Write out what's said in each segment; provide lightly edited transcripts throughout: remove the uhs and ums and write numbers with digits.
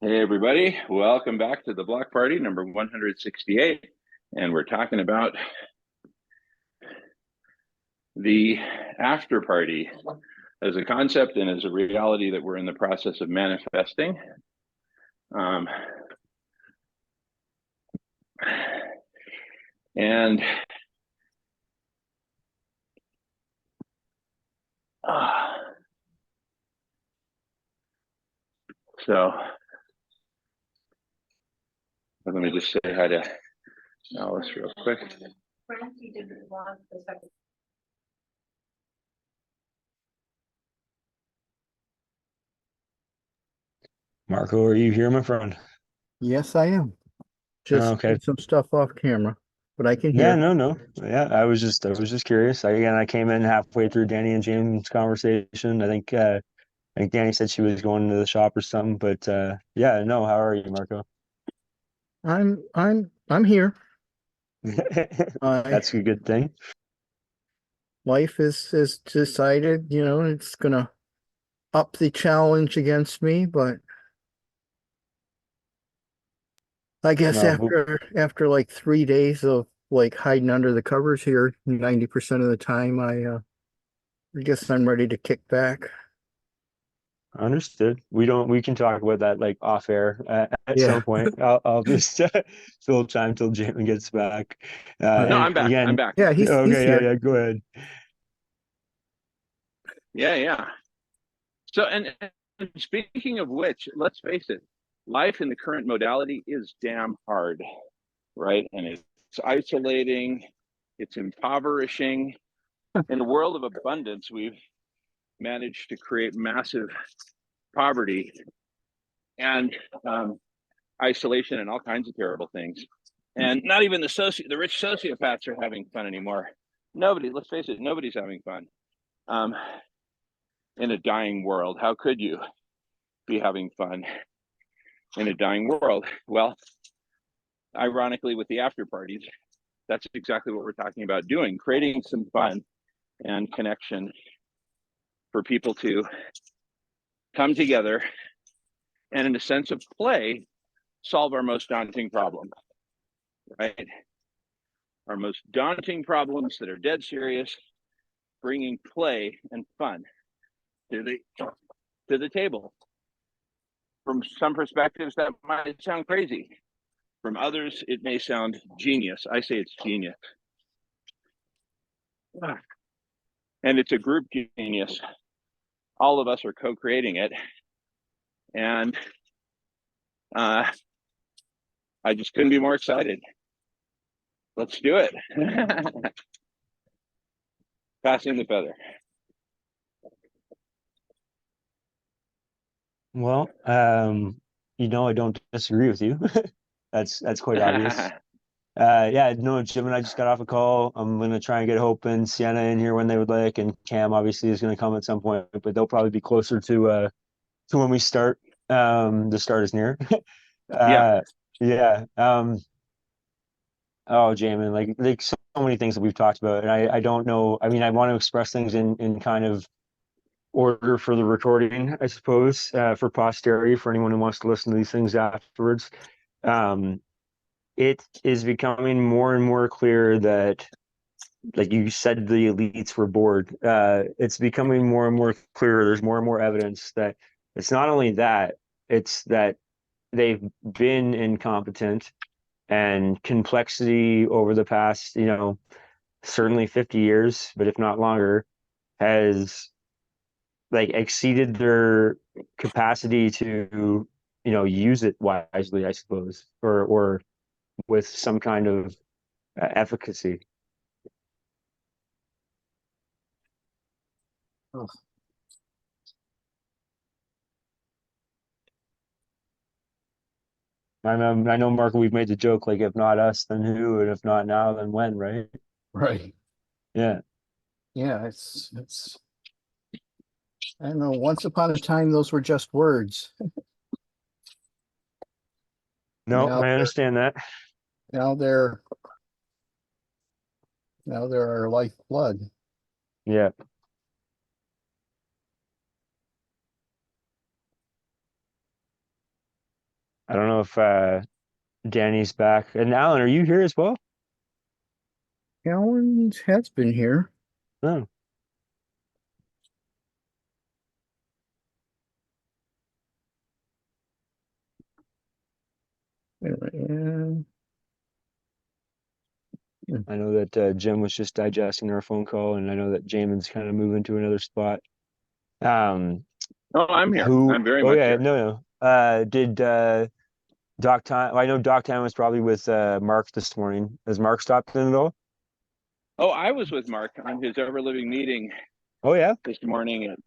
Hey everybody, welcome back to the Block Party number 168. And we're talking about the after party as a concept and as a reality that we're in the process of manifesting. And so let me just say hi to Alice real quick. Marco, are you here, my friend? Yes, I am. Just Okay. doing some stuff off camera, but I can Yeah, hear. no. Yeah, I was just curious. I came in halfway through Danny and James' conversation. I think Danny said she was going to the shop or something, but yeah, no, how are you, Marco? I'm here. I That's a good thing. Life is decided, it's gonna up the challenge against me, but I guess No, after like 3 days of like hiding under the covers here, 90% of the time, I guess I'm ready to kick back. understood. We can talk about that like off air at Yeah. some point. I'll just fill time till Jamie gets back. No, And I'm back. I'm again, back. Yeah, he's okay, yeah, here. yeah, go ahead. Yeah. So, and speaking of which, let's face it, life in the current modality is damn hard, right? And it's isolating, it's impoverishing. In the world of abundance, we've managed to create massive poverty and isolation and all kinds of terrible things. And not even the rich sociopaths are having fun anymore. Nobody, let's face it, nobody's having fun um, in a dying world. How could you be having fun in a dying world? Well, ironically, with the after parties, that's exactly what we're talking about doing, creating some fun and connection for people to come together and, in a sense of play, solve our most daunting problem, right? Our most daunting problems that are dead serious, bringing play and fun to the table. From some perspectives, that might sound crazy. From others, it may sound genius. I say it's genius. And it's a group genius. All of us are co-creating it. And I just couldn't be more excited. Let's do it. Passing the feather. Well, I don't disagree with you. That's quite obvious. Yeah, no, Jim and I just got off a call. I'm gonna try and get Hope and Sienna in here when they would like, and Cam obviously is gonna come at some point, but they'll probably be closer to when we start. The start is near. Yeah. Uh, yeah. Oh, Jamin, like so many things that we've talked about, and I don't know. I mean, I want to express things in kind of order for the recording, I suppose, for posterity, for anyone who wants to listen to these things afterwards. Um, it is becoming more and more clear that, like you said, the elites were bored. It's becoming more and more clear. There's more and more evidence that it's not only that, it's that they've been incompetent, and complexity over the past, certainly 50 years, but if not longer, has like exceeded their capacity to, use it wisely, I suppose, or with some kind of efficacy. Oh, I know, Marco, we've made the joke, like, if not us, then who? And if not now, then when, right? right. Yeah. Yeah, I don't know, once upon a time those were just words. No, Now I understand that. now they're now they're our lifeblood. Yeah. I don't know if Danny's back. And Alan, are you here as well? Alan has been here. No. Yeah. I know that Jim was just digesting our phone call, and I know that Jamin's kind of moving to another spot. Um, Oh, I'm here. who? I'm very Oh much yeah, here. no, no. Did Doc Time? I know Doc Time was probably with Mark this morning. Has Mark stopped in at all? Oh, I was with Mark on his ever living meeting Oh yeah. this morning at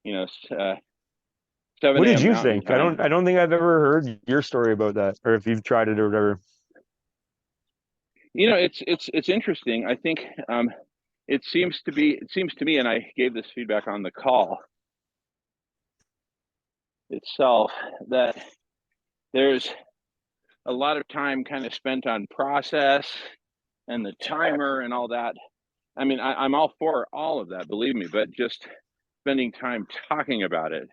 you know 7 What did a.m. you Mountain think? time. I don't think I've ever heard your story about that, or if you've tried it or whatever. It's interesting. I think it seems to me, and I gave this feedback on the call itself, that there's a lot of time kind of spent on process and the timer and all that. I mean, I'm all for all of that, believe me, but just spending time talking about it,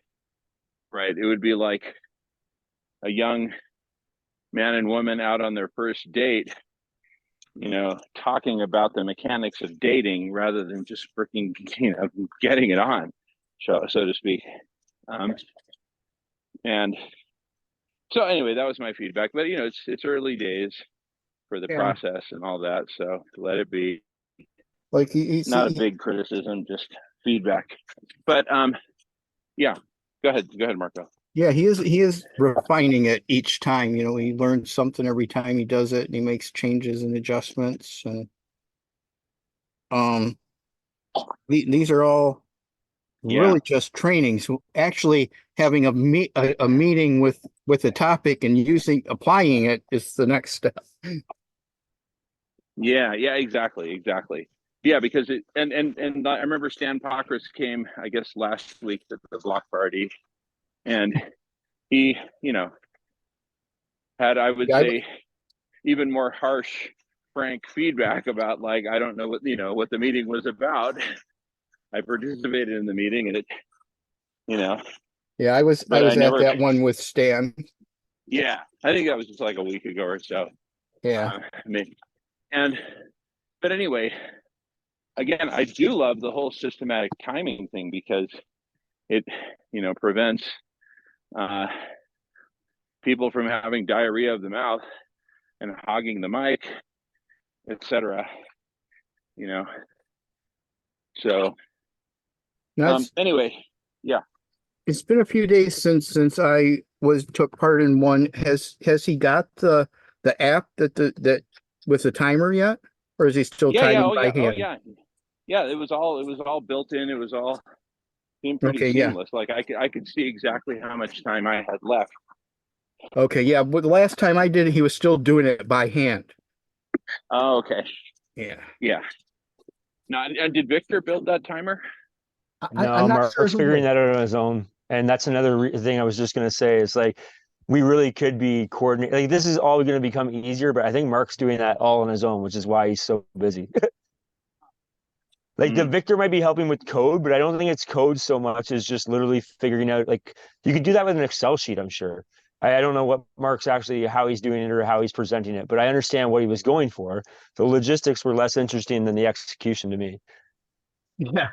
right? It would be like a young man and woman out on their first date, talking about the mechanics of dating rather than just freaking, getting it on, so to speak. And so anyway, that was my feedback. But it's early days for the Yeah. process and all that. So let it be. Like Not a big criticism, just feedback. But yeah. Go ahead, Marco. yeah, he is refining it each time. He learns something every time he does it, and he makes changes and adjustments. And um, these are all Yeah. really just training. So actually having a meeting with a topic and applying it is the next step. Yeah, exactly. Yeah, because and I remember Stan Pockris came, I guess, last week to the block party, and he, had, I would Yeah, say, even more harsh, frank feedback about, like, I don't know what the meeting was about. I participated in the meeting, and it, you know, yeah, I but I was at never. that one with Stan. Yeah, I think that was just like a week ago or so. Yeah. I mean, and but anyway, again, I do love the whole systematic timing thing because it, prevents uh, people from having diarrhea of the mouth and hogging the mic, etc. You know. So That's anyway, yeah, It's been a few days since I took part in one. Has he got the app that with the timer yet? Or is he still yeah, timing oh by yeah, oh hand? yeah, yeah. It was all built in. It was all seemed pretty Okay, yeah. seamless. Like I could see exactly how much time I had left. Okay, yeah. But the last time I did it, he was still doing it by hand. Oh, okay, Yeah. yeah. Now, and did Victor build that timer? I'm No, not sure Mark's who figuring did. that out on his own. And that's another thing I was just going to say is like, we really could be coordinating. Like, this is all going to become easier, but I think Mark's doing that all on his own, which is why he's so busy. Like, the Mm. Victor might be helping with code, but I don't think it's code so much as just literally figuring out, like, you could do that with an Excel sheet, I'm sure. I don't know what Mark's actually, how he's doing it or how he's presenting it, but I understand what he was going for. The logistics were less interesting than the execution to me. Yeah.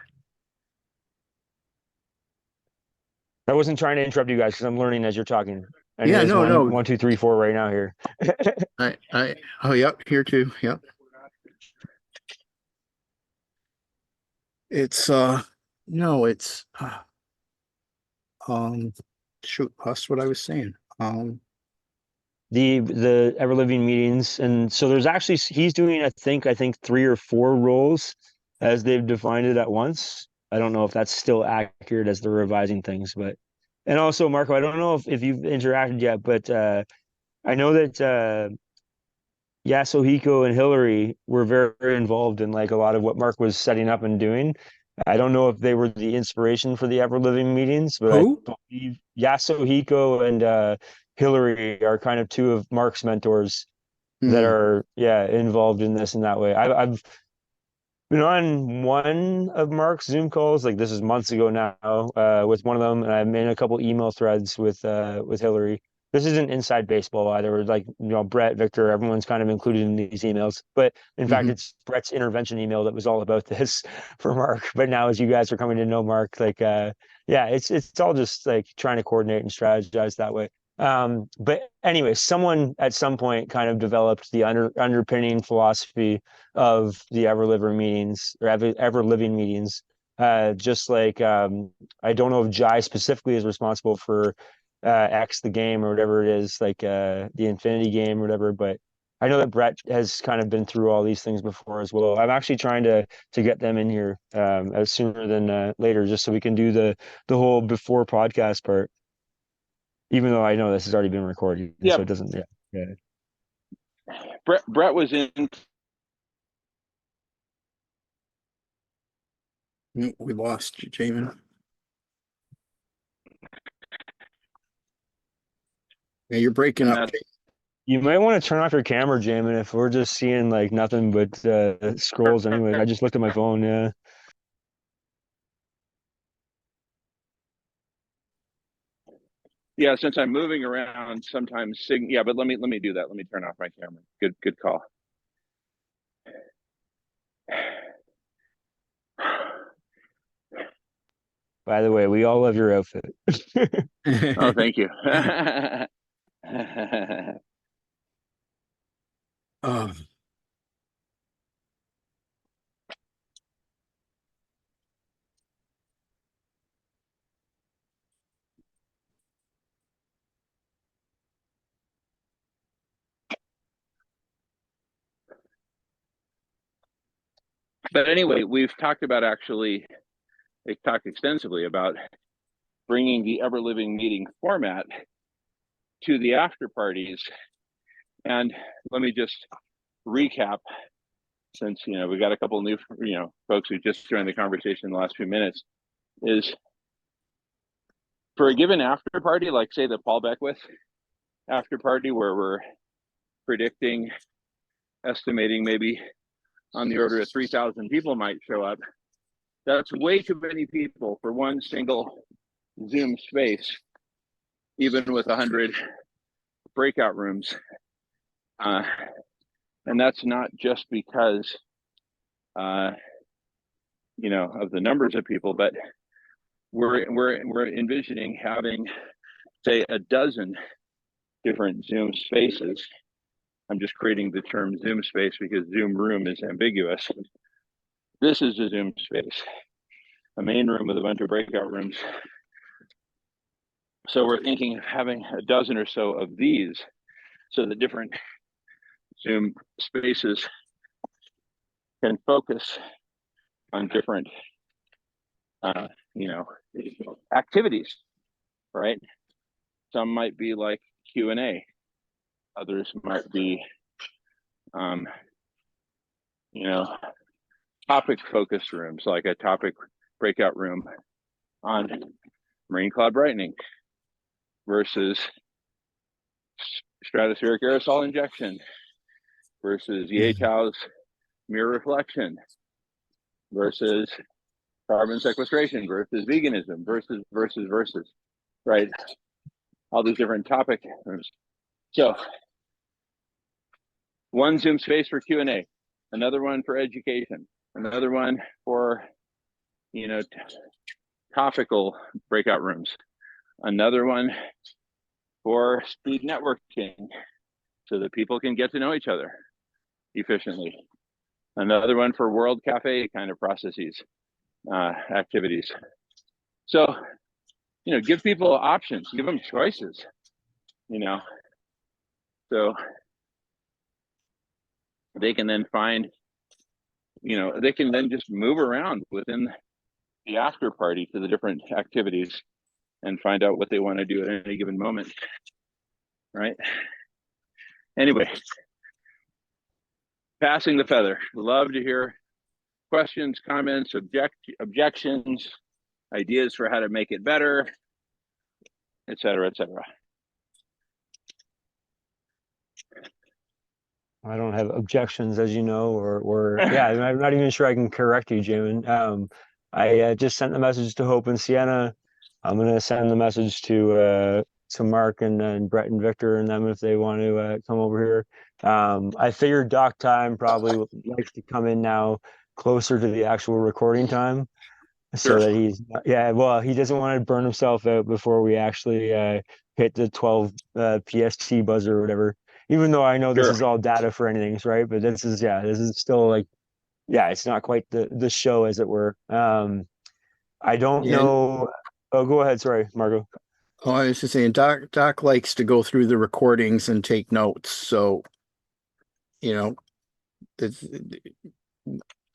I wasn't trying to interrupt you guys because I'm learning as you're talking. And it Yeah, is no, one, no. one, two, three, four right now here. Oh, yep, here too. Yep. It's no, it's um shoot, that's what I was saying. The ever living meetings, and so there's actually he's doing I think 3 or 4 roles as they've defined it at once. I don't know if that's still accurate as they're revising things, but and also Marco, I don't know if you've interacted yet, but I know that Yasuhiko and Hillary were very, very involved in like a lot of what Mark was setting up and doing. I don't know if they were the inspiration for the ever living meetings, but I Who? believe Yasuhiko and Hillary are kind of two of Mark's mentors that Hmm. are involved in this in that way. I've been on one of Mark's Zoom calls, like this is months ago now, with one of them, and I've made a couple email threads with Hillary. this isn't inside baseball either. We're like, Brett, Victor, everyone's kind of included in these emails. But in fact, Mhm. it's Brett's intervention email that was all about this for Mark. But now as you guys are coming to know Mark, like yeah, it's all just like trying to coordinate and strategize that way. But anyway, someone at some point kind of developed the underpinning philosophy of the ever living meetings. Just like I don't know if Jai specifically is responsible for X the game or whatever it is, like the Infinity game or whatever. But I know that Brett has kind of been through all these things before as well. I'm actually trying to get them in here as sooner than later, just so we can do the whole before podcast part. Even though I know this has already been recorded, Yeah, so it doesn't. Yeah, yeah. Brett was in. We lost you, Jamin. Yeah, you're breaking And up. that's You might want to turn off your camera, Jamin, if we're just seeing like nothing but scrolls. Anyways, I just looked at my phone. Yeah. yeah. Since I'm moving around, sometimes yeah. But let me do that. Let me turn off my camera. Good call. By the way, we all love your outfit. Oh, thank you. Oh, But anyway, we've talked about talked extensively about bringing the ever living meeting format to the after parties. And let me just recap, since we got a couple of new folks who just joined the conversation in the last few minutes. Is for a given after party, like say the Paul Beckwith after party, where we're estimating maybe on the order of 3,000 people might show up. That's way too many people for one single Zoom space, even with 100 breakout rooms. And that's not just because, of the numbers of people, but we're envisioning having, say, a dozen different Zoom spaces. I'm just creating the term Zoom space because Zoom room is ambiguous. This is a Zoom space, a main room with a bunch of breakout rooms. So we're thinking of having a dozen or so of these, so the different Zoom spaces can focus on different, activities, right? Some might be like Q&A. Others might be, topic focused rooms, like a topic breakout room on marine cloud brightening versus stratospheric aerosol injection versus Yatow's mirror reflection versus carbon sequestration versus veganism versus, right? All these different topic rooms. So one Zoom space for Q&A, another one for education, another one for, topical breakout rooms, another one for speed networking so that people can get to know each other efficiently, another one for World Cafe kind of processes, activities. So, give people options, give them choices, so they can then find, they can then just move around within the after party to the different activities and find out what they want to do at any given moment, right? Anyway, passing the feather. Love to hear questions, comments, objections, ideas for how to make it better, et cetera, et cetera. I don't have objections, as you know, or yeah, I'm not even sure I can correct you, Jamin. I just sent the message to Hope and Sienna. I'm gonna send the message to to Mark and Brett and Victor and them if they want to come over here. I figured Doc Time probably likes to come in now closer to the actual recording time, so Sure. that well, he doesn't want to burn himself out before we actually hit the 12 PST buzzer or whatever. Even though I know this Sure. is all data for anything, right? But this is still like, it's not quite the show, as it were. I don't Yeah. know. Oh, go ahead. Sorry, Margo. Oh, I was just saying, Doc likes to go through the recordings and take notes. So, you know, it's,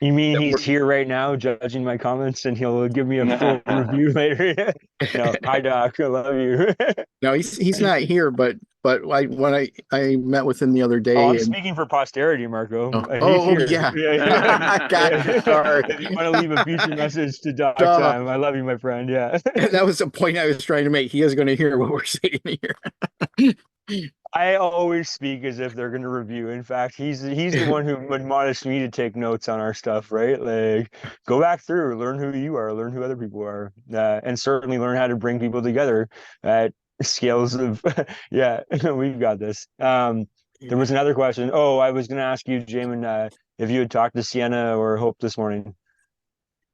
You mean that he's here right now judging my comments and he'll give me a full review later? No, hi Doc, I love you. no, he's not here, but when I met with him the other Oh, I'm day, and speaking for posterity, Marco. He's oh here. yeah, Yeah. God, sorry, If you want to leave a future message to Doc duh. Time, I love you, my friend. Yeah. That was the point I was trying to make. He is going to hear what we're saying here. I always speak as if they're going to review. In fact, he's the one who admonished me to take notes on our stuff, right? Like, go back through, learn who you are, learn who other people are, and certainly learn how to bring people together at scales of, yeah, we've got this. There was another question. Oh, I was going to ask you, Jamin, if you had talked to Sienna or Hope this morning.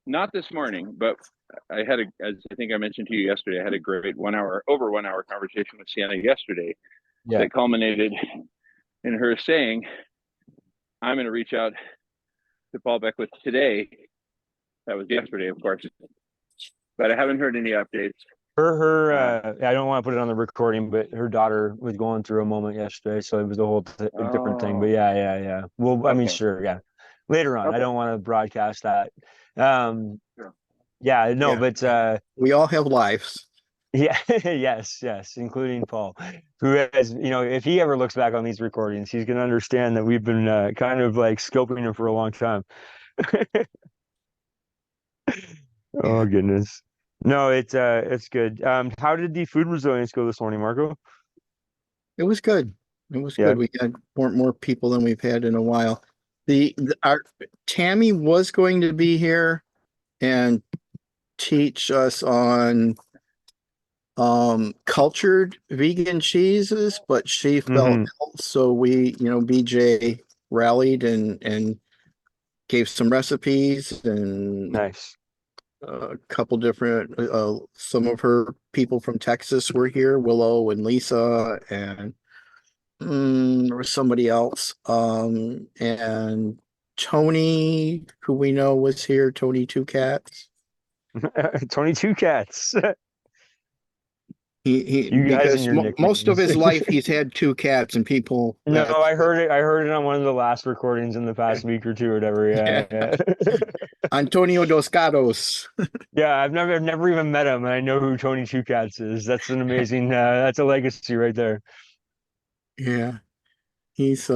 Not this morning, but I had as I think I mentioned to you yesterday, I had a great over 1 hour conversation with Sienna yesterday that culminated in her saying, I'm going to reach out to Paul Beckwith today. That was yesterday, of course, but I haven't heard any updates. I don't want to put it on the recording, but her daughter was going through a moment yesterday, so it was a whole different thing. But yeah. Well, I mean, sure, yeah. Later on, I don't want to broadcast that. Sure. Yeah, no, Yeah. but We all have lives. yeah, yes, including Paul, who has, if he ever looks back on these recordings, he's going to understand that we've been kind of like scoping him for a long time. Oh goodness. No, it's good. How did the food resilience go this morning, Marco? It was good. It was Yeah. good. We had more people than we've had in a while. Our Tammy was going to be here and teach us on cultured vegan cheeses, but she felt ill, so BJ rallied and gave some recipes and Nice. a couple different some of her people from Texas were here, Willow and Lisa, and there was somebody else. And Tony, who we know was here, Tony Two Cats. 22 cats. He You guys and because your most of his nicknames. life he's had two cats, and people. No, I heard it. I heard it on one of the last recordings in the past week or two or whatever. Yeah. Antonio Dos Gatos. Yeah, I've never even met him, and I know who Tony Two Cats is. That's an amazing. That's a legacy right there. Yeah, he's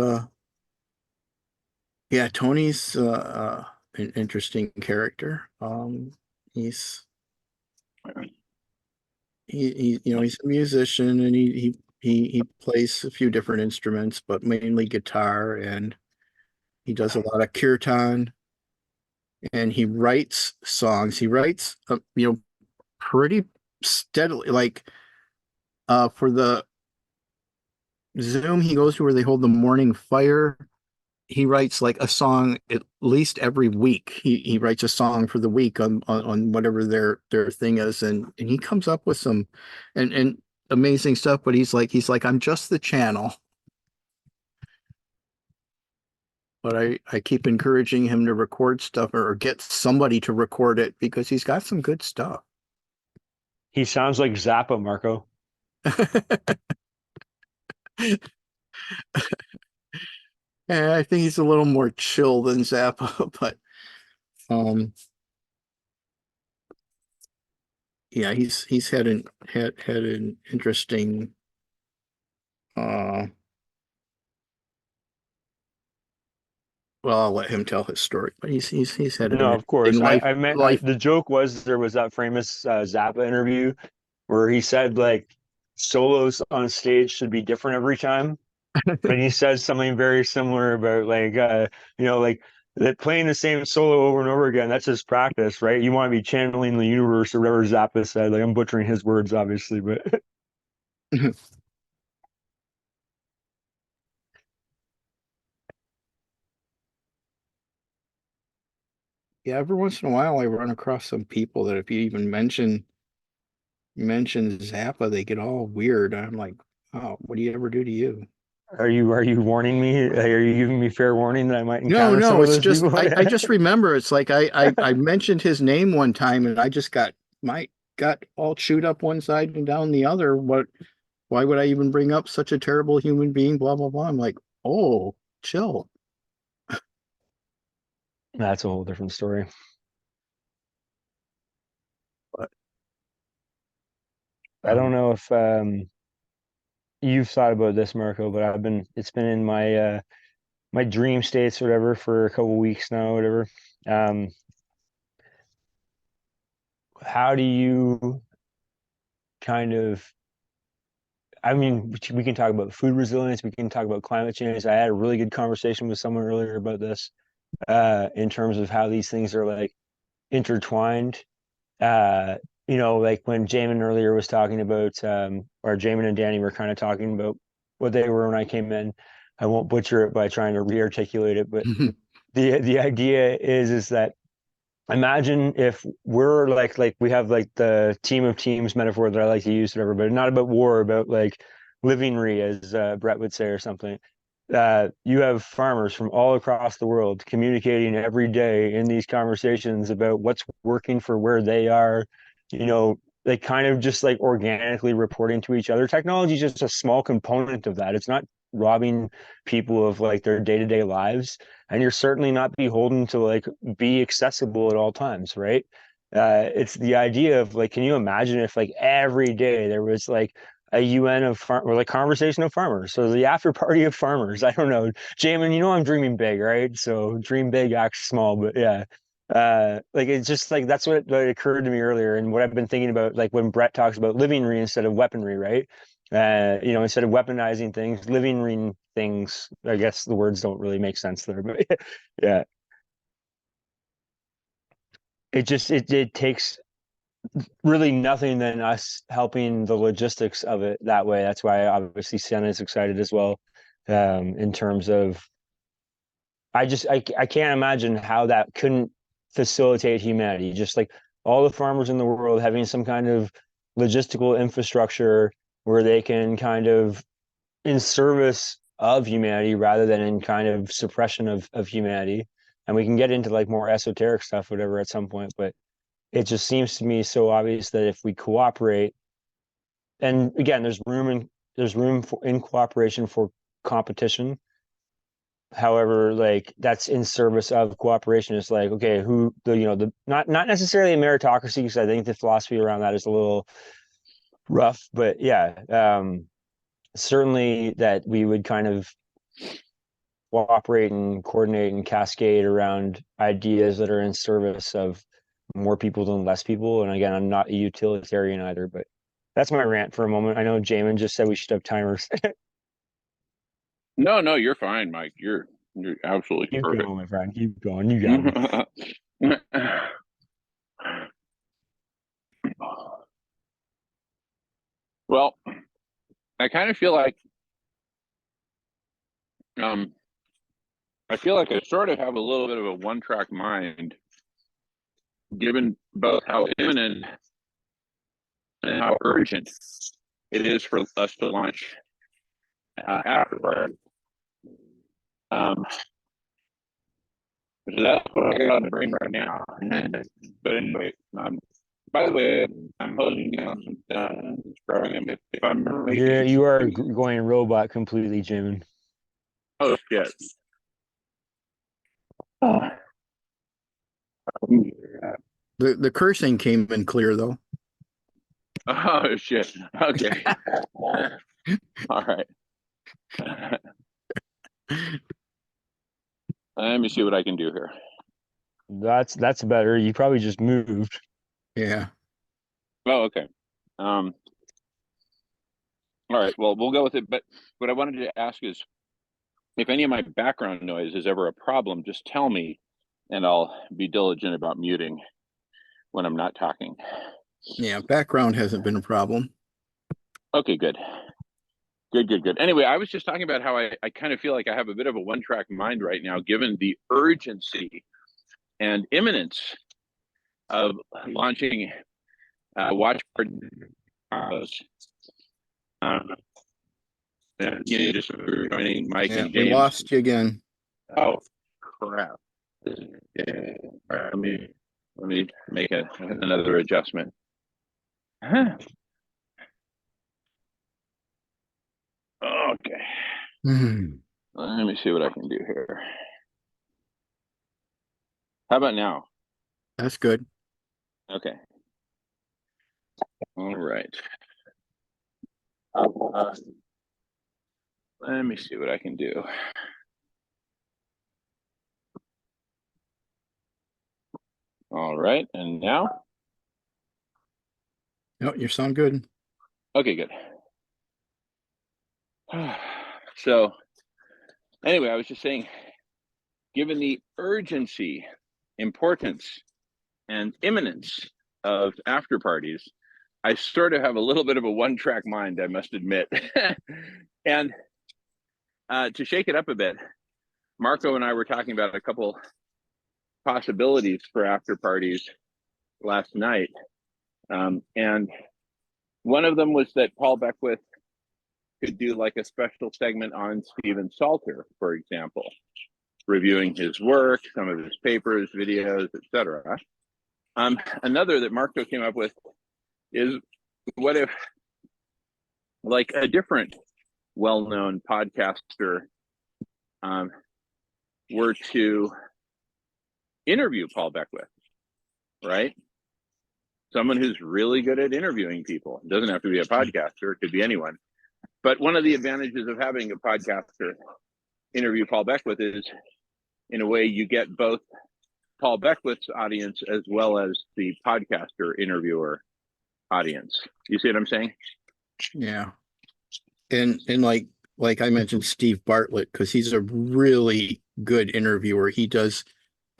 yeah, Tony's an interesting character. He's he's a musician, and he plays a few different instruments, but mainly guitar, and he does a lot of kirtan, and he writes songs. He writes pretty steadily, like for the Zoom he goes to where they hold the morning fire. He writes like a song at least every week. He writes a song for the week on whatever their thing is, and he comes up with some and amazing stuff. But he's like I'm just the channel. But I keep encouraging him to record stuff or get somebody to record it because he's got some good stuff. He sounds like Zappa, Marco. And I think he's a little more chill than Zappa, but yeah, he's had an interesting well, I'll let him tell his story, but he's had an No, of course. interesting I meant life. the joke was there was that famous Zappa interview where he said like solos on stage should be different every time. But he says something very similar about like that playing the same solo over and over again. That's just practice, right? You want to be channeling the universe or whatever Zappa said. Like I'm butchering his words, obviously, but Yeah, every once in a while I run across some people that if you even mention Zappa, they get all weird. I'm like, oh, what do you ever do to you? Are you warning me? Are you giving me fair warning that I might No, encounter some no, of it's those just people? I just remember it's like I mentioned his name one time and I just got all chewed up one side and down the other. Why would I even bring up such a terrible human being? Blah blah blah. I'm like, oh, chill. That's a whole different story. But I don't know if you've thought about this, Marco, but it's been in my dream states or whatever for a couple weeks now, whatever. Um, how do you kind of, I mean, we can talk about food resilience, we can talk about climate change. I had a really good conversation with someone earlier about this, in terms of how these things are like intertwined. Uh, like when Jamin earlier was talking about, or Jamin and Danny were kind of talking about what they were when I came in. I won't butcher it by trying to re-articulate it, but the idea is that imagine if we're like we have like the team of teams metaphor that I like to use, whatever, but not about war, about like livingry, as Brett would say, or something. You have farmers from all across the world communicating every day in these conversations about what's working for where they are, like kind of just like organically reporting to each other. Technology is just a small component of that. It's not robbing people of like their day-to-day lives, and you're certainly not beholden to like be accessible at all times, right? It's the idea of like, can you imagine if like every day there was like a UN of or like conversation of farmers, so the after party of farmers? I don't know, Jamin, I'm dreaming big, right? So dream big, act small. But yeah, like it's just like that's what occurred to me earlier, and what I've been thinking about, like when Brett talks about livingry instead of weaponry, right? Instead of weaponizing things, living things. I guess the words don't really make sense there, but yeah, it takes really nothing than us helping the logistics of it that way. That's why obviously Sienna is excited as well, in terms of I can't imagine how that couldn't facilitate humanity. Just like all the farmers in the world having some kind of logistical infrastructure where they can kind of in service of humanity rather than in kind of suppression of humanity. And we can get into like more esoteric stuff, whatever, at some point. But it just seems to me so obvious that if we cooperate, and again, there's room for in cooperation for competition. However, like that's in service of cooperation. It's like, okay, who the not necessarily a meritocracy, because I think the philosophy around that is a little rough, but yeah, certainly that we would kind of cooperate and coordinate and cascade around ideas that are in service of more people than less people. And again, I'm not a utilitarian either, but that's my rant for a moment. I know Jamin just said we should have timers. No, you're fine, Mike. You're absolutely Keep perfect. going, my friend. Keep going. You got me. Well, I kind of feel like um I feel like I sort of have a little bit of a one-track mind, given both how imminent and how urgent it is for us to launch afterward. Um, so that's what I got on the brain right now. But anyway, by the way, I'm holding down some program. If I'm making You are going robot completely, Jamin. oh shit. The cursing came in clear though. Oh shit. Okay. All right. Let me see what I can do here. That's better. You probably just moved. Yeah. Oh, okay. All right. Well, we'll go with it. But what I wanted to ask is, if any of my background noise is ever a problem, just tell me, and I'll be diligent about muting when I'm not talking. Yeah. Background hasn't been a problem. Okay, good. Good. Anyway, I was just talking about how I kind of feel like I have a bit of a one-track mind right now, given the urgency and imminence of launching watch party. Just joining Mike Yeah, and we James. lost you again. Oh crap! All right, let me make another adjustment. Huh. Okay. Hmm. Let me see what I can do here. How about now? That's good. Okay. All right. Let me see what I can do. All right, and now? No, you sound good. Okay, good. So, anyway, I was just saying, given the urgency, importance, and imminence of after parties, I sort of have a little bit of a one-track mind, I must admit. And to shake it up a bit, Marco and I were talking about a couple possibilities for after parties last night. And one of them was that Paul Beckwith could do like a special segment on Stephen Salter, for example, reviewing his work, some of his papers, videos, etc. Another that Marco came up with is, what if like a different well-known podcaster were to interview Paul Beckwith, right? Someone who's really good at interviewing people. It doesn't have to be a podcaster, it could be anyone. But one of the advantages of having a podcaster interview Paul Beckwith is, in a way, you get both Paul Beckwith's audience as well as the podcaster interviewer audience. You see what I'm saying? Yeah. And like I mentioned Steve Bartlett, because he's a really good interviewer. He does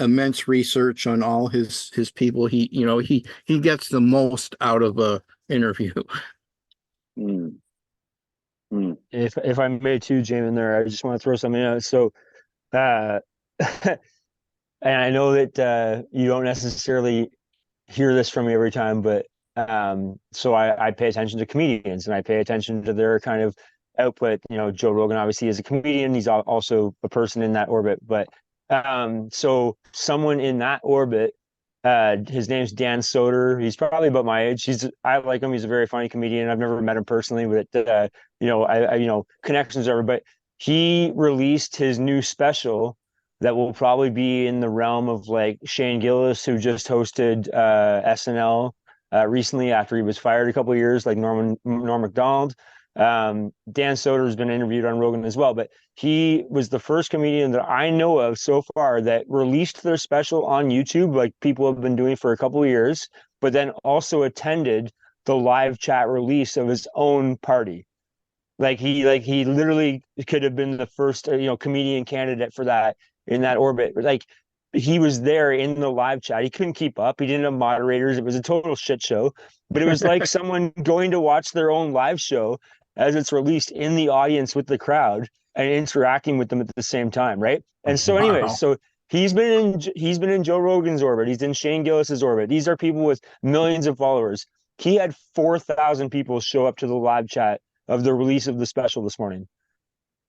immense research on all his people. He gets the most out of a interview. Mm. Mm. If I may too, Jamin, there, I just want to throw something out. So, and I know that you don't necessarily hear this from me every time, but so I pay attention to comedians and I pay attention to their kind of output. You know, Joe Rogan obviously is a comedian. He's also a person in that orbit, but so someone in that orbit, his name's Dan Soder. He's probably about my age. I like him. He's a very funny comedian. I've never met him personally, but I connections are. But he released his new special that will probably be in the realm of like Shane Gillis, who just hosted SNL recently after he was fired a couple of years, like Norm Macdonald. Dan Soder has been interviewed on Rogan as well, but he was the first comedian that I know of so far that released their special on YouTube, like people have been doing for a couple of years, but then also attended the live chat release of his own party. Like he literally could have been the first comedian candidate for that in that orbit. Like he was there in the live chat. He couldn't keep up. He didn't have moderators. It was a total shit show. But it was like someone going to watch their own live show as it's released in the audience with the crowd and interacting with them at the same time, right? And so, anyways, Wow. so he's been in Joe Rogan's orbit. He's in Shane Gillis's orbit. These are people with millions of followers. He had 4,000 people show up to the live chat of the release of the special this morning.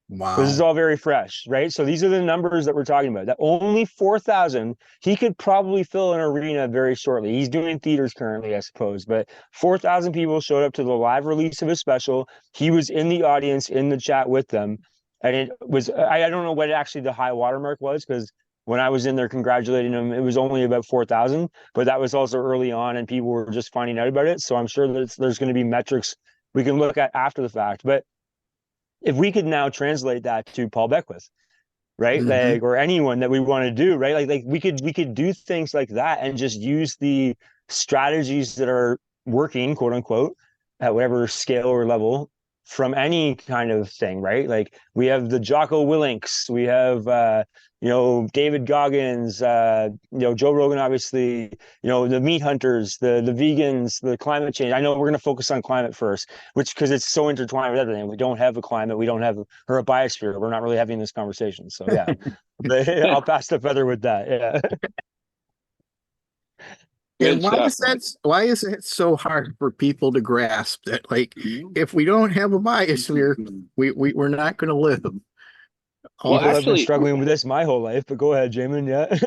This is Wow. all very fresh, right? So these are the numbers that we're talking about. That only 4,000, he could probably fill an arena very shortly. He's doing theaters currently, I suppose, but 4,000 people showed up to the live release of his special. He was in the audience, in the chat with them. And it was, I don't know what actually the high watermark was, because when I was in there congratulating him, it was only about 4,000, but that was also early on and people were just finding out about it. So I'm sure that there's going to be metrics we can look at after the fact. But if we could now translate that to Paul Beckwith, right? Mm-hmm. Like, or anyone that we want to do, right? Like we could do things like that and just use the strategies that are working, quote unquote, at whatever scale or level from any kind of thing, right? Like we have the Jocko Willinks, we have David Goggins, Joe Rogan, obviously, the meat hunters, the vegans, the climate change. I know we're going to focus on climate first, which because it's so intertwined with everything. We don't have a climate, we don't have or a biosphere. We're not really having this conversation. So yeah, I'll pass the feather with that. Yeah. And Good stuff. why is it so hard for people to grasp that, like, if we don't have a biosphere, we're not going to live? Well, People have been actually, struggling with this my whole life, but go ahead, Jamin. Yeah.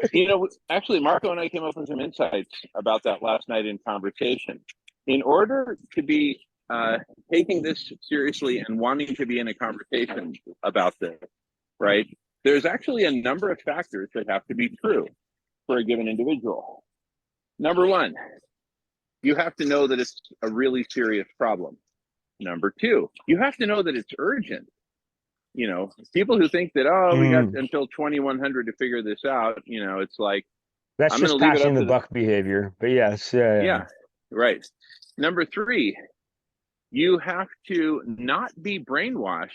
actually, Marco and I came up with some insights about that last night in conversation. In order to be taking this seriously and wanting to be in a conversation about this, right? There's actually a number of factors that have to be true for a given individual. Number one, you have to know that it's a really serious problem. Number two, you have to know that it's urgent. People who think that, we got until 2100 to figure this out, it's like, That's I'm going just to leave it passing up the to buck behavior. But yes, yeah, right. Number three, you have to not be brainwashed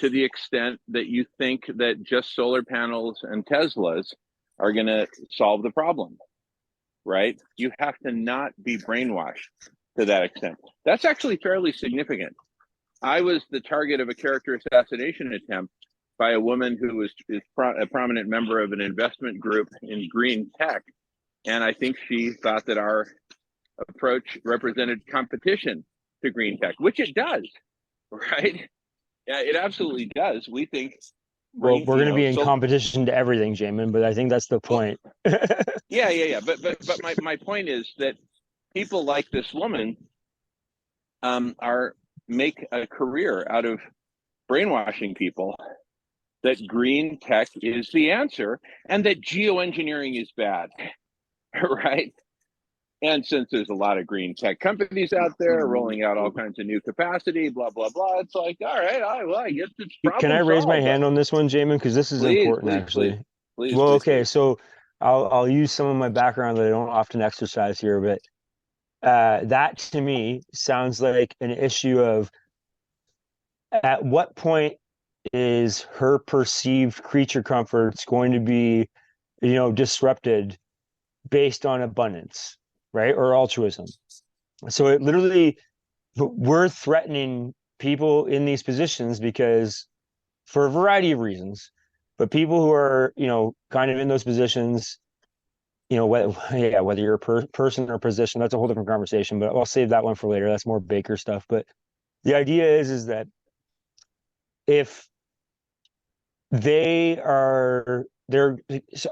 to the extent that you think that just solar panels and Teslas are going to solve the problem, right? You have to not be brainwashed to that extent. That's actually fairly significant. I was the target of a character assassination attempt by a woman who is a prominent member of an investment group in green tech. And I think she thought that our approach represented competition to green tech, which it does, right? Yeah, it absolutely does. We think. Well, we're going to be in competition to everything, Jamin, but I think that's the point. Yeah. But my point is that people like this woman make a career out of brainwashing people that green tech is the answer and that geoengineering is bad, right? And since there's a lot of green tech companies out there rolling out all kinds of new capacity, blah, blah, blah, it's like, all right, I guess it's problem Can I raise solved. my hand on this one, Jamin? Because this is important, actually. Please. Well, okay, so I'll use some of my background that I don't often exercise here, but that to me sounds like an issue of at what point is her perceived creature comforts going to be, disrupted based on abundance, right? Or altruism. So it literally, we're threatening people in these positions because for a variety of reasons, but people who are, kind of in those positions, whether you're a person or position, that's a whole different conversation, but I'll save that one for later. That's more Baker stuff. But the idea is that if they're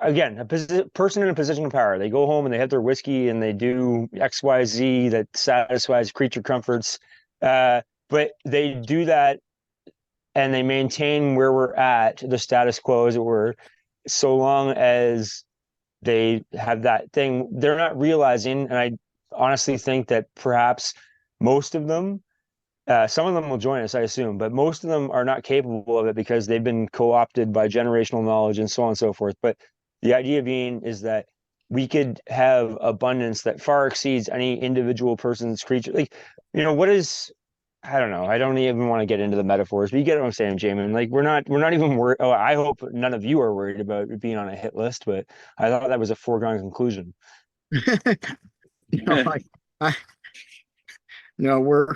again a person in a position of power, they go home and they have their whiskey and they do XYZ that satisfies creature comforts, but they do that and they maintain where we're at, the status quo as it were, so long as they have that thing. They're not realizing, and I honestly think that perhaps most of them, some of them will join us, I assume, but most of them are not capable of it because they've been co-opted by generational knowledge and so on and so forth. But the idea being is that we could have abundance that far exceeds any individual person's creature. Like, what is, I don't know. I don't even want to get into the metaphors, but you get what I'm saying, Jamin. Like we're not even worried. Oh, I hope none of you are worried about being on a hit list, but I thought that was a foregone conclusion. No, I no,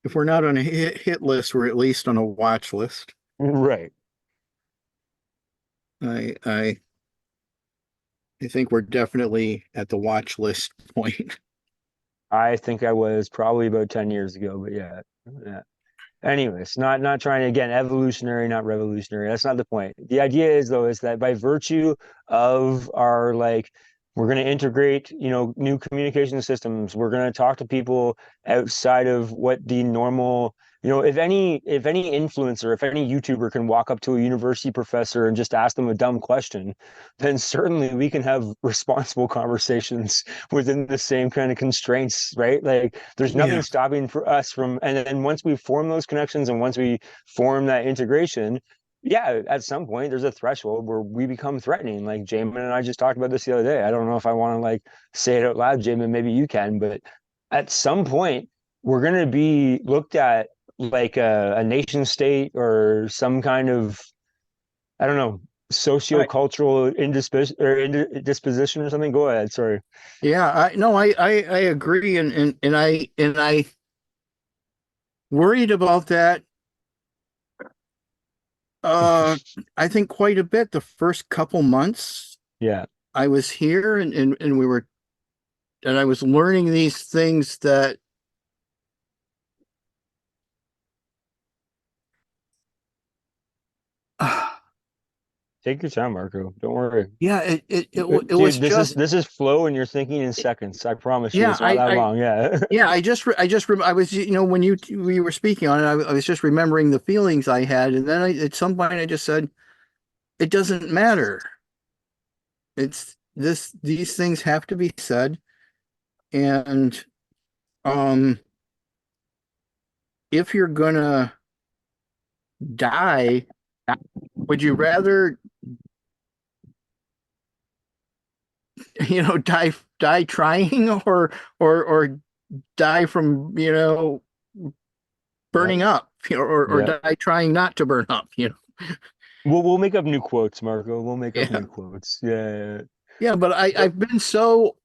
if we're not on a hit list, we're at least on a watch list. Right. I think we're definitely at the watch list point. I think I was probably about 10 years ago, but yeah. Anyways, not trying to, again, evolutionary, not revolutionary. That's not the point. The idea is that by virtue of our, we're going to integrate, new communication systems. We're going to talk to people outside of what the normal, if any influencer, if any YouTuber can walk up to a university professor and just ask them a dumb question, then certainly we can have responsible conversations within the same kind of constraints, right? Like there's nothing stopping for us from, and then once we form those connections and once we form that integration, yeah, at some point there's a threshold where we become threatening. Like Jamin and I just talked about this the other day. I don't know if I want to say it out loud, Jamin, maybe you can, but at some point we're going to be looked at like a nation state or some kind of, I don't know, Right. sociocultural indisposition or something? Go ahead. Sorry. Yeah, I agree, and I worried about that. I think quite a bit the first couple months Yeah. I was here, and we were, and I was learning these things that Take your time, Marco. Don't worry. yeah, it was Dude, just this is flow and you're thinking in seconds. I promise you, yeah, it's not that long. Yeah. yeah, I was, when we were speaking on it, I was just remembering the feelings I had, and then at some point I just said, it doesn't matter. These things have to be said, and um, if you're gonna die, would you rather, die trying, or die from, Yep. burning up, or Yep. die trying not to burn up, We'll make up new quotes, Marco. We'll make up Yeah. new quotes. Yeah. Yeah, but So I've been so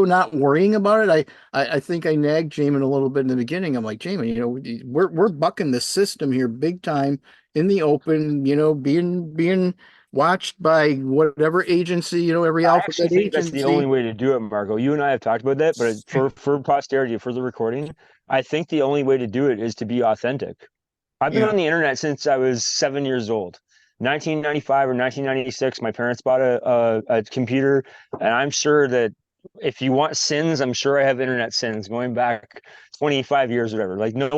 not worrying about it. I think I nagged Jamin a little bit in the beginning. I'm like, Jamin, we're bucking the system here big time in the open, being watched by whatever agency, every I actually alphabet think that's the only agency. way to do it, Marco. You and I have talked about that, but for posterity, for the recording, I think the only way to do it is to be authentic. I've been Yeah. on the internet since I was 7 years old. 1995 or 1996, my parents bought a computer, and I'm sure that if you want sins, I'm sure I have internet sins going back 25 years or whatever. Like no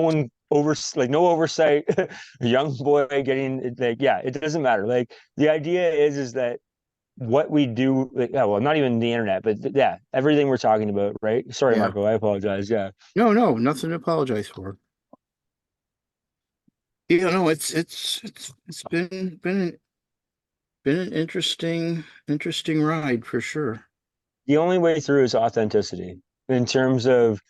oversight, a young boy getting like, yeah, it doesn't matter. Like the idea is that what we do, like, yeah, well, not even the internet, but yeah, everything we're talking about, right? Sorry, Yeah. Marco, I apologize. Yeah. No, nothing to apologize for. No, it's been an interesting ride for sure. The only way through is authenticity in terms of,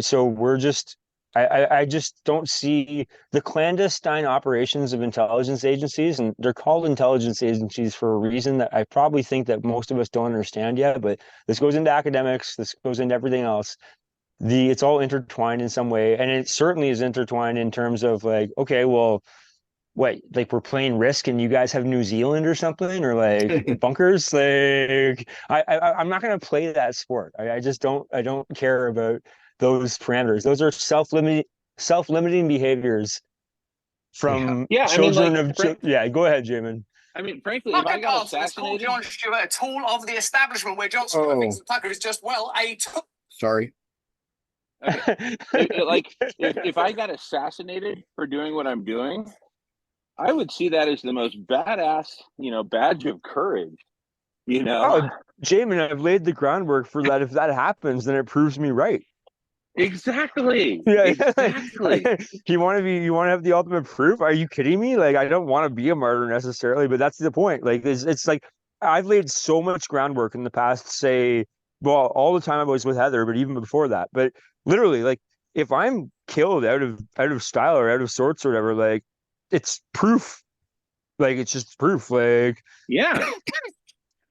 so we're just, I just don't see the clandestine operations of intelligence agencies, and they're called intelligence agencies for a reason that I probably think that most of us don't understand yet, but this goes into academics, this goes into everything else. It's all intertwined in some way, and it certainly is intertwined in terms of like, okay, well, what, like we're playing Risk and you guys have New Zealand or something, or like bunkers? Like I'm not gonna play that sport. I just don't care about those parameters. Those are self-limiting behaviors Yeah. from Yeah, I mean, children like, of yeah, go ahead, Jamin. I mean, frankly, if Not I a got part of this called assassinated, John Stewart, a tool of the establishment where John Stewart thinks that Tucker is just, well, a tool. Sorry. okay, like if I got assassinated for doing what I'm doing, I would see that as the most badass, badge of courage, you know? Oh, Jamin, I've laid the groundwork for that. If that happens, then it proves me right. Exactly. Yeah, Exactly. you want to have the ultimate proof? Are you kidding me? Like, I don't want to be a martyr necessarily, but that's the point. Like, it's like I've laid so much groundwork in the past, say, well, all the time I was with Heather, but even before that. But literally, like, if I'm killed out of style or out of sorts or whatever, like, it's proof. Like, it's just proof. Like, Yeah.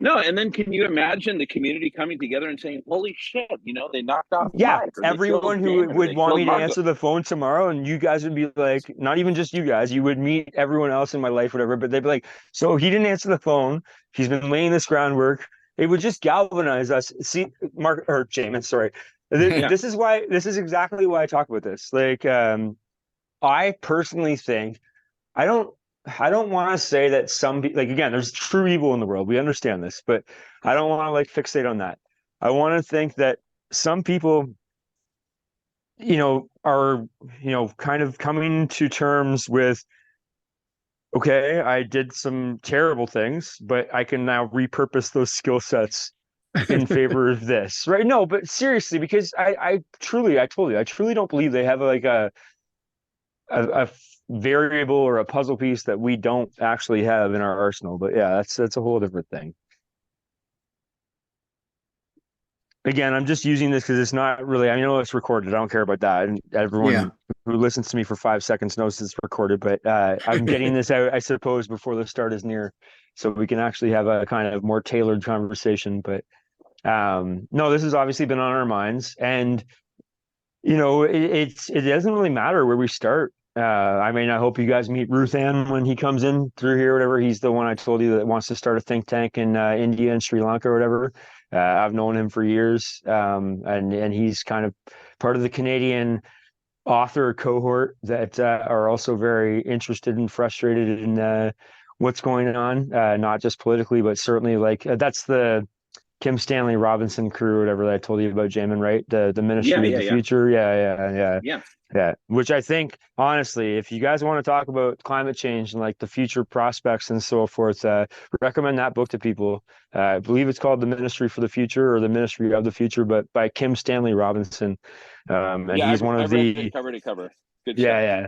No, and then can you imagine the community coming together and saying, "Holy shit!" They knocked off yeah, Mike, or they killed everyone who Jamin, or would they want killed me to Marco. answer the phone tomorrow, and you guys would be like, not even just you guys, you would meet everyone else in my life, whatever, but they'd be like, so he didn't answer the phone. He's been laying this groundwork. It would just galvanize us. See, Mark or Jamin, sorry. Yeah. This is exactly why I talk about this. Like, I personally think I don't I don't want to say that some like again, there's true evil in the world. We understand this, but I don't want to like fixate on that. I want to think that some people, are, kind of coming to terms with, okay, I did some terrible things, but I can now repurpose those skill sets in favor of this, right? No, but seriously, because I told you, I truly don't believe they have like a variable or a puzzle piece that we don't actually have in our arsenal. But yeah, that's a whole different thing. Again, I'm just using this because it's not really, I know it's recorded. I don't care about that. And Yeah. everyone who listens to me for 5 seconds knows it's recorded, but I'm getting this out, I suppose, before the start is near, so we can actually have a kind of more tailored conversation. But no, this has obviously been on our minds, and it doesn't really matter where we start. I mean, I hope you guys meet Ruthan when he comes in through here, whatever. He's the one I told you that wants to start a think tank in India and Sri Lanka or whatever. I've known him for years, and he's kind of part of the Canadian author cohort that are also very interested and frustrated in what's going on, not just politically, but certainly like that's the Kim Stanley Robinson crew, or whatever that I told you about, Jamin, right? The Ministry of the Future. Yeah. Which I think, honestly, if you guys want to talk about climate change and like the future prospects and so forth, recommend that book to people. I believe it's called The Ministry for the Future or The Ministry of the Future, but by Kim Stanley Robinson. And he's one of the cover to cover. Good yeah, stuff. yeah.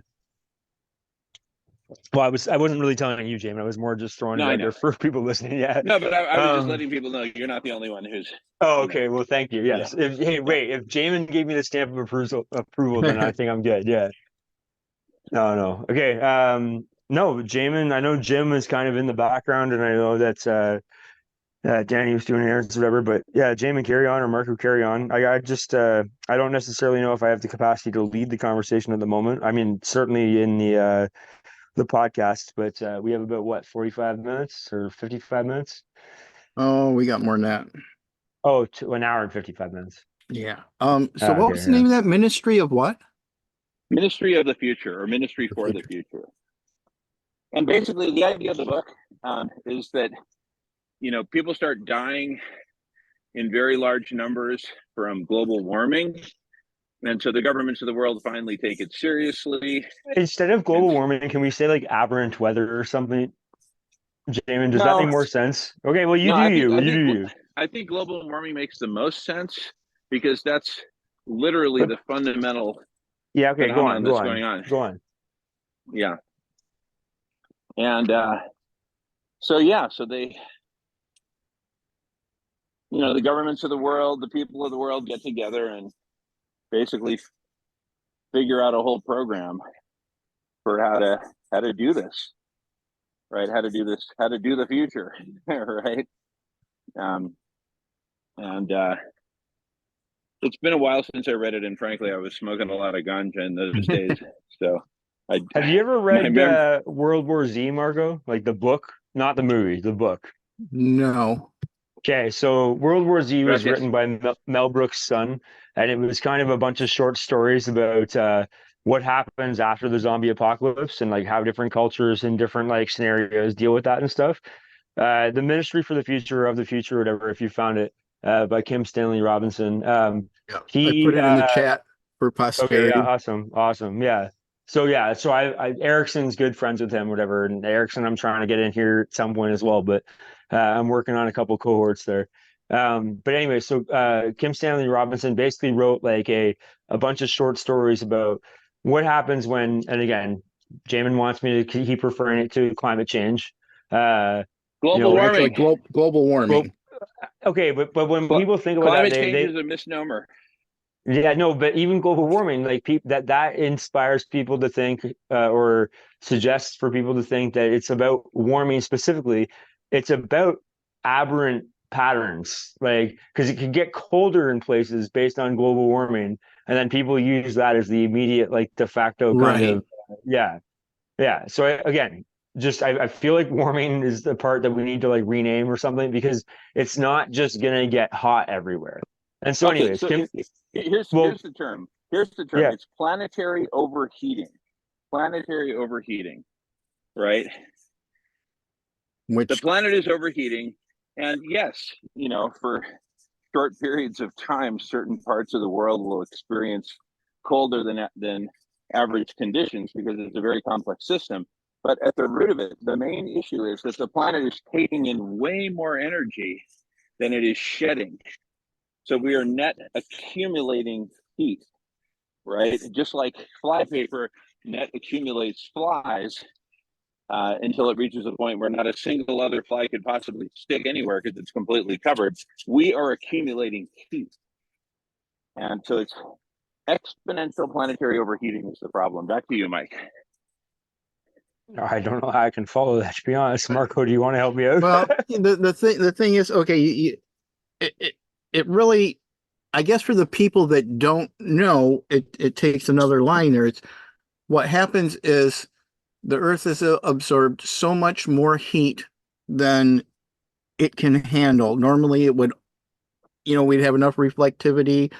Well, I wasn't really telling you, Jamin. I was more just throwing it out there for people listening. Yeah. No, but I was just letting people know you're not the only one who's. Oh, okay. Well, thank you. Yes. If Jamin gave me the stamp of approval, then I think I'm good. Yeah. No. Okay. No, Jamin. I know Jim is kind of in the background, and I know that Danny was doing errands, or whatever. But yeah, Jamin, carry on, or Marco, carry on. I just I don't necessarily know if I have the capacity to lead the conversation at the moment. I mean, certainly in the podcast, but we have about 45 minutes or 55 minutes. Oh, we got more than that. Oh, to an hour and 55 minutes. Yeah. So what was the name of that ministry of what? Ministry of the Future, or Ministry for the Future. And basically the idea of the book is that, people start dying in very large numbers from global warming. And so the governments of the world finally take it seriously. Instead of global warming, can we say like aberrant weather or something? Jamin, does that make more sense? Okay, well, you do. I think global warming makes the most sense because that's literally the fundamental phenomenon that's going on. Go on. Yeah. And so they, the governments of the world, the people of the world get together and basically figure out a whole program for how to do this, right? How to do the future, right? It's been a while since I read it, and frankly, I was smoking a lot of ganja in those days. So, have you ever read World War Z, Marco? Like the book, not the movie, the book. No. Okay, so World War Z was written by Mel Brooks' son, and it was kind of a bunch of short stories about what happens after the zombie apocalypse and like how different cultures and different like scenarios deal with that and stuff. The Ministry for the Future of the Future, whatever, if you found it, by Kim Stanley Robinson. I put it in the chat for posterity. Okay, yeah, awesome. Yeah. So I Erickson's good friends with him, whatever, and Erickson I'm trying to get in here at some point as well, but I'm working on a couple cohorts there. But anyway, so Kim Stanley Robinson basically wrote like a bunch of short stories about what happens when, and again, Jamin wants me to keep referring it to climate change. Global warming. Global warming. Okay, but when people think about climate change is a misnomer. Yeah, no, but even global warming, like that inspires people to think, or suggests for people to think that it's about warming specifically. It's about aberrant patterns, like because it can get colder in places based on global warming, and then people use that as the immediate, like de facto kind of, yeah. So again, I feel like warming is the part that we need to like rename or something, because it's not just gonna get hot everywhere. And so, anyways, here's the term. Yeah. It's planetary overheating. Right? The planet is overheating, and yes, for short periods of time, certain parts of the world will experience colder than average conditions because it's a very complex system. But at the root of it, the main issue is that the planet is taking in way more energy than it is shedding. So we are net accumulating heat, right? Just like flypaper net accumulates flies until it reaches a point where not a single other fly could possibly stick anywhere because it's completely covered. We are accumulating heat. And so exponential planetary overheating is the problem. Back to you, Mike. I don't know how I can follow that, to be honest. Marco, do you want to help me out? Well, the thing is, okay, it really, I guess for the people that don't know, it takes another line there. It's what happens is the Earth has absorbed so much more heat than it can handle. Normally, it would, we'd have enough reflectivity,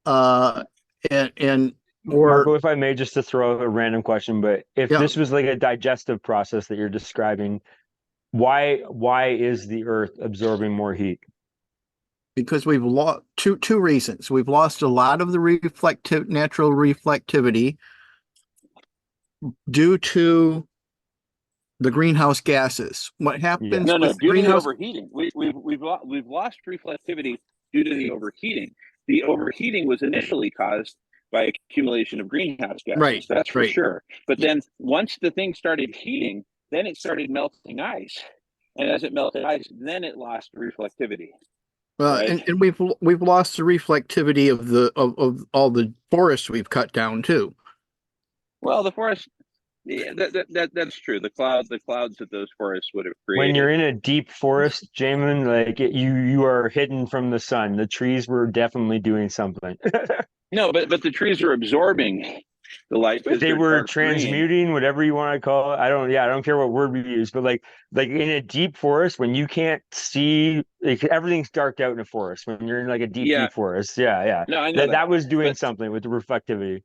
and Marco, or if I may, just to throw out a random question, but if yeah, this was like a digestive process that you're describing, why is the Earth absorbing more heat? because we've lost two reasons. We've lost a lot of the natural reflectivity due to the greenhouse gases. What happens No, with due to the greenhouse? overheating. We've lost reflectivity due to the overheating. The overheating was initially caused by accumulation of greenhouse gases. Right, That's for right. sure. But then once the thing started heating, then it started melting ice. And as it melted ice, then it lost reflectivity. Right. And we've lost the reflectivity of all the forests we've cut down too. Well, the forest, yeah, that's true. The clouds that those forests would have When created. you're in a deep forest, Jamin, like you are hidden from the sun. The trees were definitely doing something. No, but the trees are absorbing the light because They they're were dark green. transmuting, whatever you want to call it. I don't care what word we use, but like in a deep forest, when you can't see, like everything's darked out in a forest. When you're in like a deep forest, yeah. No, I know That was doing but something with the reflectivity.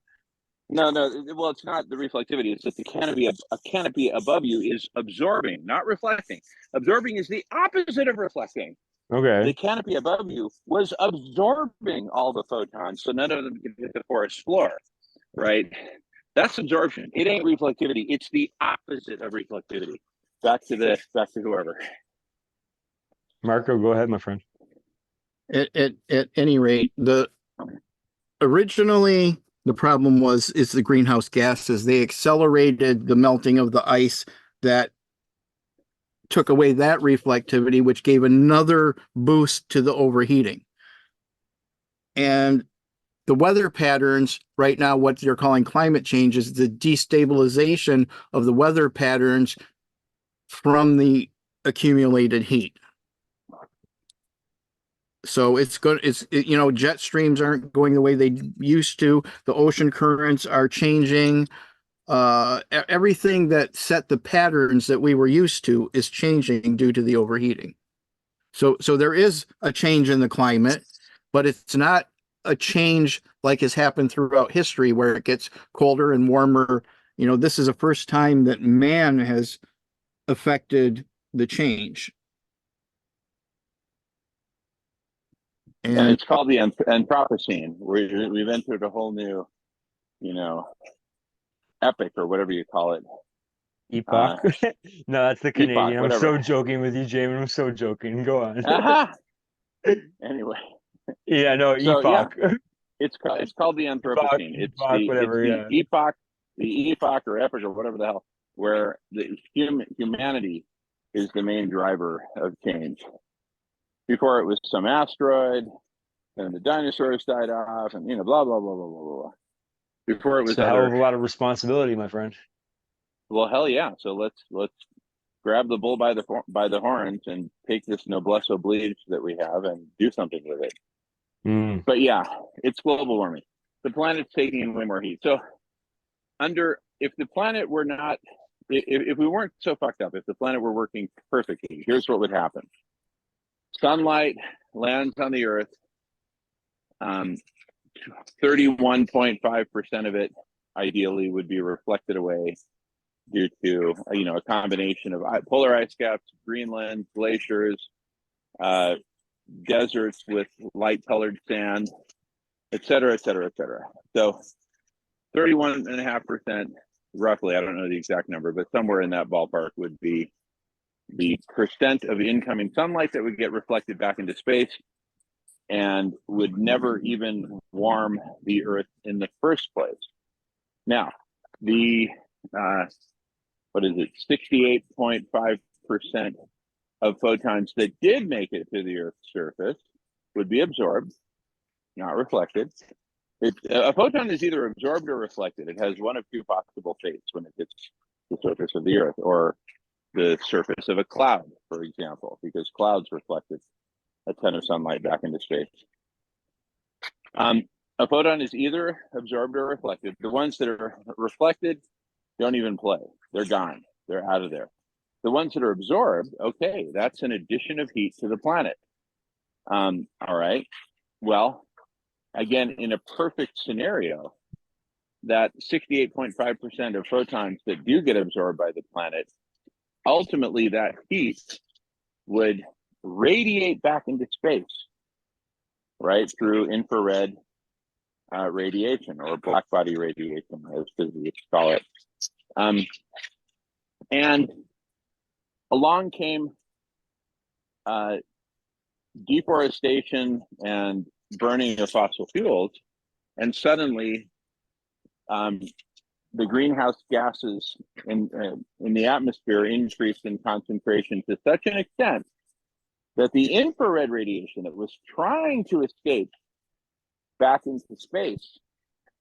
no. Well, it's not the reflectivity. It's that the canopy, a canopy above you, is absorbing, not reflecting. Absorbing is the opposite of reflecting. Okay. The canopy above you was absorbing all the photons, so none of them could hit the forest floor. Right? That's absorption. It ain't reflectivity. It's the opposite of reflectivity. Back to whoever. Marco, go ahead, my friend. At any rate, originally the problem is the greenhouse gases. They accelerated the melting of the ice that took away that reflectivity, which gave another boost to the overheating. And the weather patterns right now, what they're calling climate change, is the destabilization of the weather patterns from the accumulated heat. So jet streams aren't going the way they used to. The ocean currents are changing. Everything that set the patterns that we were used to is changing due to the overheating. So there is a change in the climate, but it's not a change like has happened throughout history where it gets colder and warmer. This is the first time that man has affected the change. And it's called the Anthropocene. We've entered a whole new, epic or whatever you call it. Epoch. No, that's the Canadian. Epoch, I'm so joking with you, Jamin. I'm so joking. Go on. Anyway. Yeah, no, So, epoch. Yeah, it's called the Anthropocene. It's the epoch or epoch or whatever the hell, where the humanity is the main driver of change. Before it was some asteroid, and the dinosaurs died off, and blah blah blah blah blah blah. Before it was a hell of a lot of responsibility, my friend. Well, hell yeah! So let's grab the bull by the horns and take this noblesse oblige that we have and do something with it. But yeah, it's global warming. The planet's taking in way more heat. So if the planet were not, if we weren't so fucked up, if the planet were working perfectly, here's what would happen. Sunlight lands on the Earth. 31.5% of it ideally would be reflected away due to a combination of polar ice caps, Greenland, glaciers, deserts with light colored sand, et cetera, et cetera, et cetera. So 31.5% roughly, I don't know the exact number, but somewhere in that ballpark would be the percent of incoming sunlight that would get reflected back into space and would never even warm the Earth in the first place. Now, the 68.5% of photons that did make it to the Earth's surface would be absorbed, not reflected. A photon is either absorbed or reflected. It has one of two possible fates when it hits the surface of the Earth, or the surface of a cloud, for example, because clouds reflected a ton of sunlight back into space. A photon is either absorbed or reflected. The ones that are reflected don't even play. They're gone. They're out of there. The ones that are absorbed, okay, that's an addition of heat to the planet. All right. Well, again, in a perfect scenario, that 68.5% of photons that do get absorbed by the planet, ultimately that heat would radiate back into space, right, through infrared radiation, or black body radiation, as physicists call it. And along came deforestation and burning of fossil fuels, and suddenly the greenhouse gases in the atmosphere increased in concentration to such an extent that the infrared radiation that was trying to escape back into space,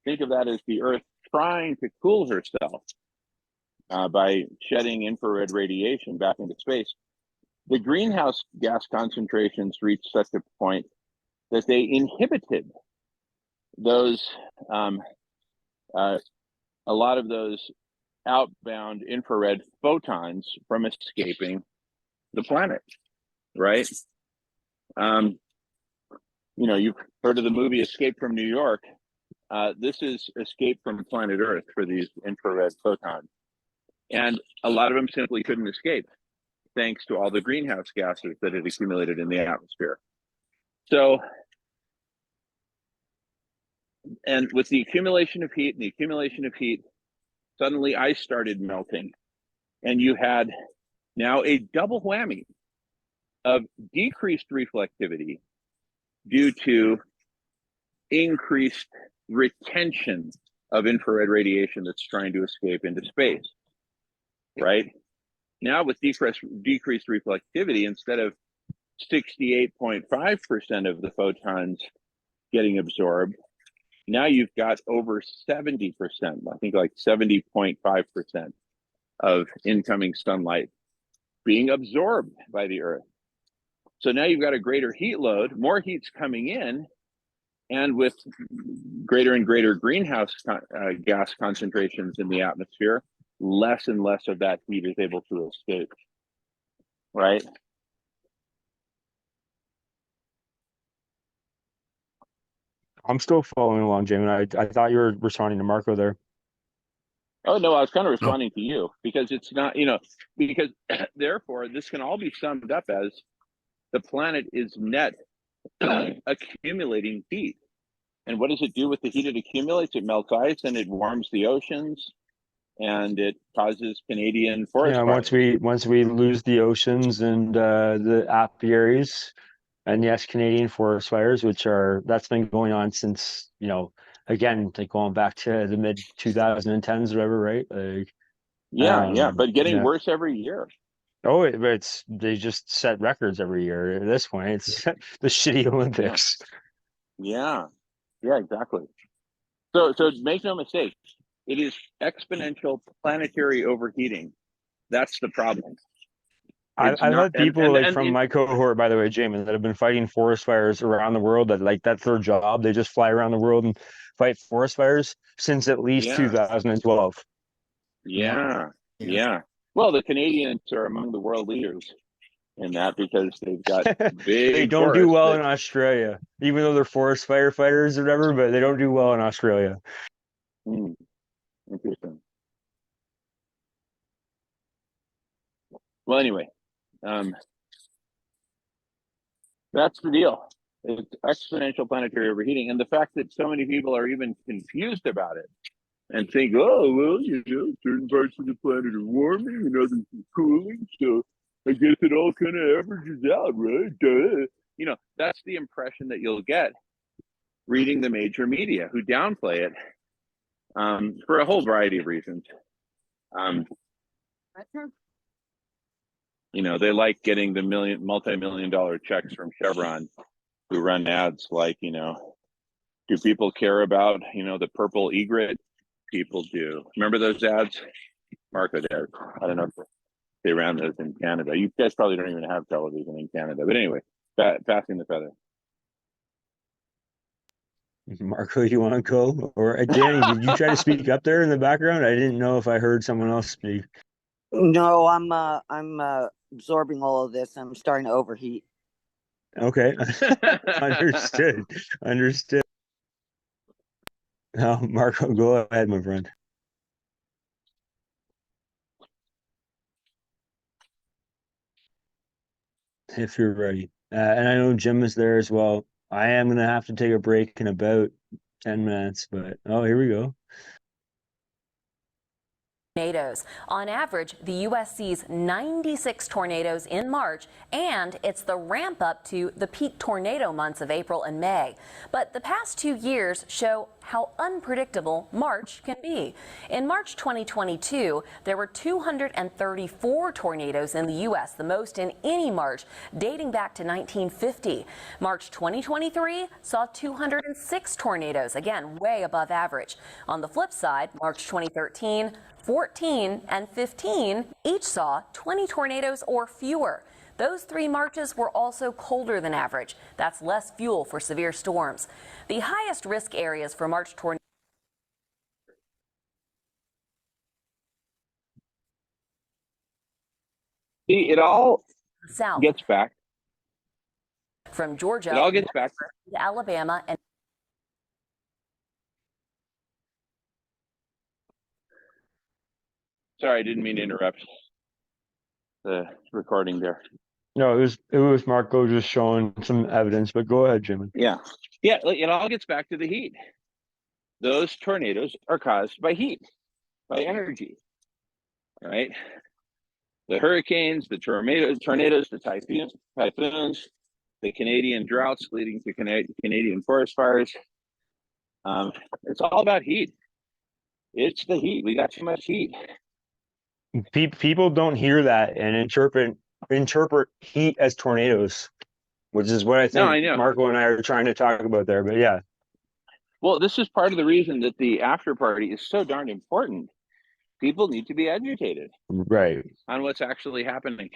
think of that as the Earth trying to cool herself by shedding infrared radiation back into space. The greenhouse gas concentrations reached such a point that they inhibited those, a lot of those outbound infrared photons from escaping the planet, right? You know, you've heard of the movie Escape from New York. This is Escape from planet Earth for these infrared photons. And a lot of them simply couldn't escape, thanks to all the greenhouse gases that had accumulated in the atmosphere. So, and with the accumulation of heat and the accumulation of heat, suddenly ice started melting. And you had now a double whammy of decreased reflectivity due to increased retention of infrared radiation that's trying to escape into space, right? Now with decreased reflectivity, instead of 68.5% of the photons getting absorbed, now you've got over 70%, I think like 70.5% of incoming sunlight being absorbed by the Earth. So now you've got a greater heat load, more heat's coming in, and with greater and greater greenhouse gas concentrations in the atmosphere, less and less of that heat is able to escape, right? I'm still following along, Jamie. I thought you were responding to Marco there. Oh, no, I was kind of responding to you, because it's not, you know, because therefore this can all be summed up as the planet is net accumulating heat. And what does it do with the heat it accumulates? It melts ice and it warms the oceans, and it causes Canadian forest fires. Once we lose the oceans and the apiaries, and yes, Canadian forest fires, that's been going on since, you know, again, like going back to the mid 2010s, whatever, right? Like, yeah, but getting worse every year. Oh, they just set records every year. At this point, it's the shitty Olympics. Yeah, exactly. So make no mistake, it is exponential planetary overheating. That's the problem. I've had people from my cohort, by the way, Jamin, that have been fighting forest fires around the world. That's their job. They just fly around the world and fight forest fires since at least 2012. Yeah. Well, the Canadians are among the world leaders in that, because they've got big. They don't do well in Australia, even though they're forest firefighters or whatever. But they don't do well in Australia. Interesting. Well, anyway, that's the deal. It's exponential planetary overheating, and the fact that so many people are even confused about it and think, oh, well, you know, certain parts of the planet are warming and others are cooling, so I guess it all kind of averages out, right? Duh. You know, that's the impression that you'll get reading the major media, who downplay it for a whole variety of reasons. You know, they like getting the multi-million-dollar checks from Chevron, who run ads like, you know, Do people care about, the purple egret? People do. Remember those ads? Marco there. I don't know if they ran those in Canada. You guys probably don't even have television in Canada. But anyway, passing the feather. Marco, you want to go? Or Danny, did you try to speak up there in the background? I didn't know if I heard someone else speak. No, I'm absorbing all of this. I'm starting to overheat. Okay. Understood. Understood. Now, Marco, go ahead, my friend. If you're ready. And I know Jim is there as well. I am going to have to take a break in about 10 minutes, but here we go. Tornadoes. On average, the U.S. sees 96 tornadoes in March, and it's the ramp up to the peak tornado months of April and May. But the past 2 years show how unpredictable March can be. In March 2022, there were 234 tornadoes in the U.S., the most in any March dating back to 1950. March 2023 saw 206 tornadoes, again, way above average. On the flip side, March 2013, 14 and 15 each saw 20 tornadoes or fewer. Those 3 Marches were also colder than average. That's less fuel for severe storms. The highest risk areas for March tornadoes. See, it all South gets back. from Georgia It all gets back. to Alabama and Sorry, I didn't mean to interrupt the recording there. No, it was Marco just showing some evidence, but go ahead, Jim. Yeah. It all gets back to the heat. Those tornadoes are caused by heat, by energy, right? The hurricanes, the tornadoes, the typhoons, the Canadian droughts leading to Canadian forest fires. It's all about heat. It's the heat. We got too much heat. People don't hear that and interpret heat as tornadoes, which is what I think I know. Marco and I are trying to talk about there. But yeah. Well, this is part of the reason that the after party is so darn important. People need to be educated, Right, on what's actually happening.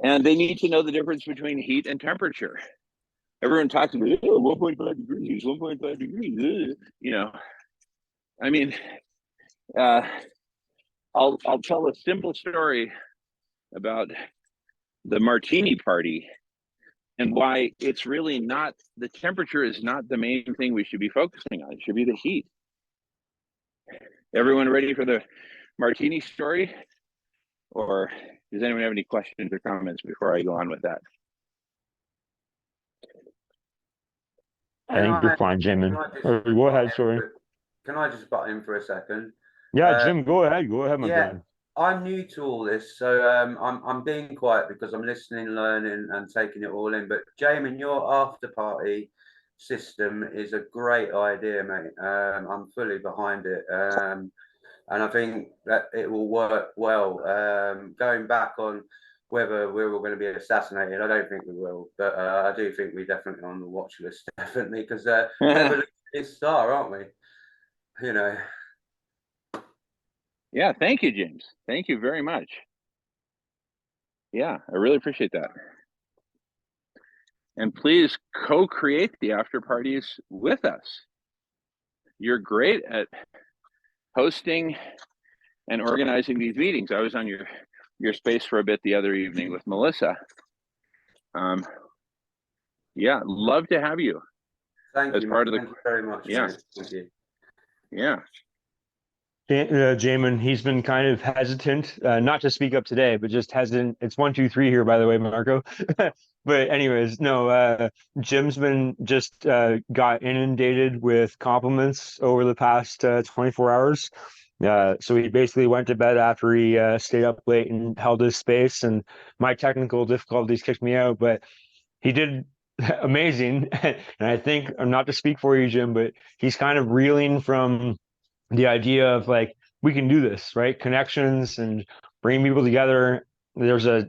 And they need to know the difference between heat and temperature. Everyone talks about 1.5 degrees, 1.5 degrees. I mean, I'll tell a simple story about the martini party and why it's really not, the temperature is not the main thing we should be focusing on. It should be the heat. Everyone ready for the martini story? Or does anyone have any questions or comments before I go on with that? I think you're fine, Jim. Go ahead, sorry. Can I just butt in for a second? Yeah, Jim, go ahead, my friend. I'm new to all this, so I'm being quiet because I'm listening, learning, and taking it all in. But Jamin, your after party system is a great idea, mate. I'm fully behind it, and I think that it will work well. Going back on whether we're all going to be assassinated, I don't think we will, but I do think we're definitely on the watch list, definitely, because we're a star, aren't we? Yeah, thank you, James. Thank you very much. Yeah, I really appreciate that. And please co-create the after parties with us. You're great at hosting and organizing these meetings. I was on your space for a bit the other evening with Melissa. Yeah, love to have you. Thank you. Part of Thank you very much. Yeah. Mate. Thank you. Yeah. Jamin, he's been kind of hesitant, not to speak up today, but just hesitant. It's 1, 2, 3 here, by the way, Marco. But anyways, no, Jim's been just got inundated with compliments over the past 24 hours. So he basically went to bed after he stayed up late and held his space, and my technical difficulties kicked me out, but he did amazing. And I think, not to speak for you, Jim, but he's kind of reeling from the idea of like, we can do this, right? Connections and bringing people together. There's a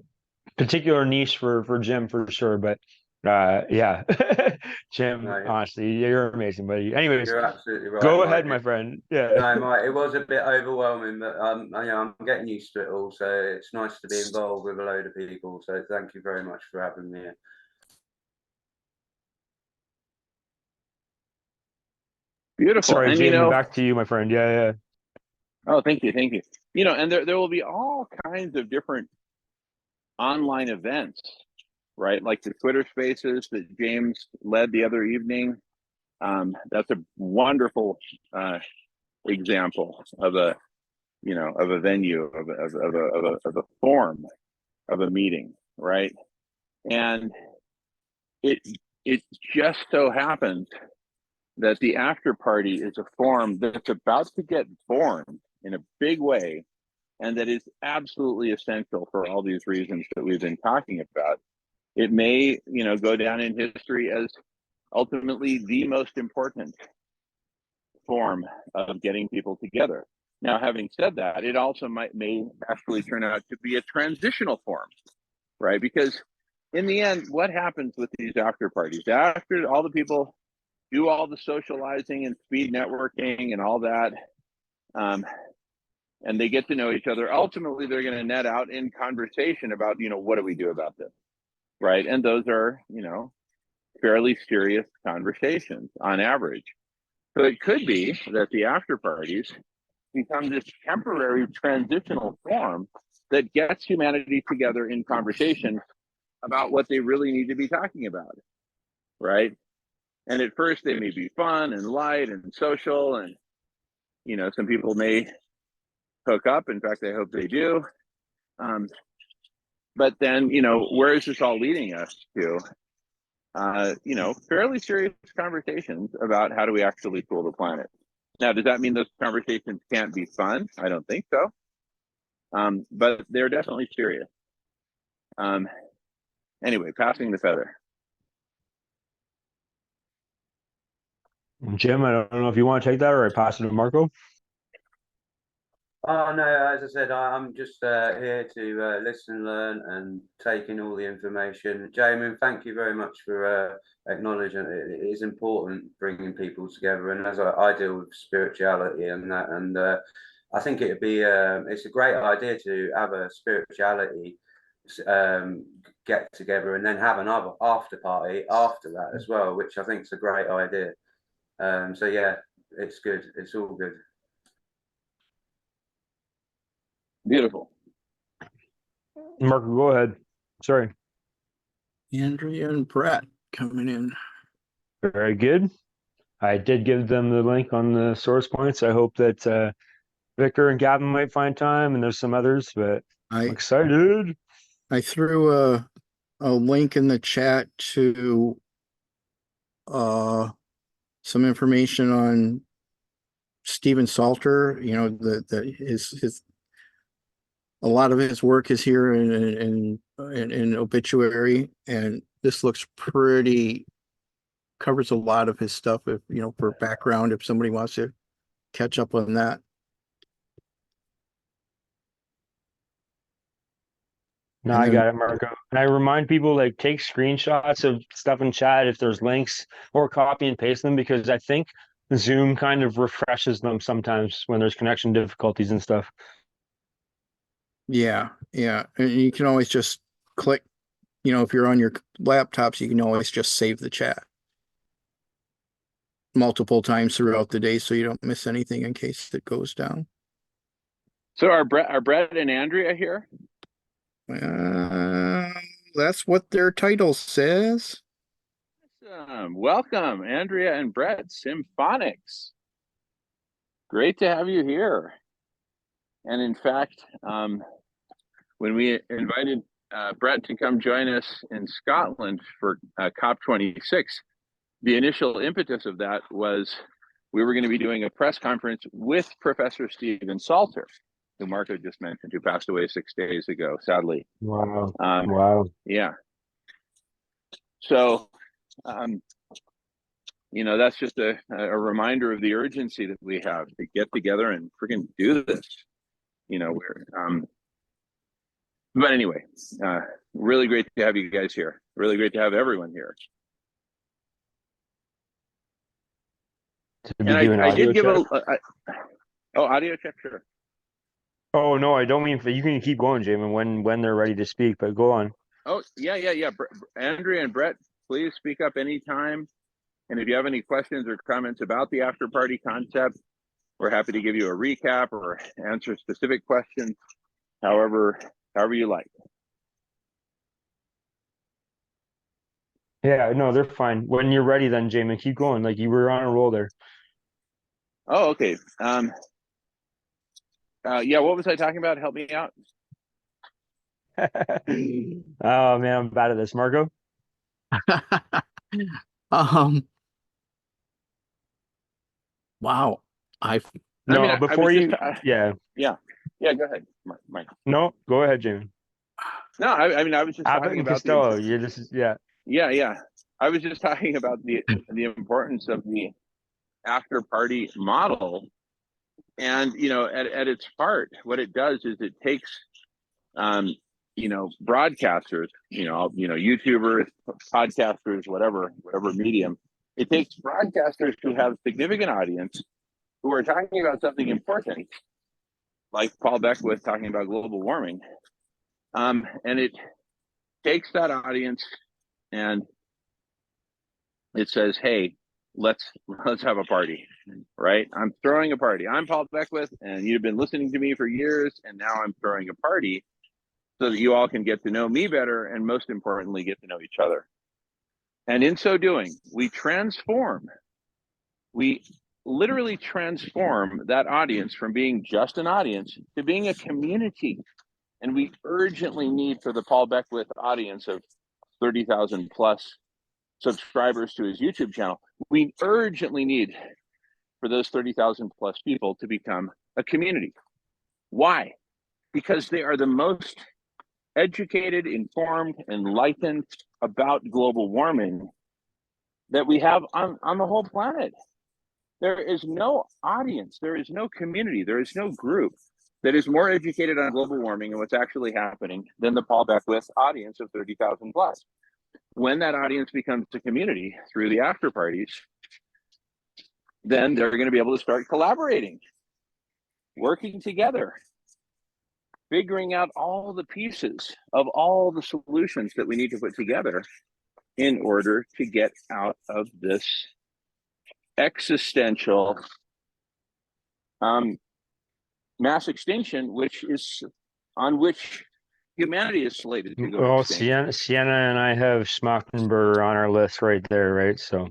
particular niche for Jim for sure, but Yeah. Jim, No, honestly, you're amazing, buddy. Anyways, you're absolutely right, go Mike. ahead, my friend. Yeah. No, Mike, it was a bit overwhelming, but I'm getting used to it all. So it's nice to be involved with a load of people. So thank you very much for having me. Beautiful. Sorry, And Jamie, back to you, my friend. Yeah, oh, thank you, thank you. And there will be all kinds of different online events, right? Like the Twitter Spaces that James led the other evening. That's a wonderful example of a venue of a form of a meeting, right? And it it just so happens that the after party is a form that's about to get formed in a big way, and that is absolutely essential for all these reasons that we've been talking about. It may, go down in history as ultimately the most important form of getting people together. Now, having said that, it also may actually turn out to be a transitional form, right? Because in the end, what happens with these after parties? After all the people do all the socializing and speed networking and all that, and they get to know each other, ultimately they're going to net out in conversation about, what do we do about this, right? And those are, fairly serious conversations on average. So it could be that the after parties become this temporary transitional form that gets humanity together in conversation about what they really need to be talking about, right? And at first they may be fun and light and social, and some people may hook up. In fact, I hope they do. But then, where is this all leading us to? Fairly serious conversations about how do we actually cool the planet. Now, does that mean those conversations can't be fun? I don't think so. But they're definitely serious. Anyway, passing the feather. Jim, I don't know if you want to take that or I pass it to Marco. Oh no, as I said, I'm just here to listen, learn, and take in all the information. Jamie, thank you very much for acknowledging it is important bringing people together. And as I deal with spirituality and that, and I think it'd be it's a great idea to have a spirituality get together and then have another after party after that as well, which I think is a great idea. So yeah, it's good. It's all good. Beautiful. Marco, go ahead. Sorry. Andrea and Brett coming in. Very good. I did give them the link on the source points. I hope that Victor and Gavin might find time, and there's some others, but I'm excited. I threw a link in the chat to some information on Stephen Salter. His a lot of his work is here in obituary, and this looks pretty, covers a lot of his stuff, if for background, if somebody wants to catch up on that. No, I got it, Marco. And I remind people, like, take screenshots of stuff in chat if there's links, or copy and paste them, because I think Zoom kind of refreshes them sometimes when there's connection difficulties and stuff. Yeah, and you can always just click, if you're on your laptops, you can always just save the chat multiple times throughout the day so you don't miss anything in case it goes down. So are Brett and Andrea here? That's what their title says. Welcome, Andrea and Brett, Symphonics. Great to have you here. And in fact, when we invited Brett to come join us in Scotland for COP26, the initial impetus of that was we were going to be doing a press conference with Professor Stephen Salter, who Marco just mentioned, who passed away 6 days ago, sadly. Wow. Wow. Yeah. So, that's just a reminder of the urgency that we have to get together and freaking do this. But anyway, really great to have you guys here. Really great to have everyone here. To be And doing I audio did give check. oh, audio check, sure. Oh no, I don't mean for you can keep going, Jamin, when they're ready to speak, but go on. Oh, yeah. Andrea and Brett, please speak up anytime. And if you have any questions or comments about the after party concept, we're happy to give you a recap or answer specific questions, however you like. Yeah, no, they're fine. When you're ready, then Jamin, keep going. Like you were on a roll there. Oh, okay. Yeah, what was I talking about? Help me out. Oh man, I'm bad at this, Marco. Wow. No, I was before just, you, yeah, yeah, go ahead, Mike. no, go ahead, Jamin. No, I was just Abbott talking and about the Costello. Yeah, this is yeah. yeah. I was just talking about the importance of the after party model, and at its heart, what it does is it takes broadcasters, YouTubers, podcasters, whatever medium. It takes broadcasters who have significant audience who are talking about something important, like Paul Beckwith talking about global warming, and it takes that audience and it says, "Hey, let's have a party." Right? I'm throwing a party. I'm Paul Beckwith, and you've been listening to me for years, and now I'm throwing a party so that you all can get to know me better, and most importantly, get to know each other. And in so doing, we literally transform that audience from being just an audience to being a community. And we urgently need for the Paul Beckwith audience of 30,000 plus subscribers to his YouTube channel, we urgently need for those 30,000 plus people to become a community. Why? Because they are the most educated, informed, enlightened about global warming that we have on the whole planet. There is no audience, there is no community, there is no group that is more educated on global warming and what's actually happening than the Paul Beckwith audience of 30,000 plus. When that audience becomes a community through the after parties, then they're going to be able to start collaborating, working together, figuring out all the pieces of all the solutions that we need to put together in order to get out of this existential mass extinction, which humanity is slated to go Well, extinct. Sienna and I have Schmachtenberger on our list right there, right? So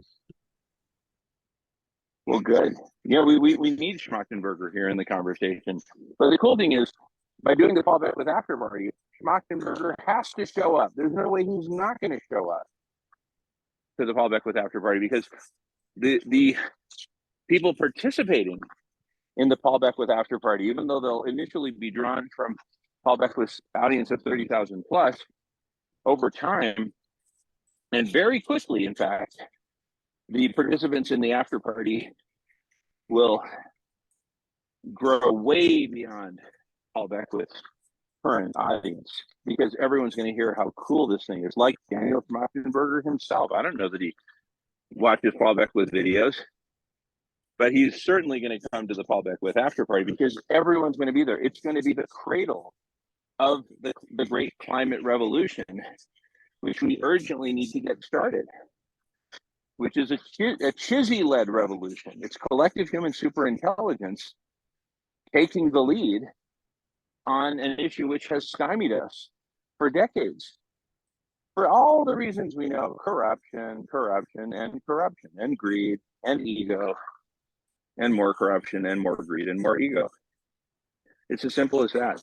Well, good. Yeah, we need Schmachtenberger here in the conversation. But the cool thing is, by doing the fallback with after party, Schmachtenberger has to show up. There's no way he's not going to show up to the fallback with after party, because the people participating in the Paul Beckwith after party, even though they'll initially be drawn from Paul Beckwith's audience of 30,000 plus, over time, and very quickly, in fact, the participants in the after party will grow way beyond Paul Beckwith's current audience, because everyone's going to hear how cool this thing is. Like Daniel Schmachtenberger himself. I don't know that he watches Paul Beckwith videos, but he's certainly going to come to the Paul Beckwith after party because everyone's going to be there. It's going to be the cradle of the great climate revolution, which we urgently need to get started, which is a Chizzy-led revolution. It's collective human superintelligence taking the lead on an issue which has stymied us for decades. For all the reasons we know: corruption, and greed, and ego, and more corruption, and more greed, and more ego. It's as simple as that.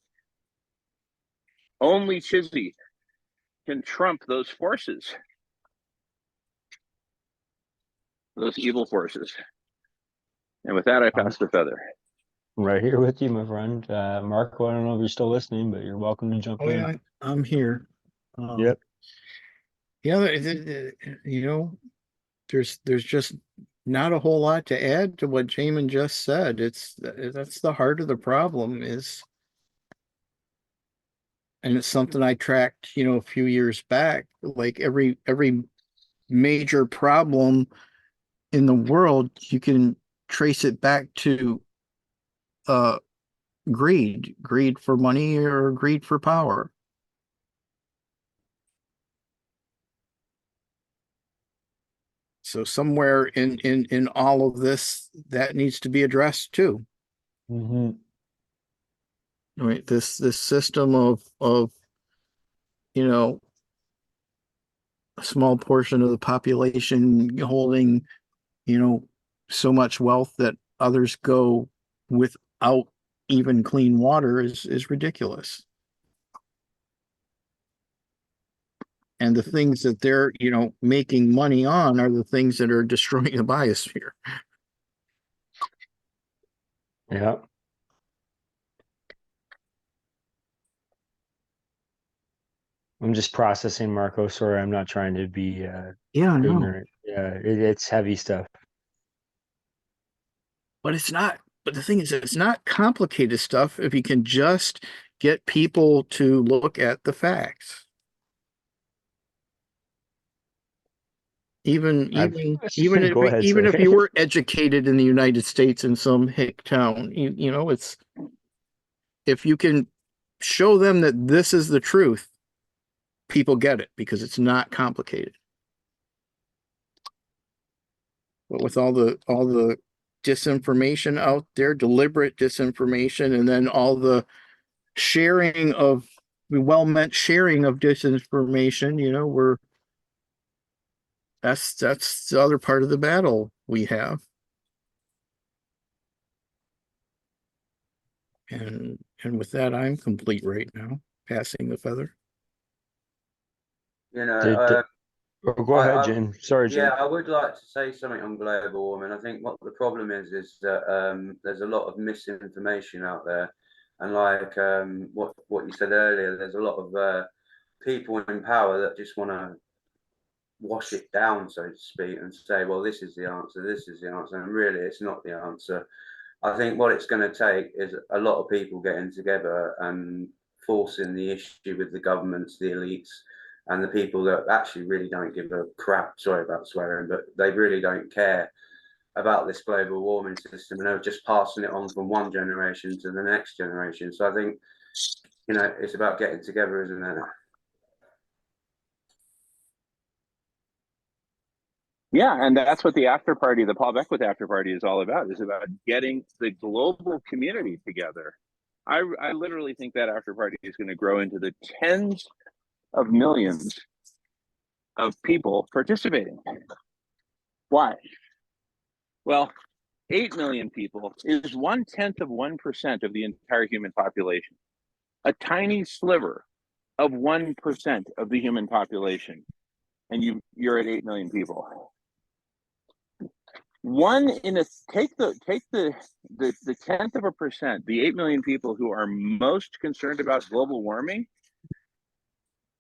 Only Chizzy can trump those forces, those evil forces. And with that, I pass the feather. right here with you, my friend. Marco, I don't know if you're still listening, but you're welcome to jump Oh in. yeah, I'm here. Yep. Yeah, there's just not a whole lot to add to what Jamin just said. That's the heart of the problem is and it's something I tracked, a few years back. Like every major problem in the world, you can trace it back to uh greed for money or greed for power. So somewhere in all of this, that needs to be addressed too. Mm-hmm. Right? This system of you know a small portion of the population holding, you know, so much wealth that others go without even clean water is ridiculous. And the things that they're, making money on are the things that are destroying the biosphere. Yeah. I'm just processing, Marco. Sorry, I'm not trying to be Yeah, no. ignorant. Yeah, it's heavy stuff. But it's not, but the thing is, it's not complicated stuff if you can just get people to look at the facts. Even Go ahead, even if sorry. you were educated in the United States in some hick town, it's if you can show them that this is the truth, people get it because it's not complicated. But with all the disinformation out there, deliberate disinformation, and then all the sharing of well-meant sharing of disinformation, that's the other part of the battle we have. And with that, I'm complete right now. Passing the feather. You know, Did, oh, go ahead, Jim. Sorry, Jim. yeah, I would like to say something on global warming. I think what the problem is that there's a lot of misinformation out there, and like what you said earlier, there's a lot of people in power that just want to wash it down, so to speak, and say, well, this is the answer, this is the answer, and really, it's not the answer. I think what it's going to take is a lot of people getting together and forcing the issue with the governments, the elites, and the people that actually really don't give a crap. Sorry about swearing, but they really don't care about this global warming system, and they're just passing it on from one generation to the next generation. So I think, it's about getting together, isn't it? Yeah, and that's what the after party, the Paul Beckwith after party, is all about. Is about getting the global community together. I literally think that after party is going to grow into the tens of millions of people participating. Why? Well, 8 million people is 0.1% of the entire human population. A tiny sliver of 1% of the human population, and you're at 8 million people. Take the 0.1%, the 8 million people who are most concerned about global warming.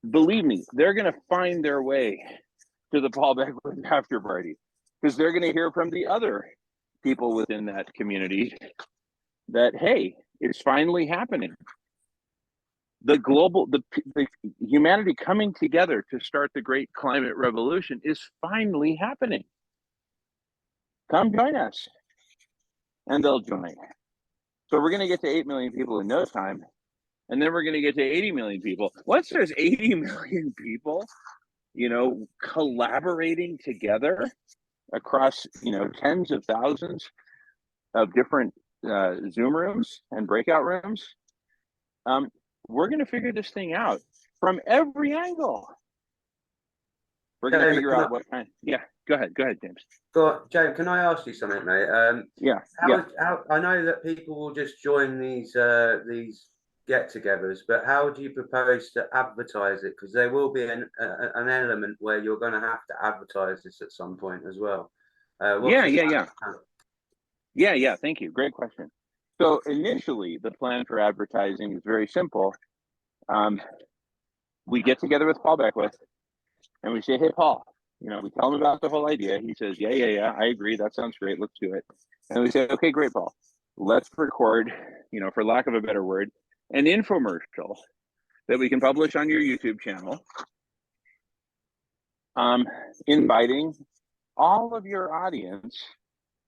Believe me, they're going to find their way to the Paul Beckwith after party because they're going to hear from the other people within that community that, hey, it's finally happening. The humanity coming together to start the great climate revolution is finally happening. Come join us. And they'll join. So we're going to get to 8 million people in no time. And then we're going to get to 80 million people. Once there's 80 million people, collaborating together across, tens of thousands of different Zoom rooms and breakout rooms, we're going to figure this thing out from every angle. We're going to figure out what kind. Yeah, go ahead, James. James, can I ask you something, mate? Yeah. How I know that people will just join these get-togethers, but how do you propose to advertise it? Because there will be an element where you're going to have to advertise this at some point as well. Yeah. Thank you. Great question. So initially, the plan for advertising is very simple. We get together with Paul Beckwith, and we say, "Hey, Paul," we tell him about the whole idea. He says, "Yeah, I agree. That sounds great. Let's do it." And we say, "Okay, great, Paul. Let's record, for lack of a better word, an infomercial that we can publish on your YouTube channel, inviting all of your audience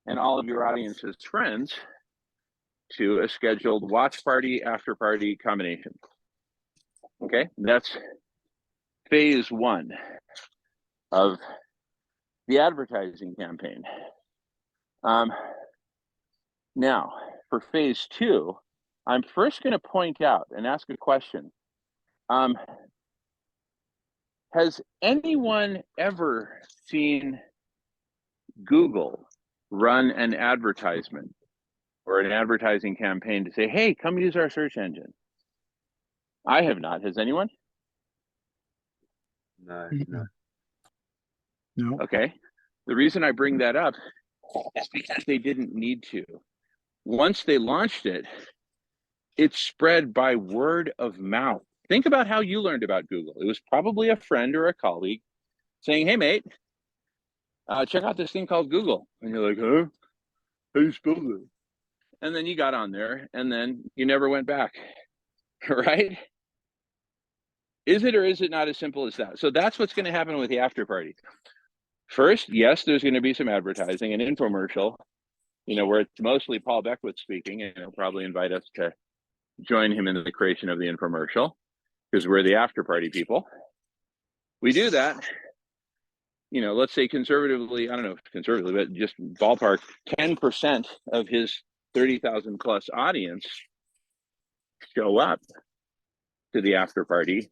and all of your audience's friends to a scheduled watch party, after party combination. Okay, that's phase one of the advertising campaign. Now, for phase two, I'm first going to point out and ask a question. Has anyone ever seen Google run an advertisement or an advertising campaign to say, hey, come use our search engine? I have not. Has anyone? No, Mm-mm. no. No. Okay. The reason I bring that up is because they didn't need to. Once they launched it, it spread by word of mouth. Think about how you learned about Google. It was probably a friend or a colleague saying, hey, mate, check out this thing called Google. And you're like, huh? How do you spell it? And then you got on there and then you never went back, right? Is it or is it not as simple as that? So that's what's going to happen with the after party. First, yes, there's going to be some advertising, an infomercial, where it's mostly Paul Beckwith speaking, and he'll probably invite us to join him in the creation of the infomercial because we're the after party people. We do that, let's say conservatively, I don't know if conservatively, but just ballpark, 10% of his 30,000 plus audience show up to the after party.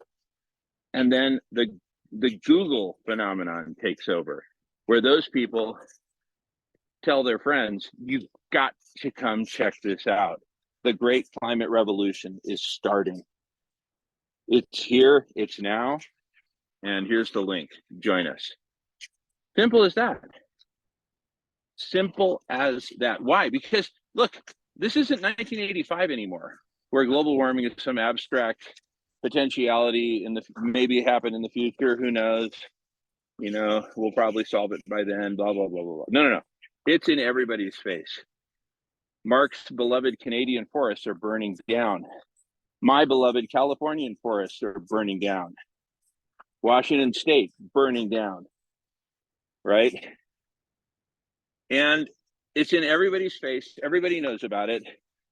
And then the Google phenomenon takes over, where those people tell their friends, you've got to come check this out. The great climate revolution is starting. It's here, it's now, and here's the link. Join us. Simple as that. Simple as that. Why? Because look, this isn't 1985 anymore, where global warming is some abstract potentiality in the maybe happen in the future. Who knows? We'll probably solve it by then. Blah blah blah blah blah. No. It's in everybody's face. Mark's beloved Canadian forests are burning down. My beloved Californian forests are burning down. Washington State burning down. Right? And it's in everybody's face. Everybody knows about it.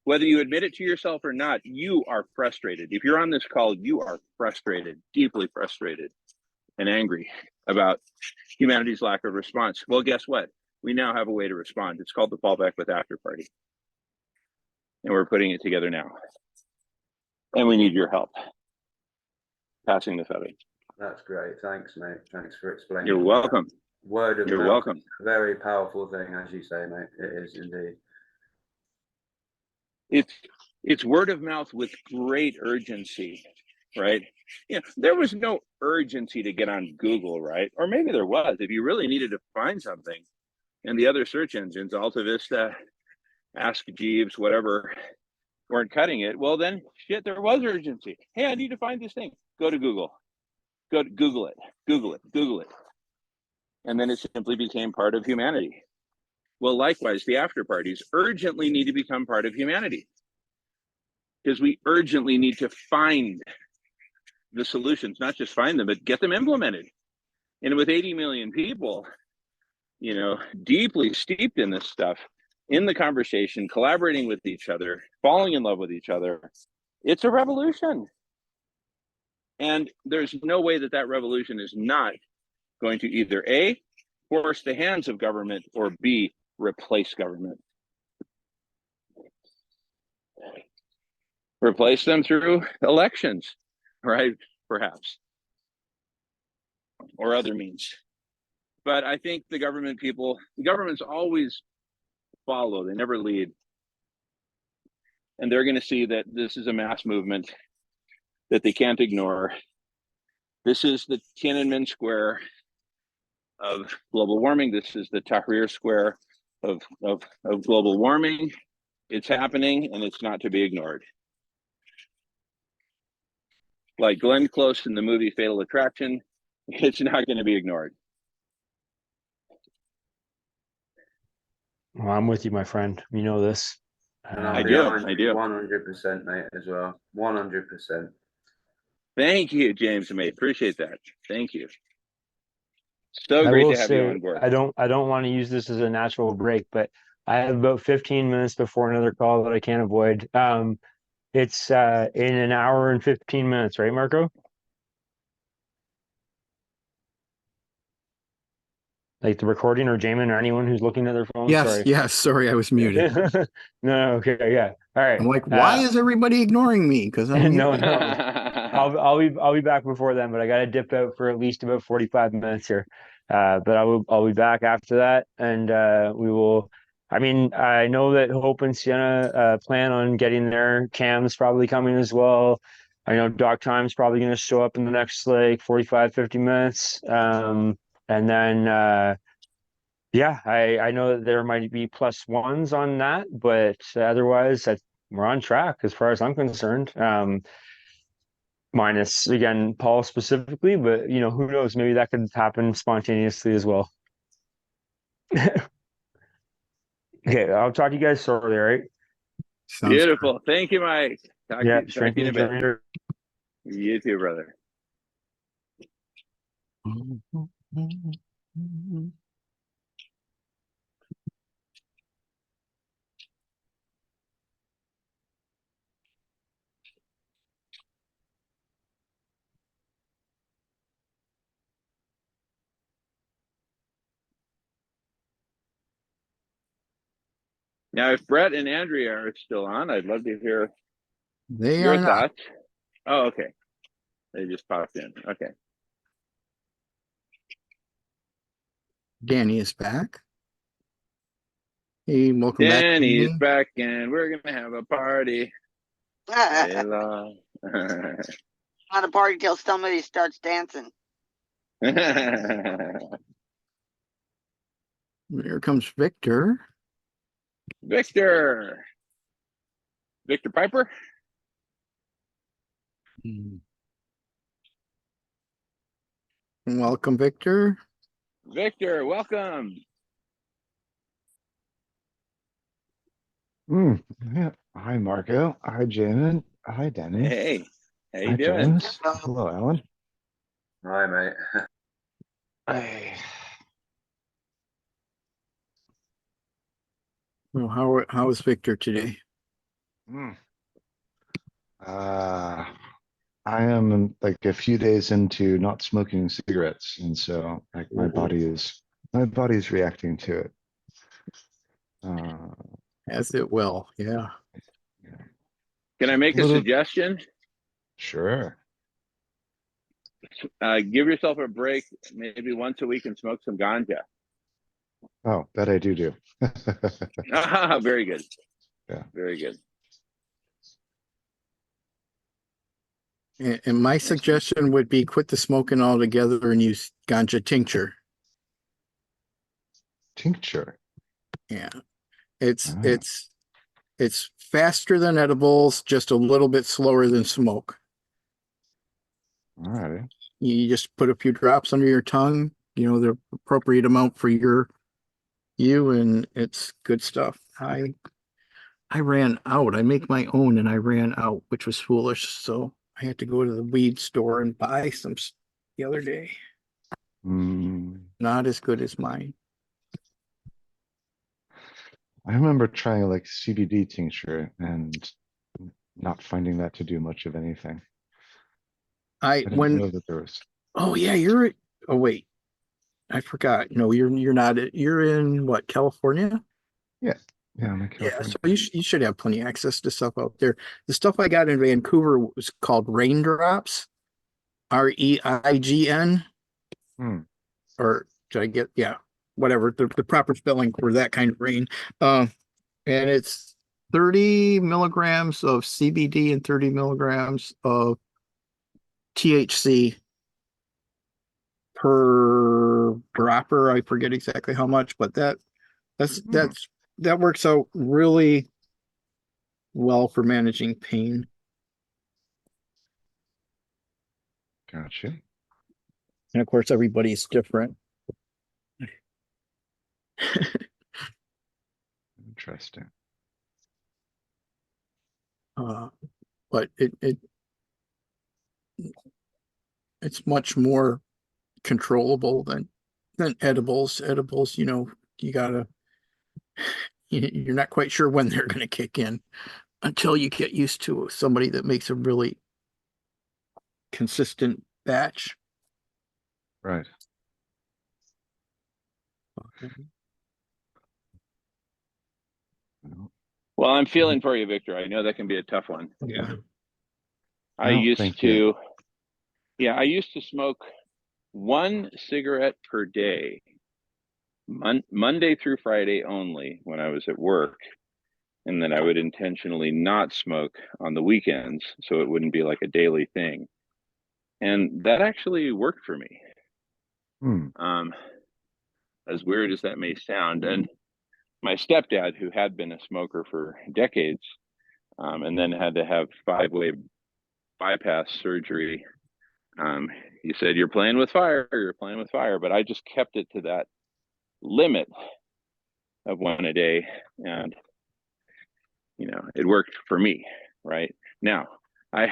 Whether you admit it to yourself or not, you are frustrated. If you're on this call, you are frustrated, deeply frustrated and angry about humanity's lack of response. Well, guess what? We now have a way to respond. It's called the Paul Beckwith After Party. And we're putting it together now. And we need your help. Passing the feather. That's great. Thanks, mate. Thanks for explaining. You're welcome. Word of You're mouth, welcome. very powerful thing, as you say, mate. It is indeed. It's word of mouth with great urgency, right? There was no urgency to get on Google, right? Or maybe there was. If you really needed to find something, and the other search engines, Alta Vista, Ask Jeeves, whatever, weren't cutting it, well then, shit, there was urgency. Hey, I need to find this thing. Go to Google. Go to Google it. Google it. Google it. And then it simply became part of humanity. Well, likewise, the after parties urgently need to become part of humanity because we urgently need to find the solutions, not just find them, but get them implemented. And with 80 million people, deeply steeped in this stuff, in the conversation, collaborating with each other, falling in love with each other, it's a revolution. And there's no way that revolution is not going to either A, force the hands of government, or B, replace government. Replace them through elections, right? Perhaps. Or other means. But I think the governments always follow, they never lead. And they're going to see that this is a mass movement that they can't ignore. This is the Tiananmen Square of global warming. This is the Tahrir Square of global warming. It's happening and it's not to be ignored. Like Glenn Close in the movie Fatal Attraction, it's not going to be ignored. Well, I'm with you, my friend. You know this. And I do. 100%, mate, as well. 100%. Thank you, James and May. Appreciate that. Thank you. So I great will to have you say on board. I don't want to use this as a natural break, but I have about 15 minutes before another call that I can't avoid. It's in an hour and 15 minutes, right, Marco? Like the recording, or Jamin, or anyone who's looking at their phone. Yes, Sorry. yes. Sorry, I was muted. No, okay, yeah. All right. I'm like, why is everybody ignoring me? Because I'm No, muted. no. I'll be back before then, but I gotta dip out for at least about 45 minutes here. But I'll be back after that, and we will. I mean, I know that Hope and Sienna plan on getting there. Cam's probably coming as well. I know Doc Time's probably going to show up in the next like 45, 50 minutes. And then yeah, I know that there might be plus ones on that, but otherwise we're on track as far as I'm concerned. Minus again Paul specifically, but you know, who knows, maybe that could happen spontaneously as well. Okay, I'll talk to you guys shortly, all right? Sounds good. Beautiful. Thank you, Mike. Talk Yeah, to strength you in and a bit. gender. You too, brother. Now, if Brett and Andrea are still on, I'd love to hear They your are not. thoughts. Oh, okay. They just popped in. Okay. Danny is back. Hey, welcome back, Danny's Danny. back and we're going to have a party. Hey, Not a party till somebody starts dancing. Here comes Victor. Victor. Victor Piper. Welcome, Victor. Victor, welcome. Yeah. Hi, Marco. Hi, Jamin. Hi, Danny. Hey, how you Hi, doing? James. Hello, Alan. Hi, mate. Hi. Well, how is Victor today? Hmm. I am like a few days into not smoking cigarettes, and so like my body is reacting to it. As it will, yeah. Can I make a Little- suggestion? Sure. Give yourself a break, maybe once a week, and smoke some ganja. Oh, that I do. Very good. Yeah. Very good. And my suggestion would be quit the smoking altogether and use ganja tincture. Tincture. Yeah, it's Ah. it's faster than edibles, just a little bit slower than smoke. All right. You just put a few drops under your tongue, you know, the appropriate amount for you, and it's good stuff. I ran out. I make my own, and I ran out, which was foolish. So I had to go to the weed store and buy some the other day. Not as good as mine. I remember trying like CBD tincture and not finding that to do much of anything. I didn't know that there was. Oh yeah, oh wait, I forgot. No, you're not. You're in what, California? Yeah, I'm in Yeah, California. so you should have plenty of access to stuff out there. The stuff I got in Vancouver was called Raindrops, REIGN, or did I get, yeah, whatever the proper spelling for that kind of rain. And it's 30 milligrams of CBD and 30 milligrams of THC per dropper. I forget exactly how much, but that works out really well for managing pain. Gotcha. And of course, everybody's different. Interesting. But it it's much more controllable than edibles. Edibles, you gotta, you're not quite sure when they're gonna kick in until you get used to somebody that makes a really consistent batch. Right. Well, I'm feeling for you, Victor. I know that can be a tough one. Yeah. I don't used think to, I used to smoke one cigarette per day, Monday through Friday only when I was at work. And then I would intentionally not smoke on the weekends so it wouldn't be like a daily thing. And that actually worked for me. As weird as that may sound. And my stepdad, who had been a smoker for decades, and then had to have 5-way bypass surgery, he said, "You're playing with fire, you're playing with fire." But I just kept it to that limit of one a day. And, it worked for me right now. I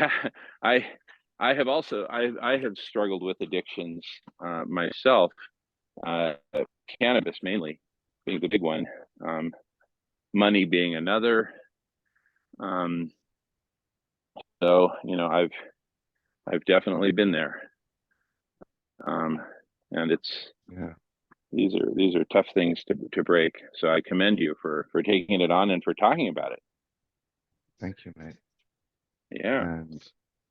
have also, I have struggled with addictions myself, cannabis mainly being the big one, money being another. So, I've definitely been there. And these are tough things to break. So I commend you for taking it on and for talking about it. Thank you, mate. Yeah. And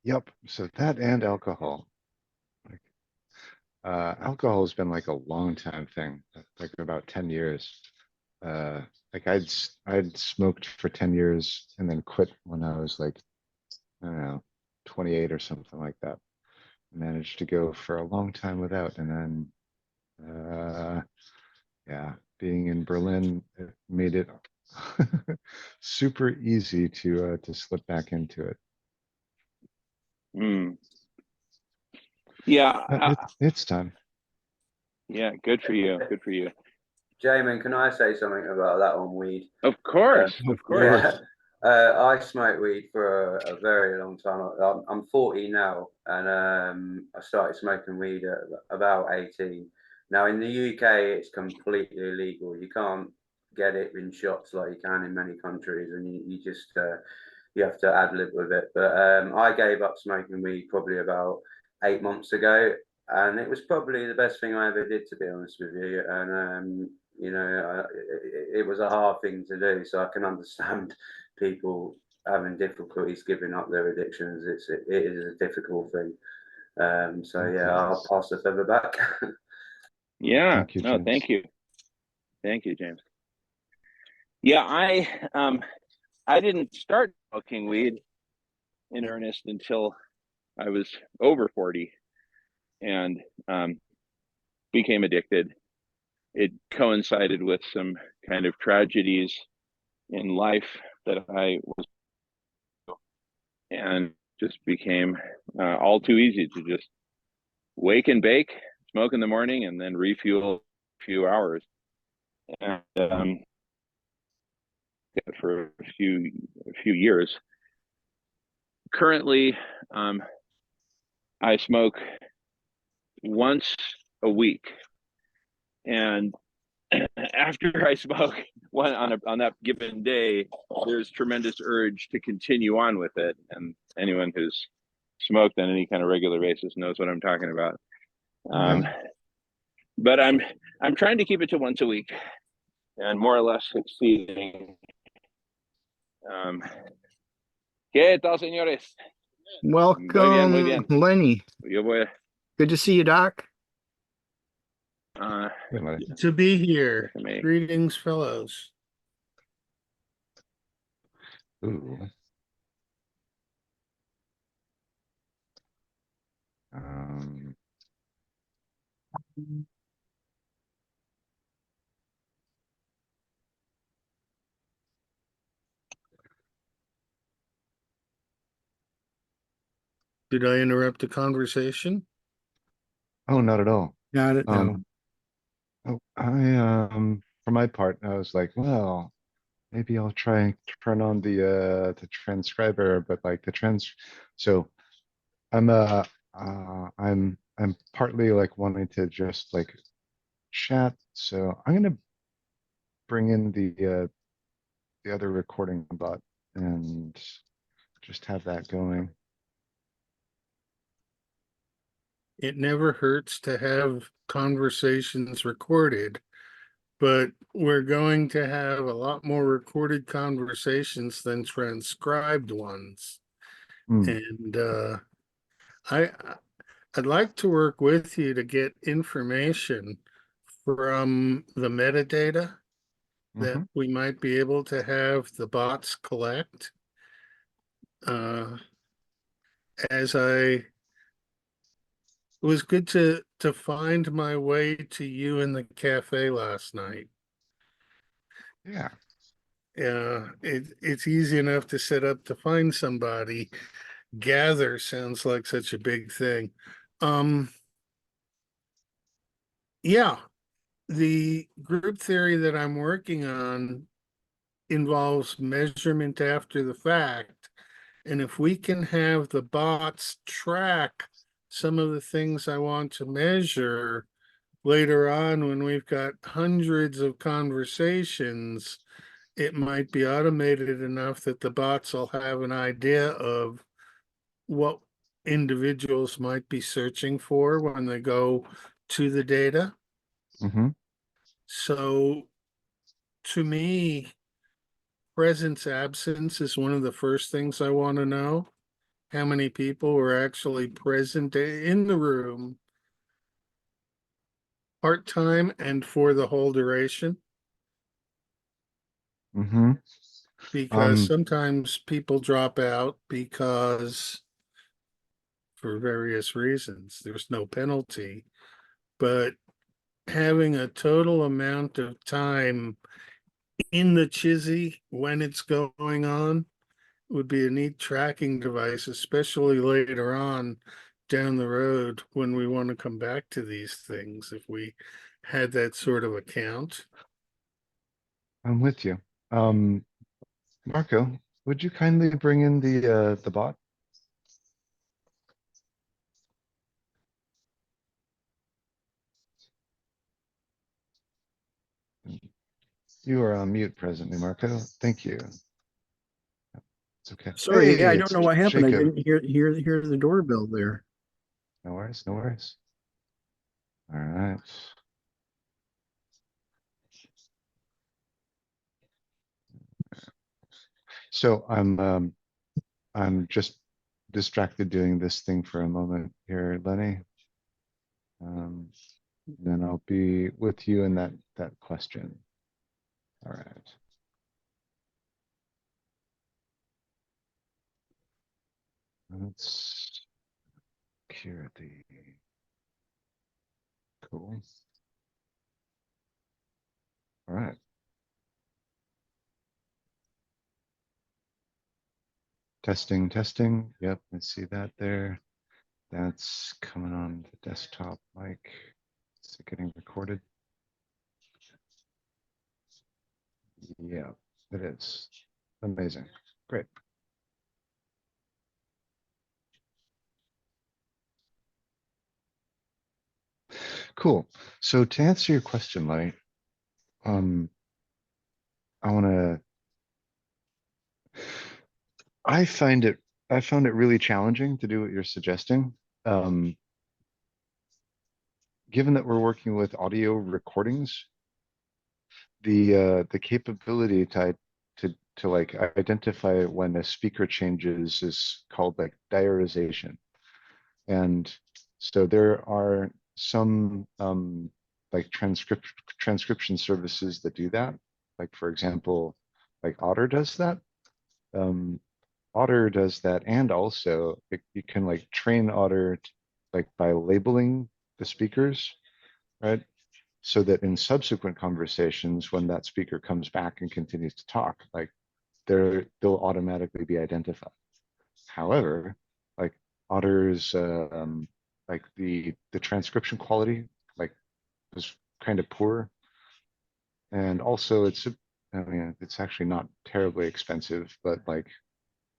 yep. So that and alcohol. Like, alcohol has been like a long time thing, like about 10 years. Like I'd smoked for 10 years and then quit when I was like, I don't know, 28 or something like that. Managed to go for a long time without, and then being in Berlin, it made it super easy to slip back into it. Yeah. It's time. Yeah, good for you. Good for you. Jamin, can I say something about that on weed? Of course, of course. Yeah. I smoked weed for a very long time. I'm 40 now, and I started smoking weed at about 18. Now in the UK, it's completely illegal. You can't get it in shops like you can in many countries, and you just you have to ad lib with it. But I gave up smoking weed probably about 8 months ago, and it was probably the best thing I ever did, to be honest with you. And it was a hard thing to do, so I can understand people having difficulties giving up their addictions. It is a difficult thing. So yeah, I'll pass the feather back. Yeah. Thank you, No, James. thank you, James. Yeah, I didn't start smoking weed in earnest until I was over 40 and became addicted. It coincided with some kind of tragedies in life that I was, and just became all too easy to just wake and bake, smoke in the morning, and then refuel a few hours. And for a few years. Currently, I smoke once a week, and after I smoke one on that given day, there's tremendous urge to continue on with it. And anyone who's smoked on any kind of regular basis knows what I'm talking about. But I'm trying to keep it to once a week, and more or less succeeding. ¿Qué tal, señores? Welcome, muy bien. Lenny. Yo voy. Good to see you, Doc. Good to be here. Greetings, fellows. Ooh. Did I interrupt the conversation? Oh, not at all. Got it now. For my part, I was like, well, maybe I'll try and turn on the transcriber, but like so I'm I'm partly like wanting to just like chat, so I'm gonna bring in the other recording bot and just have that going. It never hurts to have conversations recorded, but we're going to have a lot more recorded conversations than transcribed ones. Hmm. And I I'd like to work with you to get information from the metadata that Mhm. we might be able to have the bots collect. As I It was good to find my way to you in the cafe last night. Yeah. It's easy enough to set up to find somebody. Gather sounds like such a big thing. Um, yeah, the group theory that I'm working on involves measurement after the fact. And if we can have the bots track some of the things I want to measure later on when we've got hundreds of conversations, it might be automated enough that the bots will have an idea of what individuals might be searching for when they go to the data. Mm-hmm. So to me, presence absence is one of the first things I want to know. How many people were actually present in the room part-time and for the whole duration? Mm-hmm. Because sometimes people drop out because for various reasons, there's no penalty. But having a total amount of time in the chizzy when it's going on would be a neat tracking device, especially later on down the road when we want to come back to these things. If we had that sort of account. I'm with you. Um, Marco, would you kindly bring in the bot? You are on mute presently, Marco. Thank you. It's okay. Sorry, yeah, I don't It's know what happened. I Jacob. didn't hear the doorbell there. No worries, no worries. All right. So I'm just distracted doing this thing for a moment here, Lenny. Then I'll be with you in that question. All right. Let's cure the cool. All right. Testing, testing. Yep, I see that there. That's coming on the desktop mic. Is it getting recorded? Yeah, it is. Amazing. Great. Cool. So to answer your question, Lenny, um, I found it really challenging to do what you're suggesting. Um, Given that we're working with audio recordings, the capability to like identify when a speaker changes is called like diarization. And so there are some like transcription services that do that. Like for example, like Otter does that. Um, Otter does that, and also you can like train Otter like by labeling the speakers, right? So that in subsequent conversations, when that speaker comes back and continues to talk, like they'll automatically be identified. However, like Otter's like the transcription quality like was kind of poor, and also I mean it's actually not terribly expensive, but like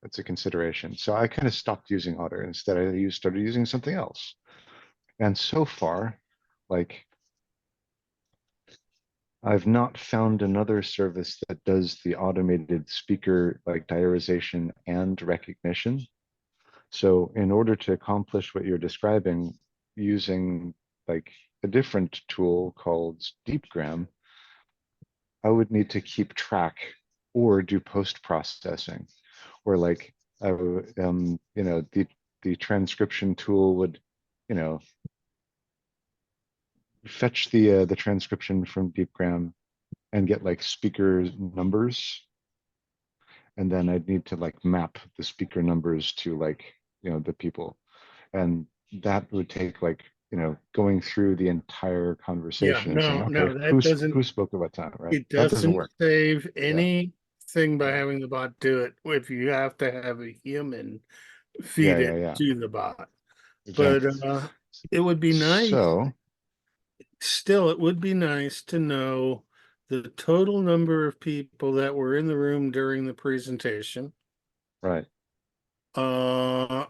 That's a consideration. So I kind of stopped using Otter. Instead, started using something else. And so far, like, I've not found another service that does the automated speaker like diarization and recognition. So in order to accomplish what you're describing using like a different tool called Deepgram, I would need to keep track or do post-processing, or like you know, the transcription tool would, you know, fetch the transcription from Deepgram and get like speaker numbers, and then I'd need to like map the speaker numbers to like, you know, the people, and that would take like, you know, going through the entire Yeah, conversation and saying, no, okay, no, that doesn't, who spoke at what time, right? it That doesn't doesn't work. save Yeah. anything by Yeah. having the bot do it if you have to have a human Yeah, feed yeah, it yeah. to the bot. But Exactly. it would be nice, So, still, it would be nice to know the total number of people that were in the room during the presentation. right. Uh,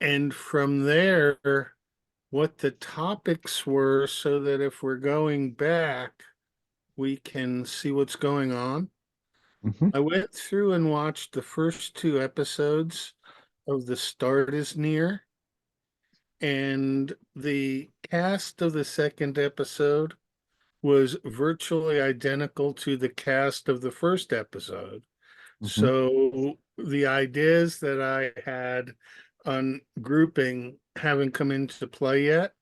and from there, what the topics were so that if we're going back, we can see what's going on. Mhm. I went through and watched the first two episodes of The Start is Near, and the cast of the second episode was virtually identical to the cast of the first episode. Mhm. So the ideas that I had on grouping haven't come into play yet,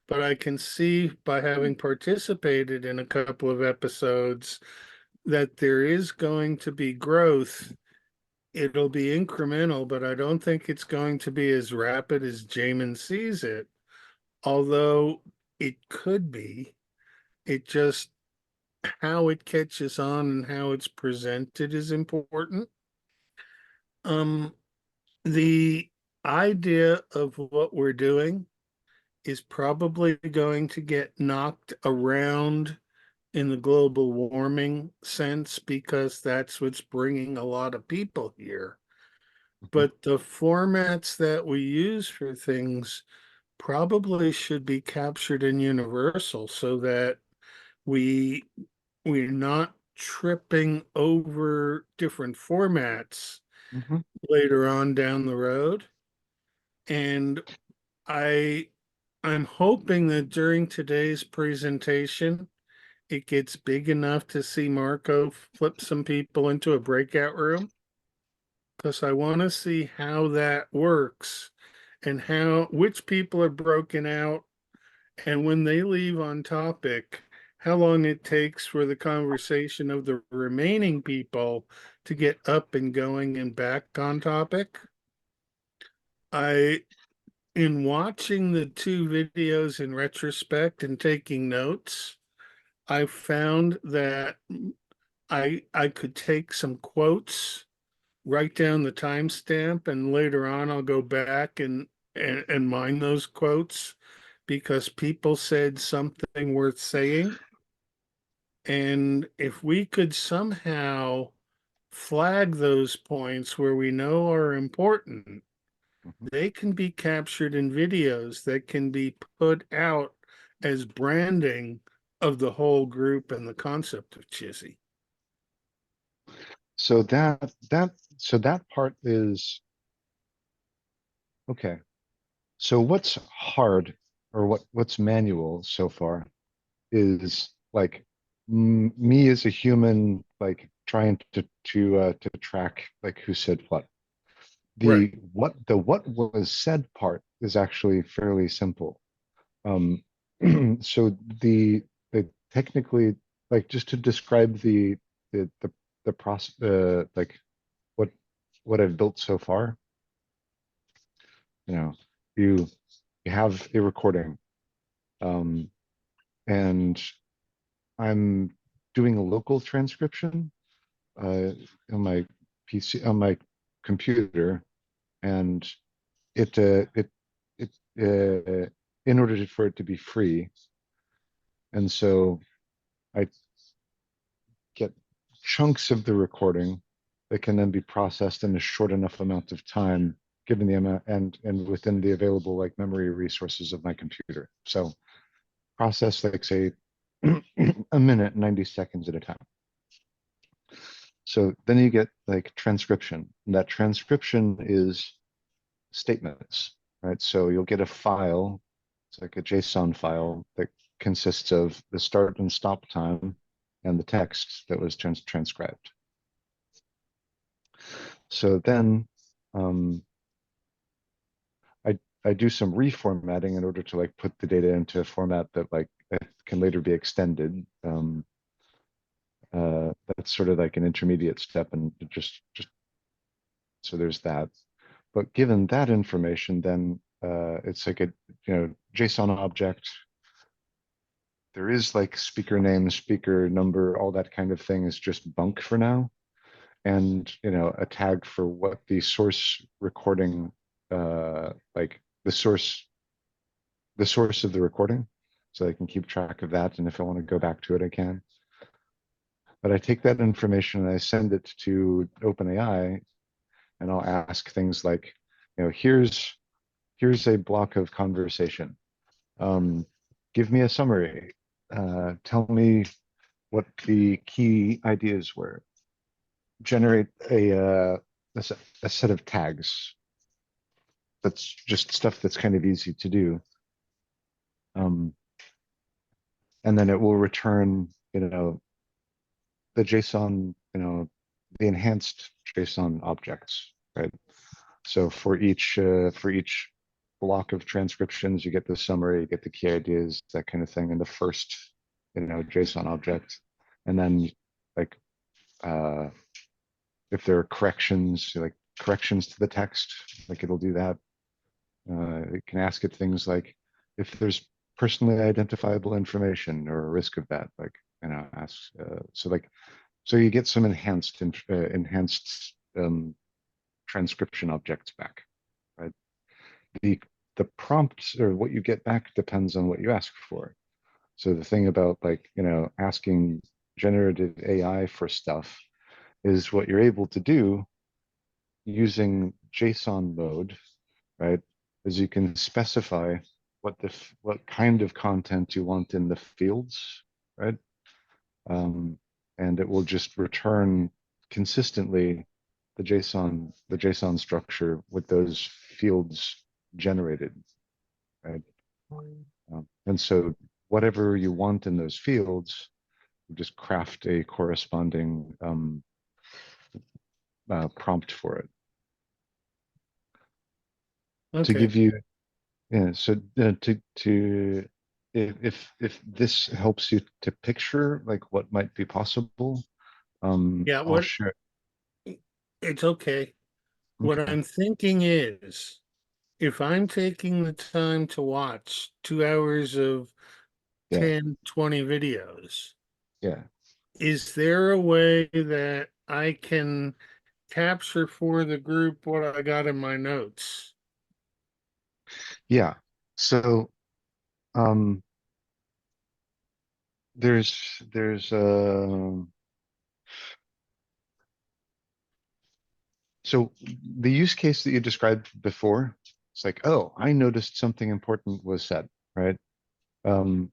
but I can see by having participated in a couple of episodes that there is going to be growth. It'll be incremental, but I don't think it's going to be as rapid as Jamin sees it, although it could be. It just, how it catches on and how it's presented is important. Um, the idea of what we're doing is probably going to get knocked around in the global warming sense because that's what's bringing a lot of people here. Mhm. But the formats that we use for things probably should be captured in Universal so that we we're not tripping over different formats Mhm. later on down the road. And I I'm hoping that during today's presentation, it gets big enough to see Marco flip some people into a breakout room. Because I want to see how that works and how which people are broken out and when they leave on topic, how long it takes for the conversation of the remaining people to get up and going and back on topic. I, in watching the two videos in retrospect and taking notes, I found that I could take some quotes, write down the timestamp, and later on I'll go back and mine those quotes because people said something worth saying. And if we could somehow flag those points where we know are important, Mhm. they can be captured in videos that can be put out as branding of the whole group and the concept of Chizzy. So that part is okay. So what's hard, or what's manual so far is like me as a human, like trying to track like who said what. Right. The what was said part is actually fairly simple. Um, so the technically, like, just to describe the process, like what what I've built so far, you know, you you have a recording, um, and I'm doing a local transcription on my PC, on my computer, and it in order for it to be free, and so I get chunks of the recording that can then be processed in a short enough amount of time, given the amount and within the available like memory resources of my computer. So process like say a minute, 90 seconds at a time. So then you get like transcription. And that transcription is statements, right? So you'll get a file, it's like a JSON file that consists of the start and stop time and the text that was transcribed. So then I do some reformatting in order to like put the data into a format that like can later be extended. That's sort of like an intermediate step, and just so there's that. But given that information, then it's like a JSON object. There is like speaker name, speaker number, all that kind of thing is just bunk for now, and a tag for what the source recording, like the source of the recording, so I can keep track of that, and if I want to go back to it, I can. But I take that information and I send it to OpenAI, and I'll ask things like, here's a block of conversation. Give me a summary. Tell me what the key ideas were. Generate a set of tags. That's just stuff that's kind of easy to do. And then it will return, the JSON, the enhanced JSON objects, right? So for each block of transcriptions, you get the summary, you get the key ideas, that kind of thing in the first, JSON object. And then like, if there are corrections, like corrections to the text, like it'll do that. It can ask it things like, if there's personally identifiable information or a risk of that, like, ask, so you get some enhanced transcription objects back, right? The prompt or what you get back depends on what you ask for. So the thing about like, asking generative AI for stuff is what you're able to do using JSON mode, right? Is you can specify what kind of content you want in the fields, right? And it will just return consistently the JSON structure with those fields generated, right? And so whatever you want in those fields, you just craft a corresponding prompt for it. Okay. To give you, so to if this helps you to picture like what might be possible, Yeah, I'll what share. it's okay. What Okay. I'm thinking is, if I'm taking the time to watch 2 hours of Yeah. 10, 20 videos, Yeah. is there a way that I can capture for the group what I got in my notes? Yeah. So there's so the use case that you described before, it's like, oh, I noticed something important was said, right? You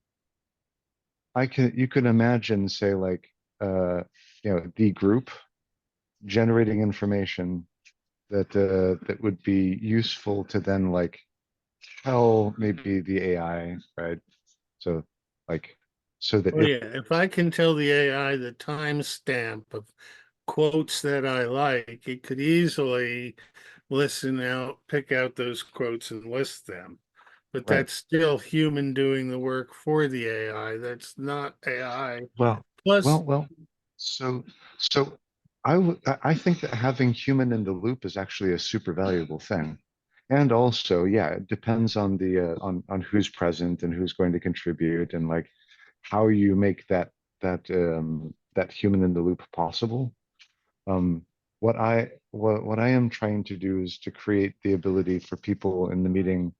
could imagine, say, like, the group generating information that would be useful to then like tell maybe the AI, right? So like, so that Oh yeah, if I can tell the AI the timestamp of quotes that I like, it could easily pick out those quotes and list them. But right. that's still human doing the work for the AI. That's not AI. Well, Plus, well. So I think that having human in the loop is actually a super valuable thing. And also, yeah, it depends on the on who's present and who's going to contribute, and like how you make that human in the loop possible. What I am trying to do is to create the ability for people in the meeting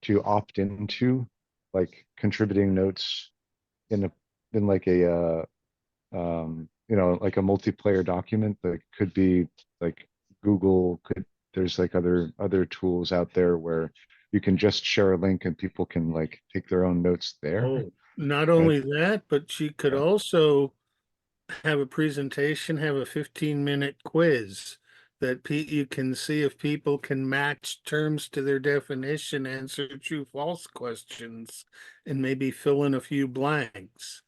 to opt into like contributing notes in like a you know, like a multiplayer document that could be like Google could, there's like other tools out there where you can just share a link and people can like take their own notes there. Oh, not Right. only that, but she could Yeah. also have a presentation, have a 15-minute quiz that you can see if people can match terms to their definition, answer true false questions, and maybe fill in a few blanks.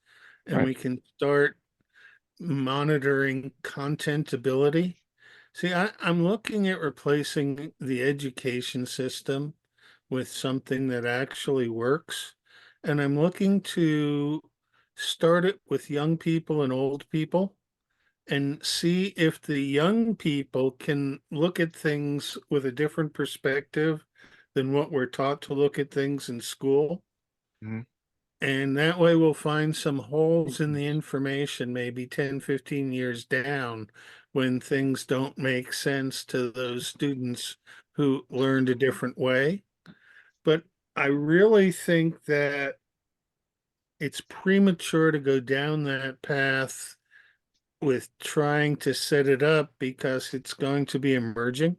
And Right. we can start monitoring contentability. See, I'm looking at replacing the education system with something that actually works. And I'm looking to start it with young people and old people and see if the young people can look at things with a different perspective than what we're taught to look at things in school. Mhm. And that way we'll find some holes in the information, maybe 10, 15 years down, when things don't make sense to those students who learned a different way. But I really think that it's premature to go down that path with trying to set it up because it's going to be emerging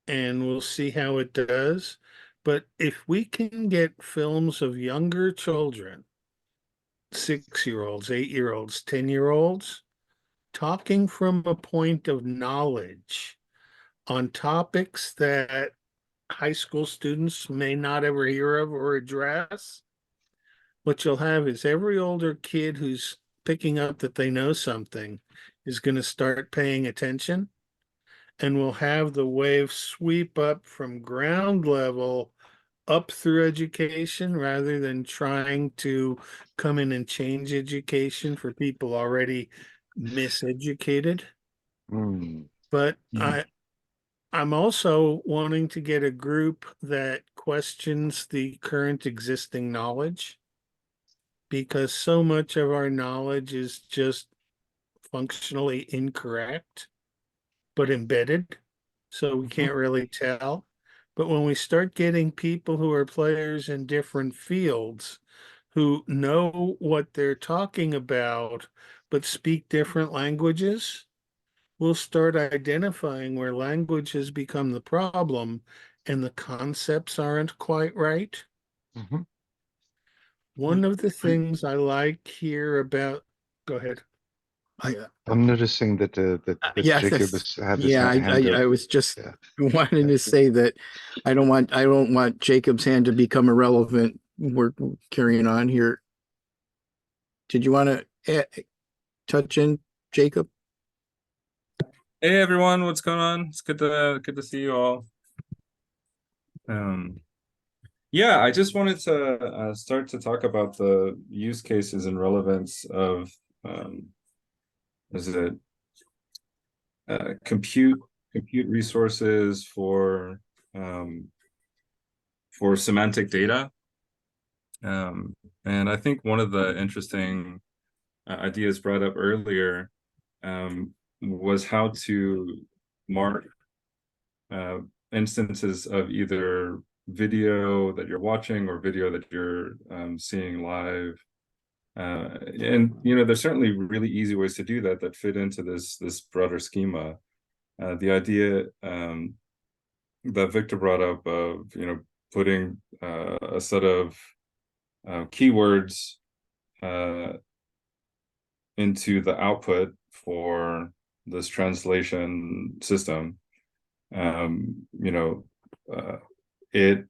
and we'll see how it does. But if we can get films of younger children, 6-year-olds, 8-year-olds, 10-year-olds, talking from a point of knowledge on topics that high school students may not ever hear of or address, what you'll have is every older kid who's picking up that they know something is going to start paying attention, and we'll have the wave sweep up from ground level up through education rather than trying to come in and change education for people already miseducated. Mm. But Mhm. I'm also wanting to get a group that questions the current existing knowledge, because so much of our knowledge is just functionally incorrect, but embedded. So we can't really tell. But when we start getting people who are players in different fields who know what they're talking about, but speak different languages, we'll start identifying where language has become the problem and the concepts aren't quite right. Mhm. One of the things I like here about, go ahead. I'm noticing that Yeah, Jacob that's, had his yeah, hand up. I was just Yeah. wanting to say that I don't want Jacob's hand to become irrelevant. We're carrying on here. Did you want to touch in, Jacob? Hey everyone, what's going on? It's good to see you all. Yeah, I just wanted to start to talk about the use cases and relevance of is it compute resources for semantic data. And I think one of the interesting ideas brought up earlier was how to mark instances of either video that you're watching or video that you're seeing live. And you know, there's certainly really easy ways to do that fit into this broader schema. The idea that Victor brought up of, you know, putting a set of keywords into the output for this translation system, you know, it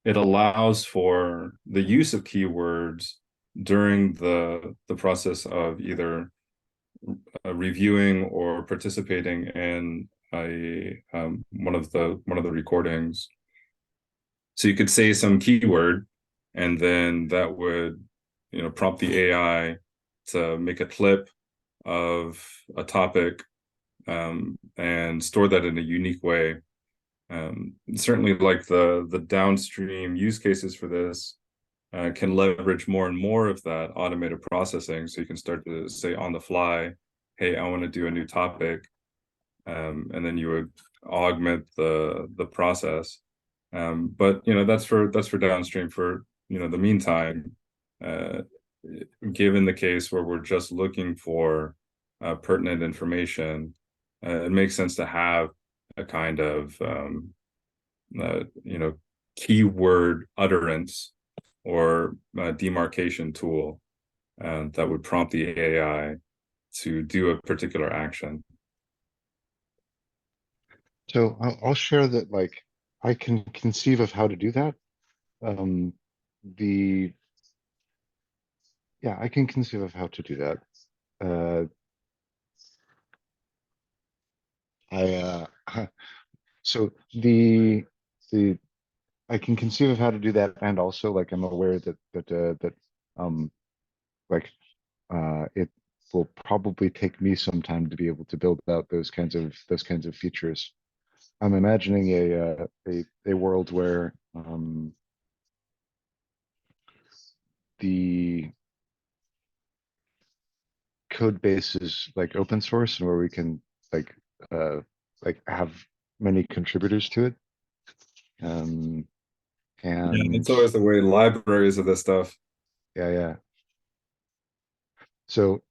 allows for the use of keywords during the process of either reviewing or participating in a one of the recordings. So you could say some keyword, and then that would, you know, prompt the AI to make a clip of a topic and store that in a unique way. Certainly, like the downstream use cases for this can leverage more and more of that automated processing. So you can start to say on the fly, "Hey, I want to do a new topic," and then you would augment the process. But you know, that's for downstream. For, you know, the meantime, given the case where we're just looking for pertinent information, it makes sense to have a kind of keyword utterance or demarcation tool that would prompt the AI to do a particular action. So I'll share that, like, I can conceive of how to do that. Yeah, I can conceive of how to do that. So I can conceive of how to do that, and also, like, I'm aware that it will probably take me some time to be able to build out those kinds of features. I'm imagining a world where the code base is like open source, and where we can like have many contributors to it. And it's always the way libraries of this stuff. Yeah. So,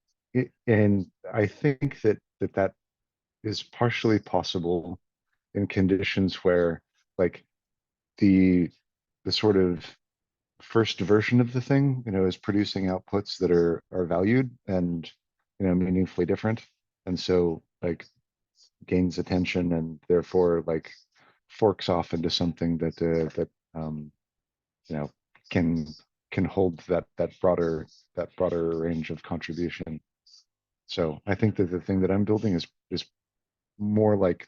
and I think that is partially possible in conditions where, like, the sort of first version of the thing, is producing outputs that are valued and, meaningfully different, and so, like, gains attention, and therefore, like, forks off into something that can hold that broader range of contribution. So I think that the thing that I'm building is more like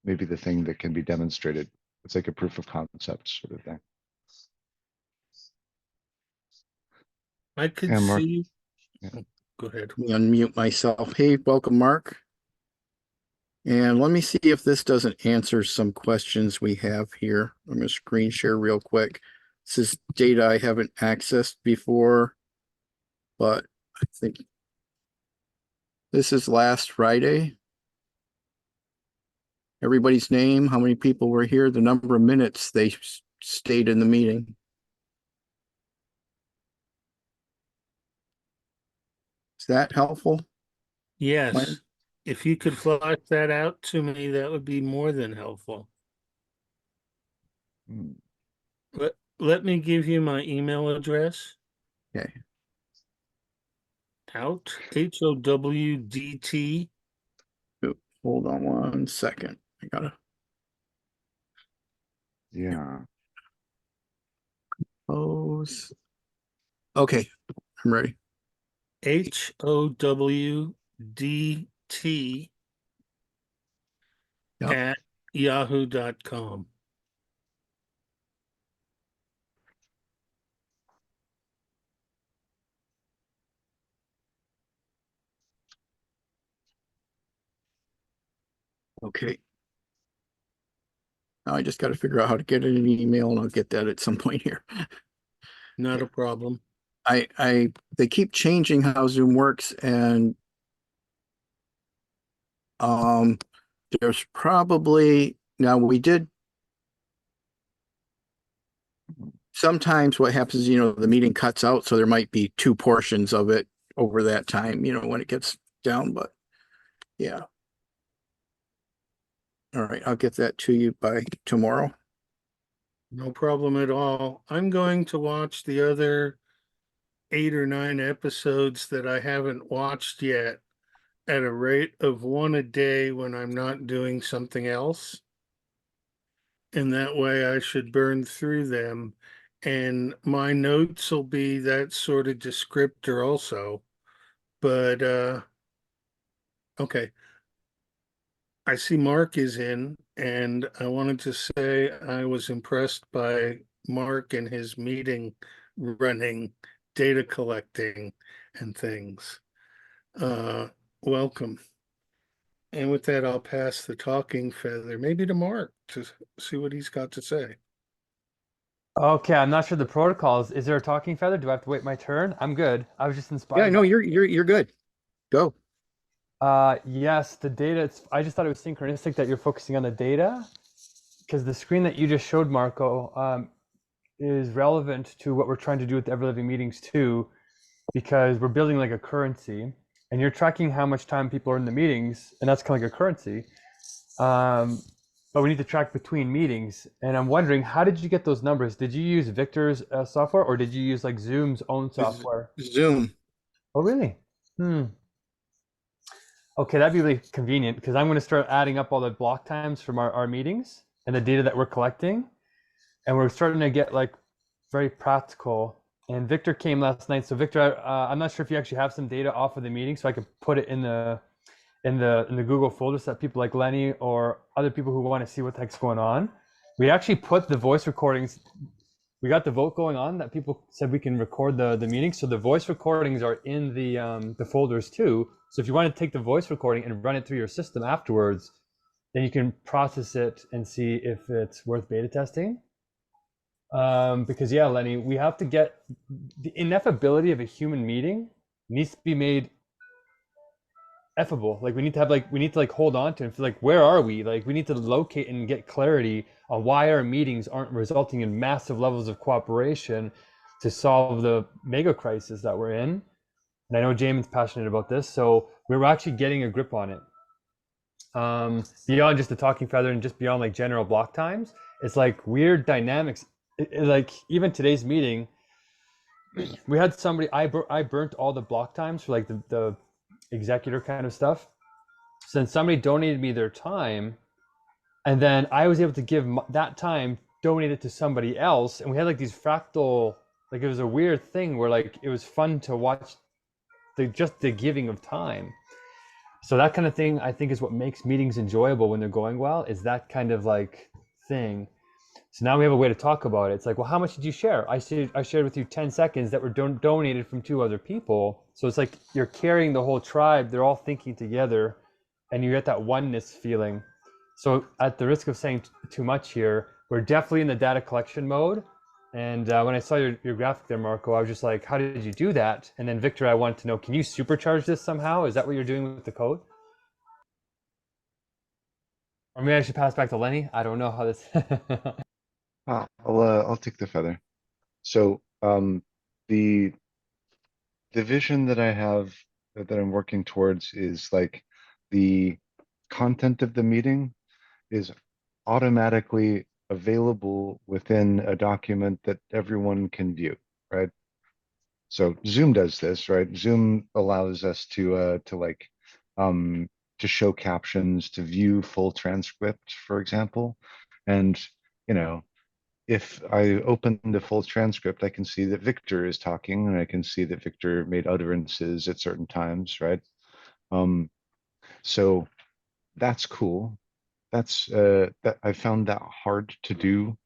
maybe the thing that can be demonstrated. It's like a proof of concept sort of thing. I could And Mark, see. yeah. Oh, go ahead. Let me unmute myself. Hey, welcome, Mark. And let me see if this doesn't answer some questions we have here. I'm going to screen share real quick. This is data I haven't accessed before, but I think this is last Friday. Everybody's name, how many people were here, the number of minutes they stayed in the meeting. Is that helpful? Yes. Mike? If you could flash that out to me, that would be more than helpful. Hmm. Let me give you my email address. Okay. HOWDT. Hold on one second. I gotta pose. Okay, I'm ready. HOWDT Yep. at yahoo.com. Okay. Now I just got to figure out how to get it in an email, and I'll get that at some point here. Not a problem. They keep changing how Zoom works, and there's probably, now we did, sometimes what happens, the meeting cuts out, so there might be two portions of it over that time, when it gets down, but yeah. All right, I'll get that to you by tomorrow. No problem at all. I'm going to watch the other 8 or 9 episodes that I haven't watched yet at a rate of 1 a day when I'm not doing something else. And that way I should burn through them. And my notes will be that sort of descriptor also. But okay. I see Mark is in, and I wanted to say I was impressed by Mark and his meeting running, data collecting, and things. Welcome. And with that, I'll pass the talking feather, maybe to Mark, to see what he's got to say. Okay, I'm not sure the protocols. Is there a talking feather? Do I have to wait my turn? I'm good. I was just inspired. Yeah, no, you're good. Go. Yes, the data. I just thought it was synchronistic that you're focusing on the data, because the screen that you just showed, Marco, is relevant to what we're trying to do with the Ever Living Meetings too, because we're building like a currency, and you're tracking how much time people are in the meetings, and that's kind of like a currency. But we need to track between meetings, and I'm wondering, how did you get those numbers? Did you use Victor's software, or did you use like Zoom's own software? Zoom. Oh, really? Okay, that'd be really convenient, because I'm going to start adding up all the block times from our meetings and the data that we're collecting, and we're starting to get like very practical. And Victor came last night, so Victor, I'm not sure if you actually have some data off of the meeting, so I could put it in the Google folder so that people like Lenny or other people who want to see what the heck's going on. We actually put the voice recordings. We got the vote going on that people said we can record the meeting. So the voice recordings are in the folders too. So if you want to take the voice recording and run it through your system afterwards, then you can process it and see if it's worth beta testing. Because yeah, Lenny, we have to get the ineffability of a human meeting needs to be made effable. Like we need to hold on to and feel like, where are we? Like we need to locate and get clarity on why our meetings aren't resulting in massive levels of cooperation to solve the mega crisis that we're in. And I know Jamin's passionate about this, so we're actually getting a grip on it. Beyond just the talking feather and just beyond like general block times, it's like weird dynamics. Like even today's meeting, we had somebody, I burnt all the block times for like the executor kind of stuff. So then somebody donated me their time, and then I was able to give that time, donate it to somebody else, and we had like these fractal, like it was a weird thing where like it was fun to watch just the giving of time. So that kind of thing, I think, is what makes meetings enjoyable when they're going well, is that kind of like thing. So now we have a way to talk about it. It's like, well, how much did you share? I shared with you 10 seconds that were donated from 2 other people. So it's like you're carrying the whole tribe. They're all thinking together, and you get that oneness feeling. So at the risk of saying too much here, we're definitely in the data collection mode. And when I saw your graphic there, Marco, I was just like, how did you do that? And then Victor, I wanted to know, can you supercharge this somehow? Is that what you're doing with the code? Or maybe I should pass back to Lenny. I don't know how this. I'll take the feather. So the vision that I have that I'm working towards is like the content of the meeting is automatically available within a document that everyone can view, right? So Zoom does this, right? Zoom allows us to show captions, to view full transcript, for example. And you know, if I open the full transcript, I can see that Victor is talking, and I can see that Victor made utterances at certain times, right? So that's cool. That's that I found that hard to do.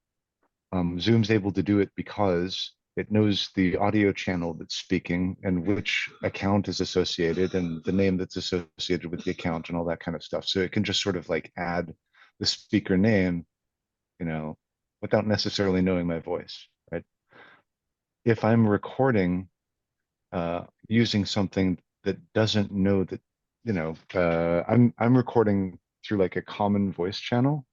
Zoom's able to do it because it knows the audio channel that's speaking and which account is associated and the name that's associated with the account and all that kind of stuff. So it can just sort of like add the speaker name, you know, without necessarily knowing my voice, right? If I'm recording using something that doesn't know that, you know, I'm recording through like a common voice channel.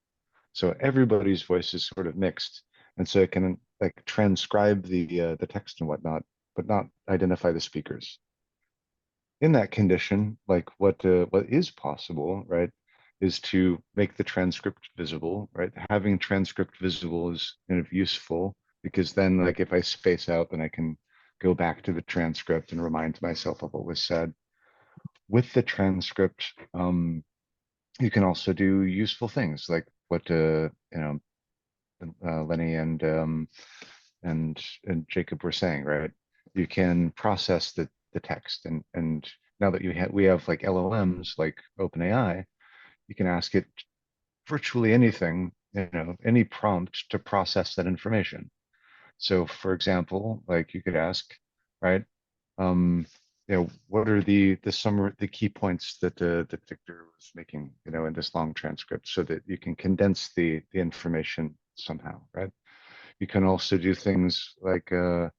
So everybody's voice is sort of mixed. And so it can like transcribe the text and whatnot, but not identify the speakers. In that condition, like what is possible, right, is to make the transcript visible, right? Having transcript visible is kind of useful because then like if I space out, then I can go back to the transcript and remind myself of what was said. With the transcript, you can also do useful things like what you know, Lenny and Jacob were saying, right? You can process the text, and now that we have like LLMs like OpenAI, you can ask it virtually anything, you know, any prompt to process that information. So, for example, like you could ask, right? You know, what are the key points that that Victor was making, you know, in this long transcript, so that you can condense the information somehow, right? You can also do things like, you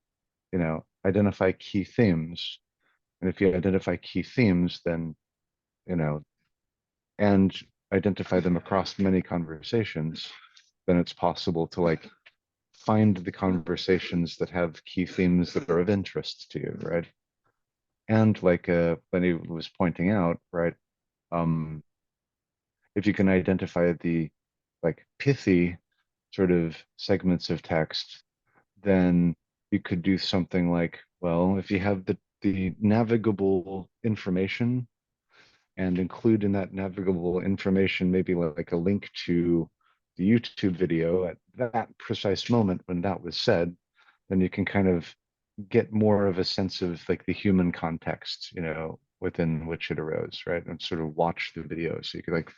know, identify key themes. And if you identify key themes, then, you know, and identify them across many conversations, then it's possible to like find the conversations that have key themes that are of interest to you, right? And like Lenny was pointing out, right? If you can identify the like pithy sort of segments of text, then you could do something like, well, if you have the navigable information and include in that navigable information maybe like a link to the YouTube video at that precise moment when that was said, then you can kind of get more of a sense of like the human context, you know, within which it arose, right? And sort of watch the video. So you could like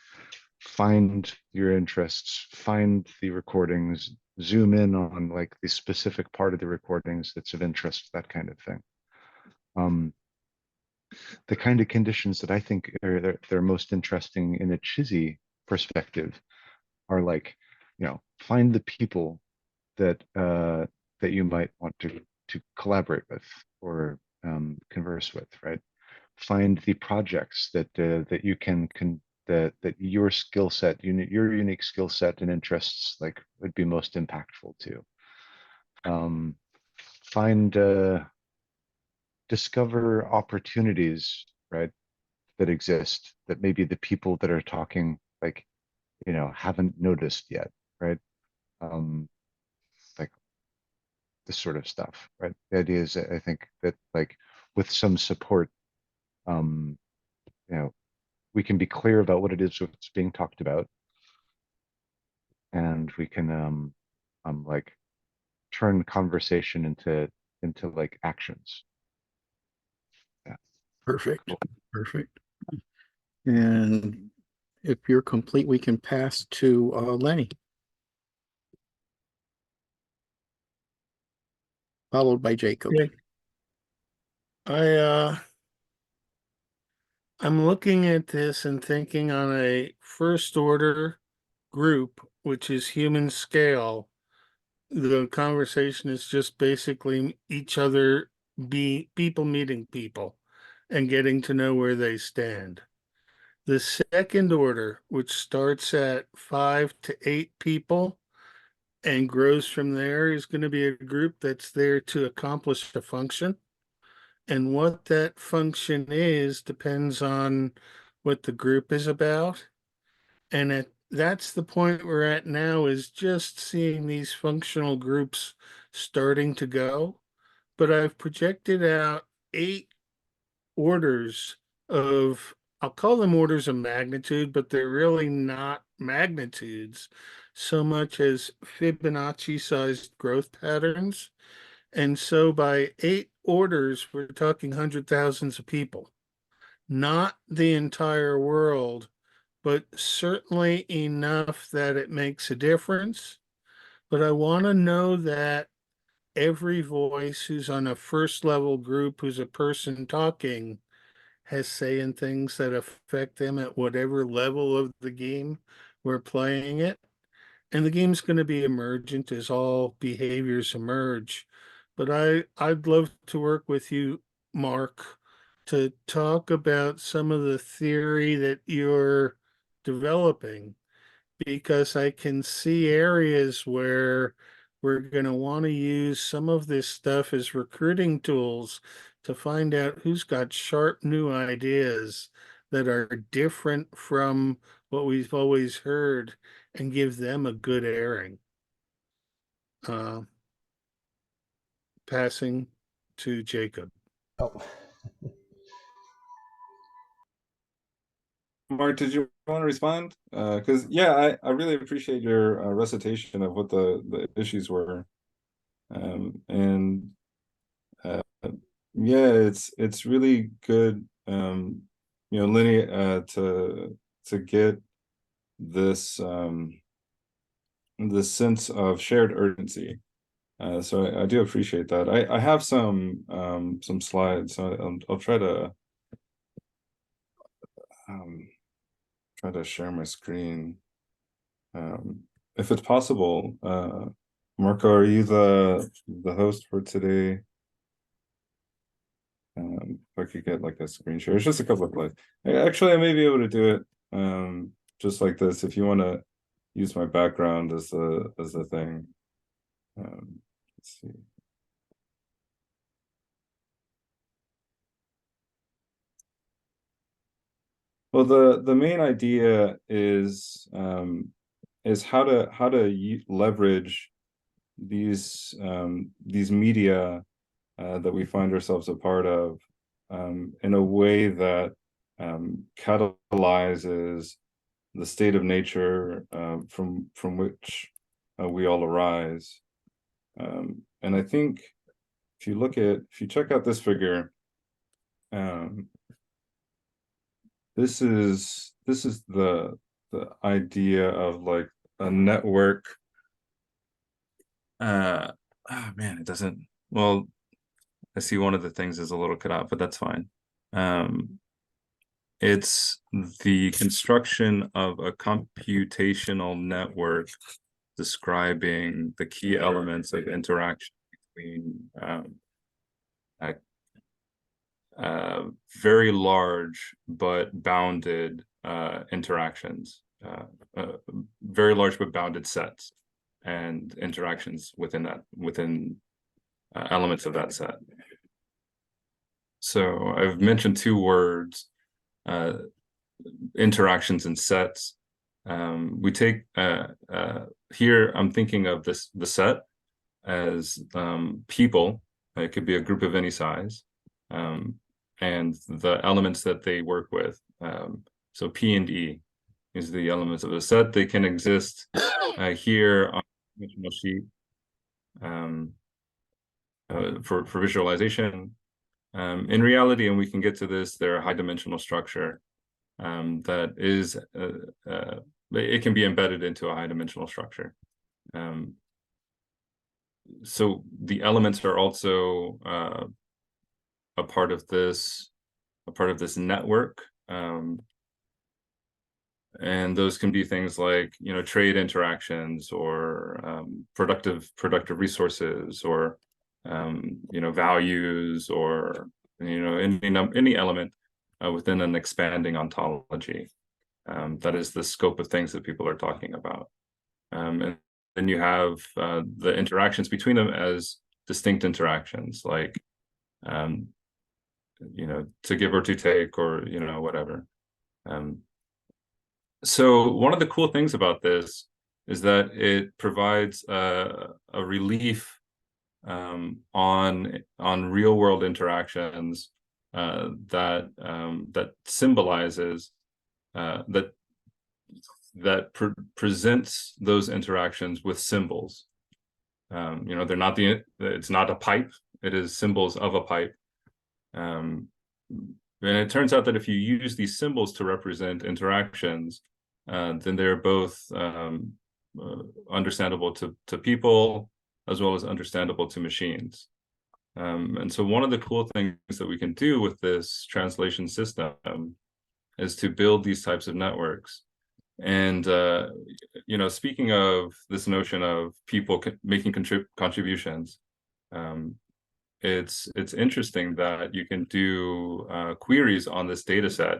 find your interests, find the recordings, zoom in on like the specific part of the recordings that's of interest, that kind of thing. The kind of conditions that I think are they're most interesting in a Chizzy perspective are like, you know, find the people that that you might want to collaborate with or converse with, right? Find the projects that that you can that your skill set, your unique skill set and interests like would be most impactful to. Find discover opportunities, right, that exist that maybe the people that are talking like, you know, haven't noticed yet, right? Like this sort of stuff, right? The idea is, I think that like with some support, you know, we can be clear about what it is that's being talked about, and we can like turn conversation into like actions. Yeah. Perfect. Perfect. And if you're complete, we can pass to Lenny. Followed by Jacob. Okay. I'm looking at this and thinking on a first order group, which is human scale. The conversation is just basically each other people meeting people and getting to know where they stand. The second order, which starts at 5 to 8 people and grows from there, is going to be a group that's there to accomplish a function. And what that function is depends on what the group is about. And that's the point we're at now, is just seeing these functional groups starting to go. But I've projected out 8 orders of, I'll call them orders of magnitude, but they're really not magnitudes so much as Fibonacci sized growth patterns. And so by 8 orders, we're talking 100,000s of people, not the entire world, but certainly enough that it makes a difference. But I want to know that every voice who's on a first level group, who's a person talking, has say in things that affect them at whatever level of the game we're playing it. And the game's going to be emergent as all behaviors emerge. But I'd love to work with you, Mark, to talk about some of the theory that you're developing, because I can see areas where we're going to want to use some of this stuff as recruiting tools to find out who's got sharp new ideas that are different from what we've always heard and give them a good airing. Passing to Jacob. Oh, Mark, did you want to respond? Because yeah, I really appreciate your recitation of what the issues were, and yeah, it's really good, you know, Lenny, to get this this sense of shared urgency. So I do appreciate that. I have some slides, so I'll try to share my screen. If it's possible, Marco, are you the host for today? If I could get like a screen share, it's just a couple of slides. Actually, I may be able to do it just like this if you want to use my background as the thing. Let's see. Well, the main idea is how to leverage these media that we find ourselves a part of in a way that catalyzes the state of nature from which we all arise. And I think if you check out this figure, this is the idea of like a network. Oh man, it doesn't. Well, I see one of the things is a little cut out, but that's fine. It's the construction of a computational network describing the key elements of interaction between very large but bounded interactions, very large but bounded sets and interactions within elements of that set. So I've mentioned two words, interactions and sets. We take here, I'm thinking of the set as people. It could be a group of any size, and the elements that they work with. So P and E is the elements of a set. They can exist here on the dimensional sheet for visualization. In reality, and we can get to this, they're a high dimensional structure that is, it can be embedded into a high dimensional structure. So the elements are also a part of this network. And those can be things like, trade interactions or productive resources or values or any element within an expanding ontology. That is the scope of things that people are talking about. And then you have the interactions between them as distinct interactions, like to give or to take, or whatever. So one of the cool things about this is that it provides a relief on real world interactions that symbolizes that presents those interactions with symbols. They're not it's not a pipe, it is symbols of a pipe. And it turns out that if you use these symbols to represent interactions, then they're both understandable to people as well as understandable to machines. And so one of the cool things that we can do with this translation system is to build these types of networks. And speaking of this notion of people making contributions, it's interesting that you can do queries on this data set,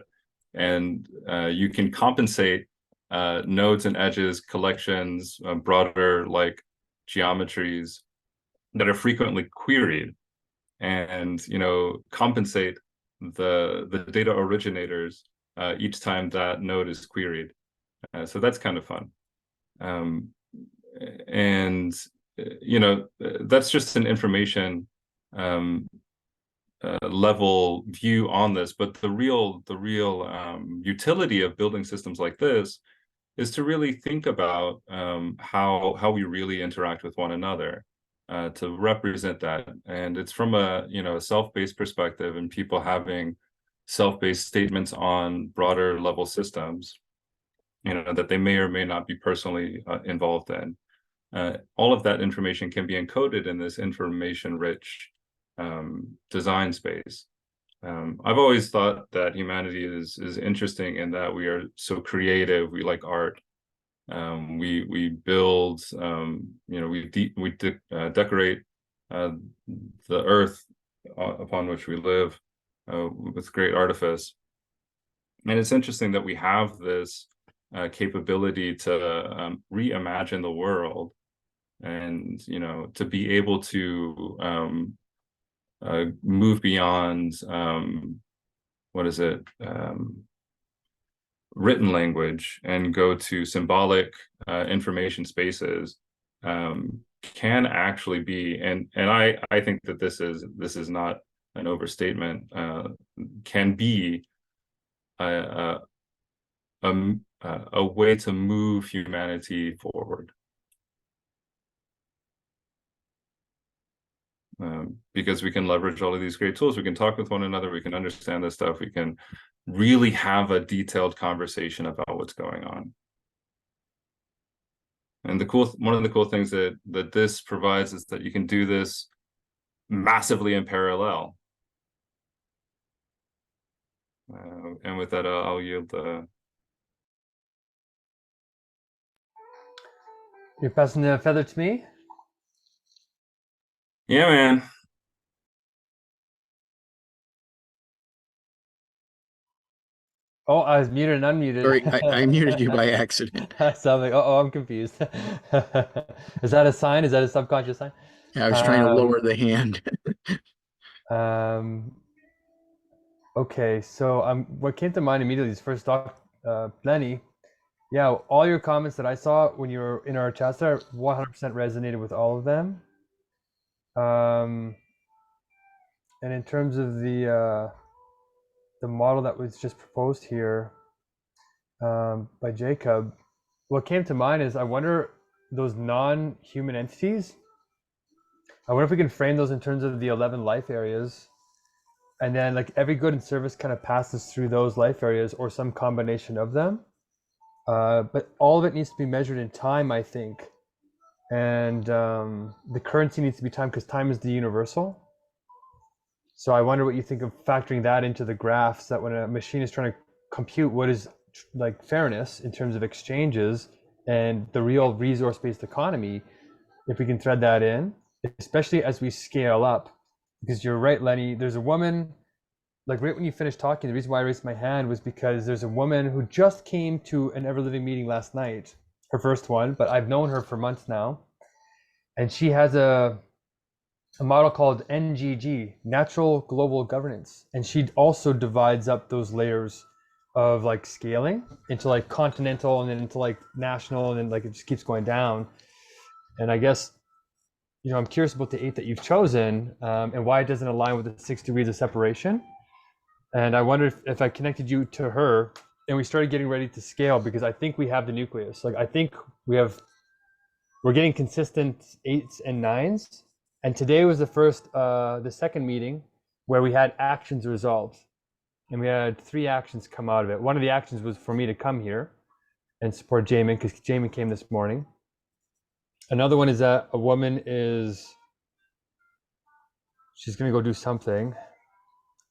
and you can compensate nodes and edges, collections, broader like geometries that are frequently queried, and compensate the data originators each time that node is queried. So that's kind of fun. And that's just an information level view on this, but the real utility of building systems like this is to really think about how we really interact with one another, to represent that. And it's from a self-based perspective, and people having self-based statements on broader level systems that they may or may not be personally involved in. All of that information can be encoded in this information-rich design space. I've always thought that humanity is interesting in that we are so creative. We like art. We build. We decorate the earth upon which we live with great artifice. And it's interesting that we have this capability to reimagine the world and to be able to move beyond written language and go to symbolic information spaces can actually be, and I think that this is not an overstatement, can be a way to move humanity forward. Because we can leverage all of these great tools, we can talk with one another, we can understand this stuff, we can really have a detailed conversation about what's going on. And one of the cool things that this provides is that you can do this massively in parallel. And with that, I'll yield the. You're passing the feather to me? Yeah, man. Oh, I was muted and unmuted. Sorry, I muted you by accident. So I'm like, oh, I'm confused. Is that a sign? Is that a subconscious sign? Yeah, I was trying to lower the hand. Okay, so what came to mind immediately is first off, Lenny, yeah, all your comments that I saw when you were in our chat there 100% resonated with all of them. And in terms of the model that was just proposed here by Jacob, what came to mind is I wonder those non-human entities, I wonder if we can frame those in terms of the 11 life areas, and then like every good and service kind of passes through those life areas or some combination of them. But all of it needs to be measured in time, I think. And the currency needs to be time because time is the universal. So I wonder what you think of factoring that into the graphs, that when a machine is trying to compute what is like fairness in terms of exchanges and the real resource-based economy, if we can thread that in, especially as we scale up. Because you're right, Lenny, there's a woman, like right when you finished talking, the reason why I raised my hand was because there's a woman who just came to an Ever Living meeting last night, her first one, but I've known her for months now. And she has a model called NGG, Natural Global Governance. And she also divides up those layers of like scaling into like continental and then into like national, and then like it just keeps going down. And I guess, I'm curious about the 8 that you've chosen and why it doesn't align with the 6 degrees of separation. And I wonder if I connected you to her and we started getting ready to scale, because I think we have the nucleus. Like I think we're getting consistent 8s and 9s. And today was the second meeting where we had actions resolved. And we had 3 actions come out of it. One of the actions was for me to come here and support Jamin, because Jamin came this morning. Another one is that a woman she's going to go do something.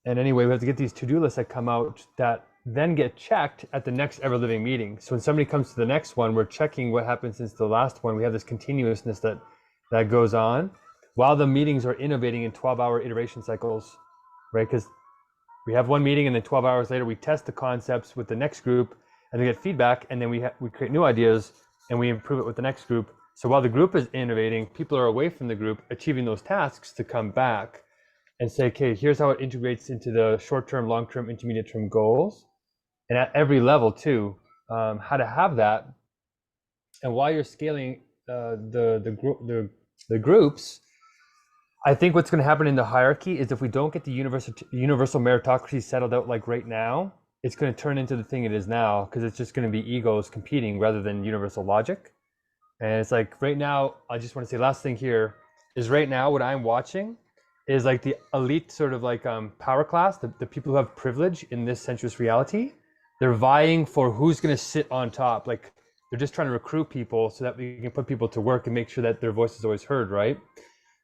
And anyway, we have to get these to-do lists that come out that then get checked at the next Ever Living meeting. So when somebody comes to the next one, we're checking what happened since the last one. We have this continuousness that goes on while the meetings are innovating in 12-hour iteration cycles, right? Because we have one meeting and then 12 hours later, we test the concepts with the next group and they get feedback, and then we create new ideas and we improve it with the next group. So while the group is innovating, people are away from the group achieving those tasks to come back and say, okay, here's how it integrates into the short-term, long-term, intermediate-term goals. And at every level too, how to have that. And while you're scaling the groups, I think what's going to happen in the hierarchy is if we don't get the universal meritocracy settled out like right now, it's going to turn into the thing it is now, because it's just going to be egos competing rather than universal logic. And it's like right now, I just want to say last thing here is right now what I'm watching is like the elite sort of like power class, the people who have privilege in this sensuous reality. They're vying for who's going to sit on top. Like they're just trying to recruit people so that we can put people to work and make sure that their voice is always heard, right?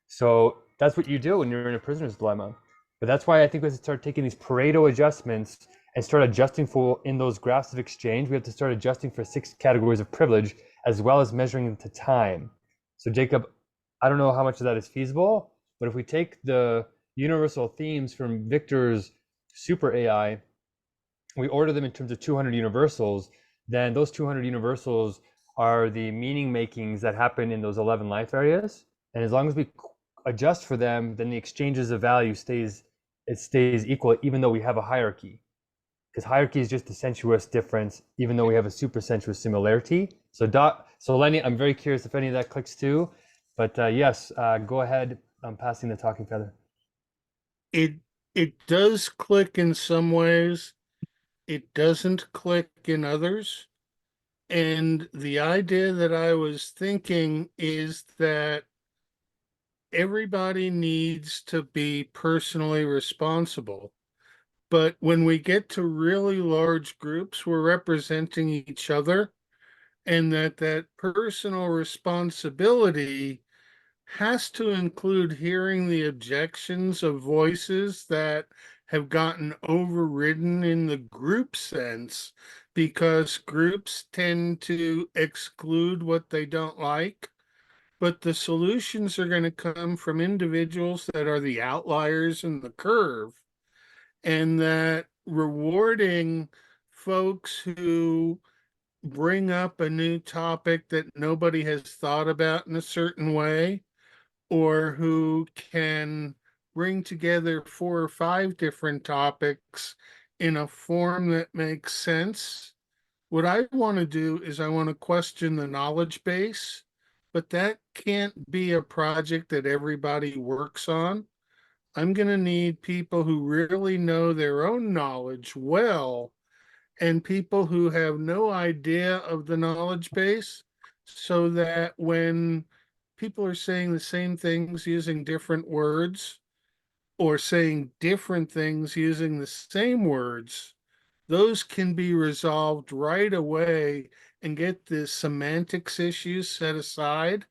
So that's what you do when you're in a prisoner's dilemma. But that's why I think we have to start taking these Pareto adjustments and start adjusting for, in those graphs of exchange, we have to start adjusting for 6 categories of privilege, as well as measuring them to time. So Jacob, I don't know how much of that is feasible, but if we take the universal themes from Victor's super AI, we order them in terms of 200 universals, then those 200 universals are the meaning makings that happen in those 11 life areas. And as long as we adjust for them, then the exchanges of value stays equal, even though we have a hierarchy. Because hierarchy is just a sensuous difference, even though we have a super sensuous similarity. So Lenny, I'm very curious if any of that clicks too. But yes, go ahead. I'm passing the talking feather. It does click in some ways. It doesn't click in others. And the idea that I was thinking is that everybody needs to be personally responsible. But when we get to really large groups, we're representing each other, and that personal responsibility has to include hearing the objections of voices that have gotten overridden in the group sense, because groups tend to exclude what they don't like. But the solutions are going to come from individuals that are the outliers in the curve, and that rewarding folks who bring up a new topic that nobody has thought about in a certain way, or who can bring together 4 or 5 different topics in a form that makes sense. What I want to do is I want to question the knowledge base, but that can't be a project that everybody works on. I'm going to need people who really know their own knowledge well, and people who have no idea of the knowledge base, so that when people are saying the same things using different words, or saying different things using the same words, those can be resolved right away and get the semantics issues set aside,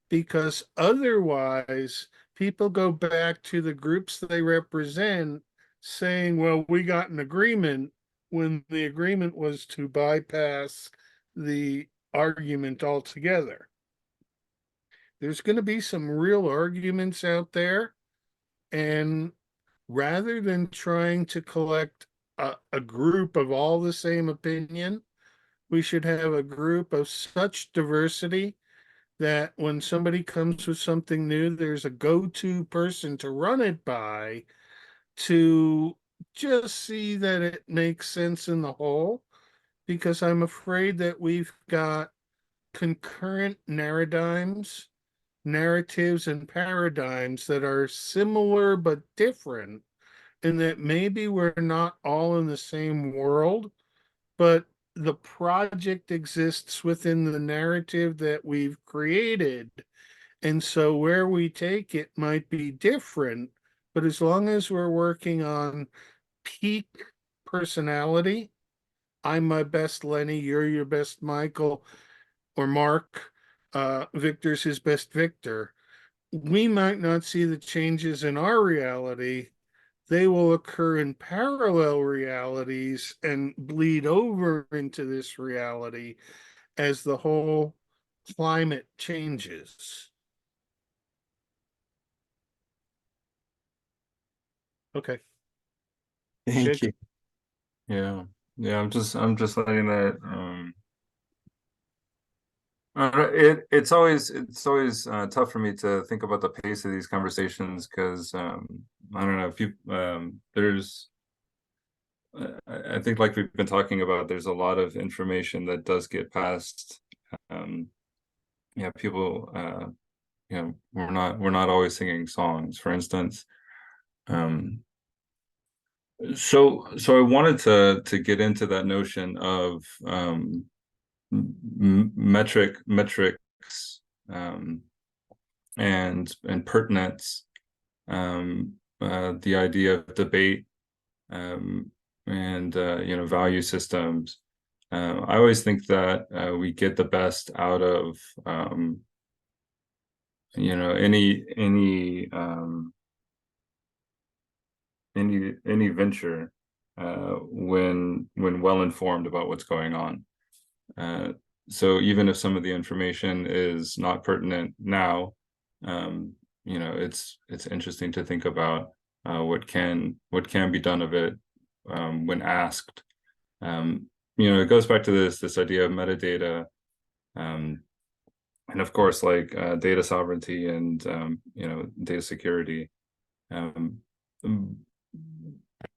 because otherwise people go back to the groups they represent saying, well, we got an agreement, when the agreement was to bypass the argument altogether. There's going to be some real arguments out there, and rather than trying to collect a group of all the same opinion, we should have a group of such diversity that when somebody comes with something new, there's a go-to person to run it by, to just see that it makes sense in the whole. Because I'm afraid that we've got concurrent narratives and paradigms that are similar but different, and that maybe we're not all in the same world, but the project exists within the narrative that we've created. And so where we take it might be different, but as long as we're working on peak personality, I'm my best Lenny, you're your best Michael or Mark, Victor's his best Victor, we might not see the changes in our reality. They will occur in parallel realities and bleed over into this reality as the whole climate changes. Okay. Thank you. Yeah, I'm just letting that. It's always tough for me to think about the pace of these conversations, because I don't know if you there's I think, like we've been talking about, there's a lot of information that does get passed. Yeah, people we're not always singing songs, for instance. So I wanted to get into that notion of metrics and pertinence, the idea of debate, and value systems. I always think that we get the best out of any venture when well informed about what's going on. So even if some of the information is not pertinent now, it's interesting to think about what can be done of it when asked. It goes back to this idea of metadata, and of course, like data sovereignty and data security.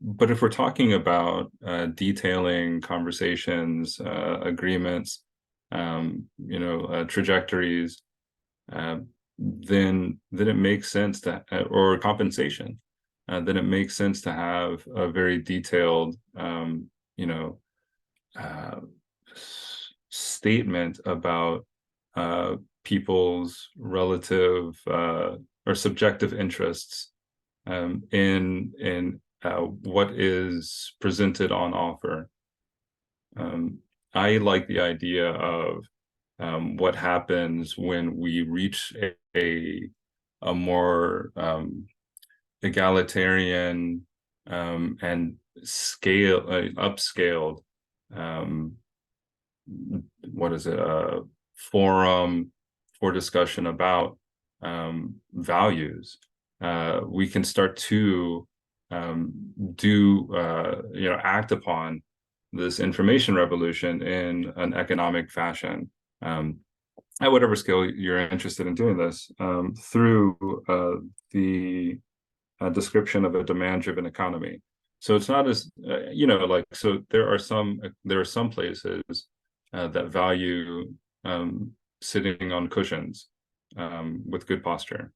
But if we're talking about detailing conversations, agreements, trajectories, then it makes sense to, or compensation, then it makes sense to have a very detailed, statement about people's relative or subjective interests in what is presented on offer. I like the idea of what happens when we reach a more egalitarian and upscaled forum for discussion about values. We can start to act upon this information revolution in an economic fashion, at whatever scale you're interested in doing this, through the description of a demand-driven economy. So it's not as so there are some places that value sitting on cushions with good posture.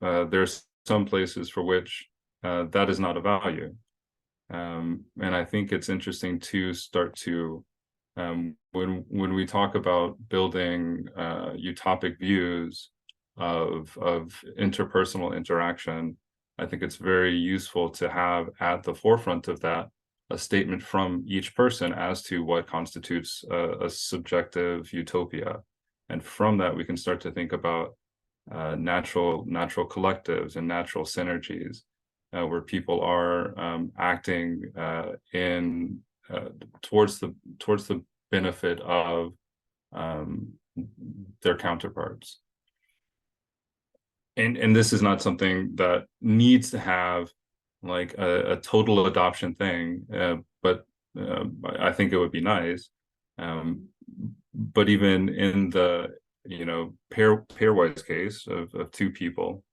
There's some places for which that is not a value. And I think it's interesting to start to, when we talk about building utopic views of interpersonal interaction, I think it's very useful to have at the forefront of that a statement from each person as to what constitutes a subjective utopia. And from that, we can start to think about natural collectives and natural synergies, where people are acting towards the benefit of their counterparts. And this is not something that needs to have like a total adoption thing, but I think it would be nice. But even in the pairwise case of two people,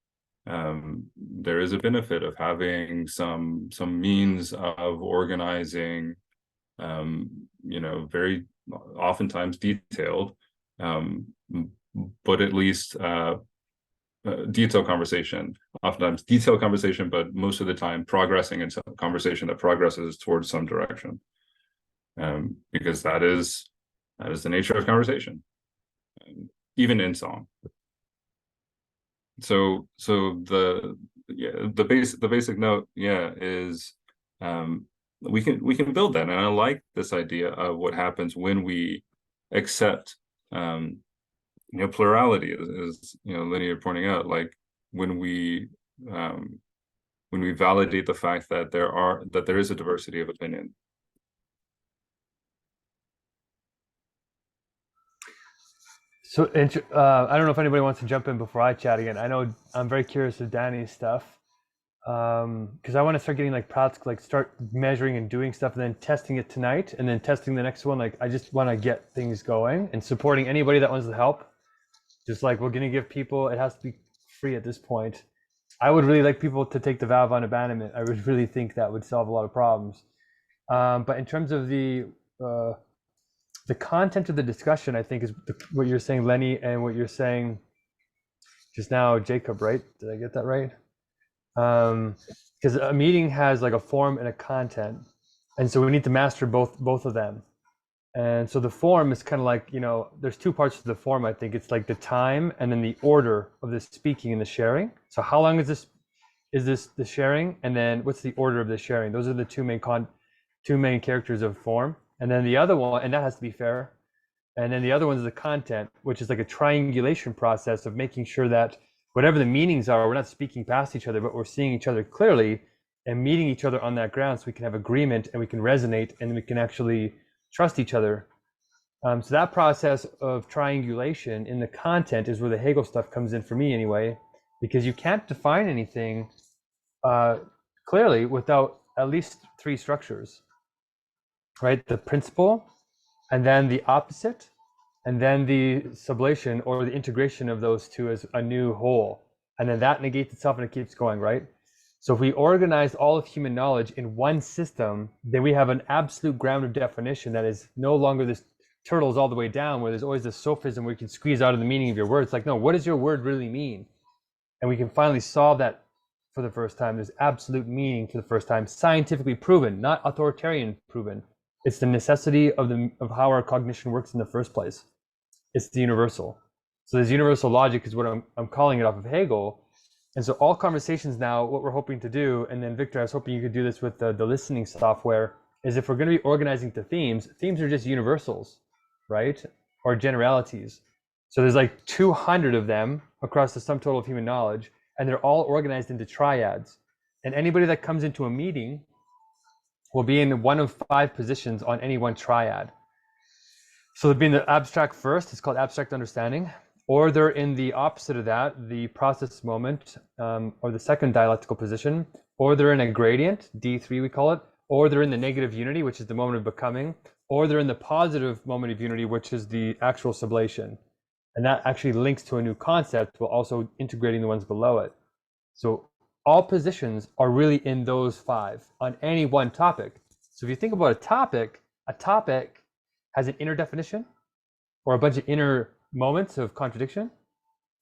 there is a benefit of having some means of organizing, very oftentimes detailed, but at least detailed conversation, oftentimes detailed conversation, but most of the time progressing in some conversation that progresses towards some direction, because that is the nature of conversation, even in song. So the basic note, is we can build that, and I like this idea of what happens when we accept plurality, as Linear pointing out, like when we validate the fact that there is a diversity of opinion. So I don't know if anybody wants to jump in before I chat again. I know I'm very curious of Danny's stuff, because I want to start getting like practical, like start measuring and doing stuff, and then testing it tonight, and then testing the next one. Like I just want to get things going and supporting anybody that wants to help. Just like we're gonna give people, it has to be free at this point. I would really like people to take the vow of unabandonment. I would really think that would solve a lot of problems. But in terms of the content of the discussion, I think is what you're saying, Lenny, and what you're saying just now, Jacob, right? Did I get that right? Because a meeting has like a form and a content, and so we need to master both of them. And so the form is kind of like, there's two parts to the form. I think it's like the time and then the order of the speaking and the sharing. So how long is this the sharing, and then what's the order of the sharing? Those are the two main characters of form. And then the other one, and that has to be fair. And then the other one is the content, which is like a triangulation process of making sure that whatever the meanings are, we're not speaking past each other, but we're seeing each other clearly and meeting each other on that ground, so we can have agreement and we can resonate and we can actually trust each other. So that process of triangulation in the content is where the Hegel stuff comes in for me anyway, because you can't define anything clearly without at least three structures, right? The principle, and then the opposite, and then the sublation or the integration of those two as a new whole. And then that negates itself and it keeps going, right? So if we organize all of human knowledge in one system, then we have an absolute ground of definition that is no longer this turtles all the way down where there's always this sophism where you can squeeze out of the meaning of your words. Like, no, what does your word really mean? And we can finally solve that for the first time. There's absolute meaning for the first time, scientifically proven, not authoritarian proven. It's the necessity of how our cognition works in the first place. It's the universal. So this universal logic is what I'm calling it off of Hegel. And so all conversations now, what we're hoping to do, and then Victor, I was hoping you could do this with the listening software, is if we're going to be organizing to themes are just universals, right? Or generalities. So there's like 200 of them across the sum total of human knowledge, and they're all organized into triads. And anybody that comes into a meeting will be in one of 5 positions on any one triad. So they'll be in the abstract first, it's called abstract understanding, or they're in the opposite of that, the process moment, or the second dialectical position, or they're in a gradient, D3 we call it, or they're in the negative unity, which is the moment of becoming, or they're in the positive moment of unity, which is the actual sublation. And that actually links to a new concept while also integrating the ones below it. So all positions are really in those 5 on any one topic. So if you think about a topic has an inner definition or a bunch of inner moments of contradiction.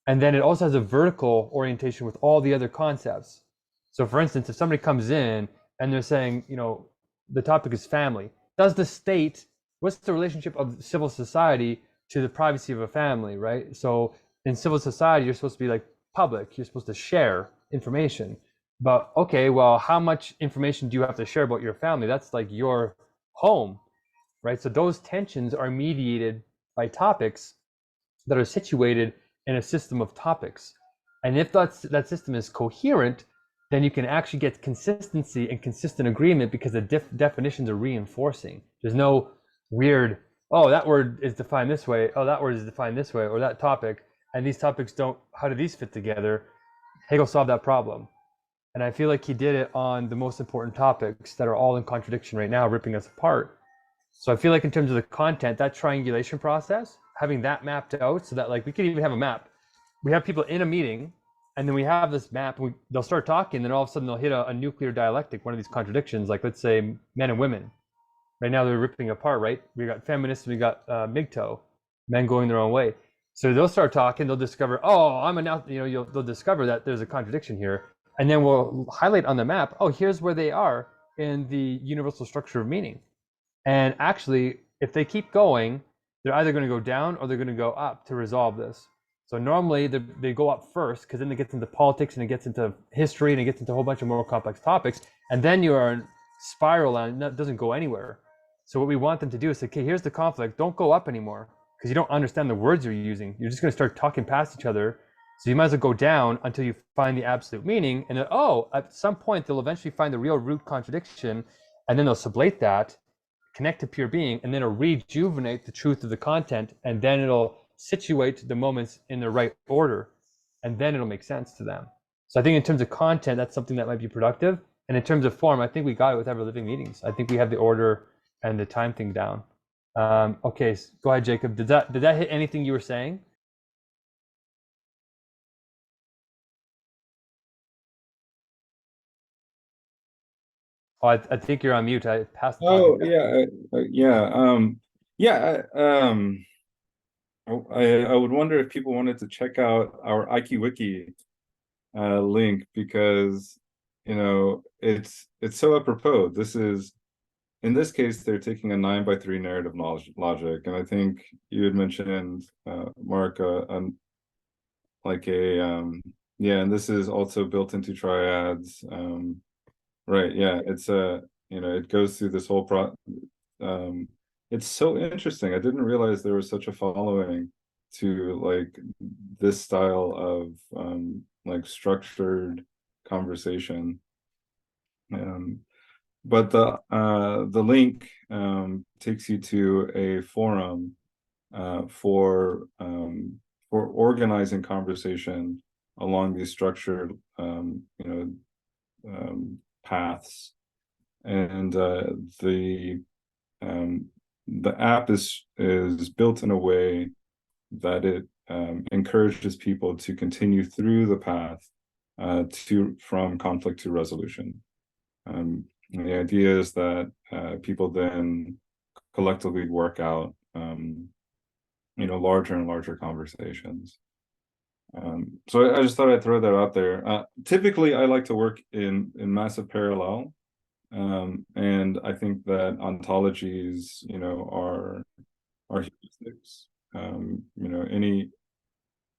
And then it also has a vertical orientation with all the other concepts. So for instance, if somebody comes in and they're saying, you know, the topic is family, does the state, what's the relationship of civil society to the privacy of a family, right? So in civil society, you're supposed to be like public, you're supposed to share information. But okay, well, how much information do you have to share about your family? That's like your home, right? So those tensions are mediated by topics that are situated in a system of topics. And if that system is coherent, then you can actually get consistency and consistent agreement because the definitions are reinforcing. There's no weird, oh, that word is defined this way, oh, that word is defined this way, or that topic, and these topics don't, how do these fit together? Hegel solved that problem. And I feel like he did it on the most important topics that are all in contradiction right now, ripping us apart. So I feel like in terms of the content, that triangulation process, having that mapped out so that like we could even have a map. We have people in a meeting and then we have this map, they'll start talking, then all of a sudden they'll hit a nuclear dialectic, one of these contradictions, like let's say men and women. Right now they're ripping apart, right? We got feminists, we got MGTOW, men going their own way. So they'll start talking, they'll discover, oh, they'll discover that there's a contradiction here. And then we'll highlight on the map, oh, here's where they are in the universal structure of meaning. And actually, if they keep going, they're either going to go down or they're going to go up to resolve this. So normally they go up first because then it gets into politics and it gets into history and it gets into a whole bunch of more complex topics. And then you are in spiral and it doesn't go anywhere. So what we want them to do is say, okay, here's the conflict. Don't go up anymore because you don't understand the words you're using. You're just going to start talking past each other. So you might as well go down until you find the absolute meaning. And then, oh, at some point, they'll eventually find the real root contradiction. And then they'll sublate that, connect to pure being, and then it'll rejuvenate the truth of the content. And then it'll situate the moments in the right order. And then it'll make sense to them. So I think in terms of content, that's something that might be productive. And in terms of form, I think we got it with Ever Living Meetings. I think we have the order and the time thing down. Okay, so go ahead, Jacob. Did that hit anything you were saying? Oh, I think you're on mute. I passed. Oh yeah. I would wonder if people wanted to check out our IQ Wiki link because it's so apropos. In this case, they're taking a 9x3 narrative logic, and I think you had mentioned Mark and this is also built into triads. Right, yeah, it's it goes through this whole it's so interesting. I didn't realize there was such a following to like this style of like structured conversation. But the link takes you to a forum for organizing conversation along these structured paths, and the app is built in a way that it encourages people to continue through the path from conflict to resolution. And the idea is that people then collectively work out, larger and larger conversations. So I just thought I'd throw that out there. Typically, I like to work in massive parallel, and I think that ontologies, are heuristics.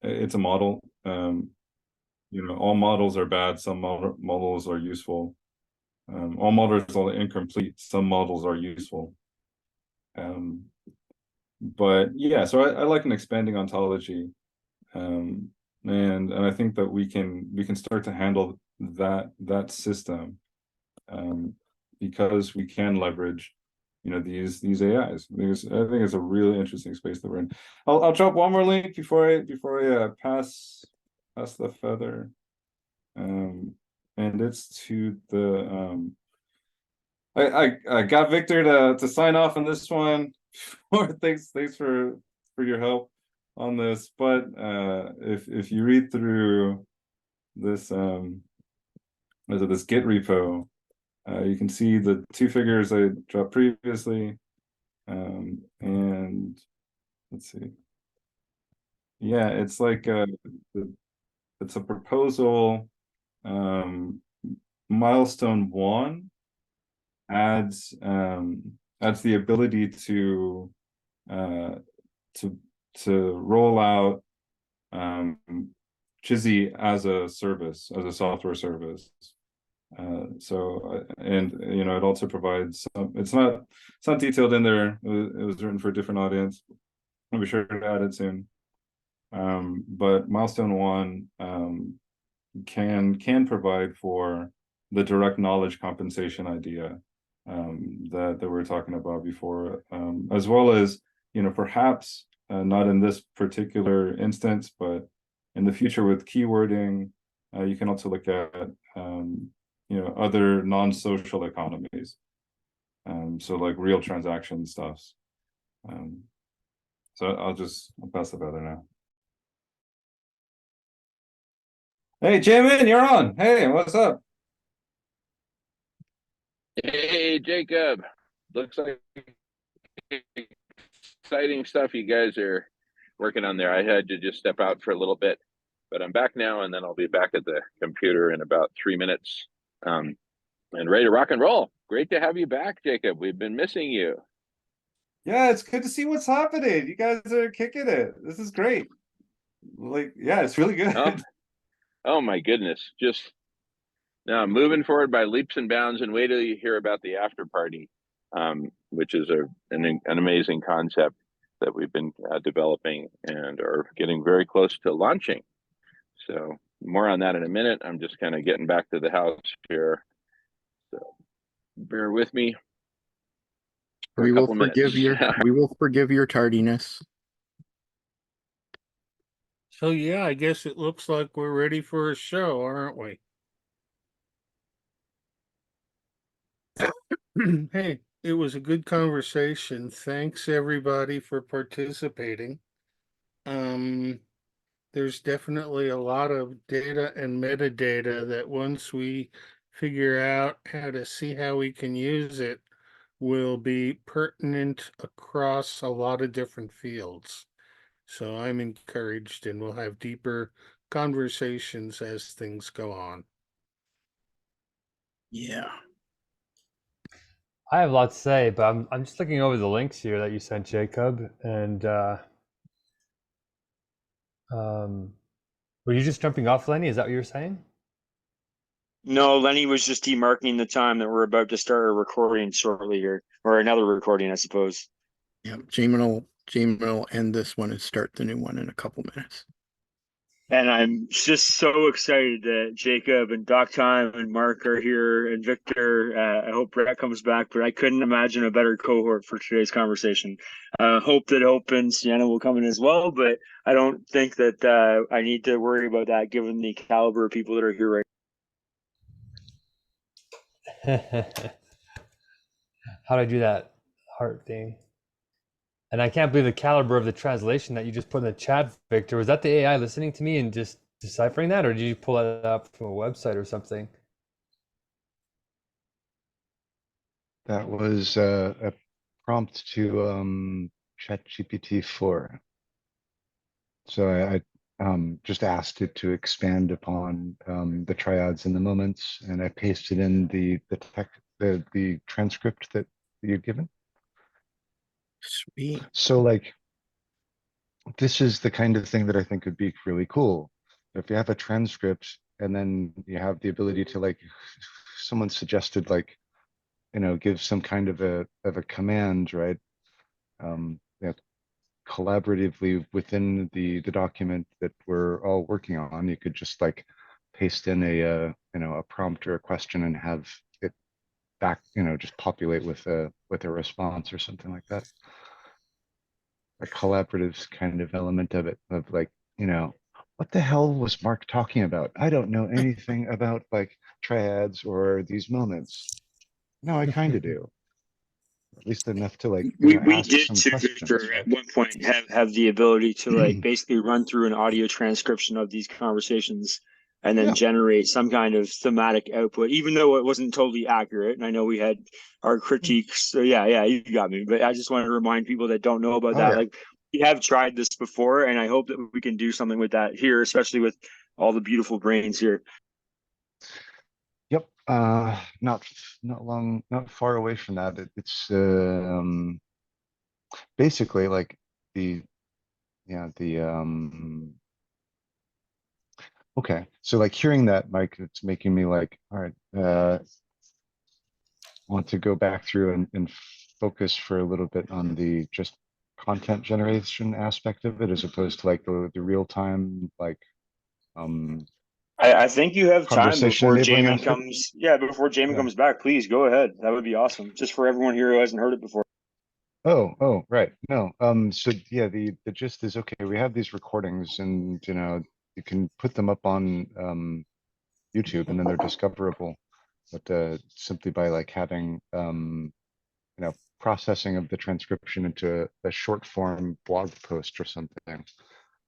It's a model. All models are bad. Some models are useful. All models are incomplete. Some models are useful. But yeah, so I like an expanding ontology, and I think that we can start to handle that system, because we can leverage, these AIs. I think it's a really interesting space that we're in. I'll drop one more link before I pass the feather, and it's to the I got Victor to sign off on this one. Thanks for your help on this. But if you read through this this Git repo, you can see the two figures I dropped previously, and let's see. Yeah, it's like it's a proposal. Milestone 1 adds the ability to roll out Chizzy as a service, as a software service. It also provides some. It's not detailed in there. It was written for a different audience. I'll be sure to add it soon. But Milestone 1 can provide for the direct knowledge compensation idea that we were talking about before, as well as, perhaps not in this particular instance, but in the future with keywording, you can also look at other non-social economies, so like real transaction stuffs. So I'll pass the feather now. Hey, Jamin, you're on. Hey, what's up? Hey, Jacob. Looks like exciting stuff you guys are working on there. I had to just step out for a little bit, but I'm back now, and then I'll be back at the computer in about 3 minutes, and ready to rock and roll. Great to have you back, Jacob. We've been missing you. Yeah, it's good to see what's happening. You guys are kicking it. This is great. Yeah, it's really good. Oh my goodness. Just now moving forward by leaps and bounds, and wait till you hear about the after party, which is an amazing concept that we've been developing and are getting very close to launching. So more on that in a minute. I'm just kind of getting back to the house here. So bear with me. We will forgive your tardiness. So yeah, I guess it looks like we're ready for a show, aren't we? Hey, it was a good conversation. Thanks everybody for participating. There's definitely a lot of data and metadata that once we figure out how to see how we can use it will be pertinent across a lot of different fields. So I'm encouraged, and we'll have deeper conversations as things go on. Yeah. I have a lot to say, but I'm just looking over the links here that you sent, Jacob, and were you just jumping off, Lenny? Is that what you were saying? No, Lenny was just demarking the time that we're about to start a recording shortly here, or another recording, I suppose. Yeah, Jamin will end this one and start the new one in a couple minutes. And I'm just so excited that Jacob and Doc Time and Mark are here, and Victor. I hope Brett comes back, but I couldn't imagine a better cohort for today's conversation. Hope that Hope and Sienna will come in as well, but I don't think that I need to worry about that given the caliber of people that are here right How do I do that heart thing? And I can't believe the caliber of the translation that you just put in the chat, Victor. Was that the AI listening to me and just deciphering that, or did you pull it up from a website or something? That was a prompt to ChatGPT 4. So I just asked it to expand upon the triads and the moments, and I pasted in the transcript that you'd given. Sweet. So like, this is the kind of thing that I think would be really cool. If you have a transcript and then you have the ability to, like, someone suggested, like, give some kind of a command, right? Yeah, collaboratively within the document that we're all working on, you could just like paste in a prompt or a question and have it back, just populate with a response or something like that. A collaborative kind of element of it, of like, what the hell was Mark talking about? I don't know anything about like triads or these moments. No, I kind of do. At least enough to, like, We ask did some too, questions, Victor, right? at one point have the ability to like basically run through an audio transcription of these conversations and then Yeah. generate some kind of thematic output, even though it wasn't totally accurate. And I know we had our critiques. So yeah, you got me. But I just want to remind people that don't know about Oh, that. yeah. Like, we have tried this before, and I hope that we can do something with that here, especially with all the beautiful brains here. Yep. Not far away from that. It's basically like the okay. So like hearing that, Mike, it's making me like, all right, want to go back through and focus for a little bit on the just content generation aspect of it, as opposed to like the real time, like I think you have time conversation before enabling Jamin aspect. comes. Yeah, before Jamin Yeah. comes back, please go ahead. That would be awesome, just for everyone here who hasn't heard it before. Oh, right. No. So yeah, the gist is, okay, we have these recordings, and you can put them up on YouTube, and then they're discoverable. But simply by like having processing of the transcription into a short form blog post or something,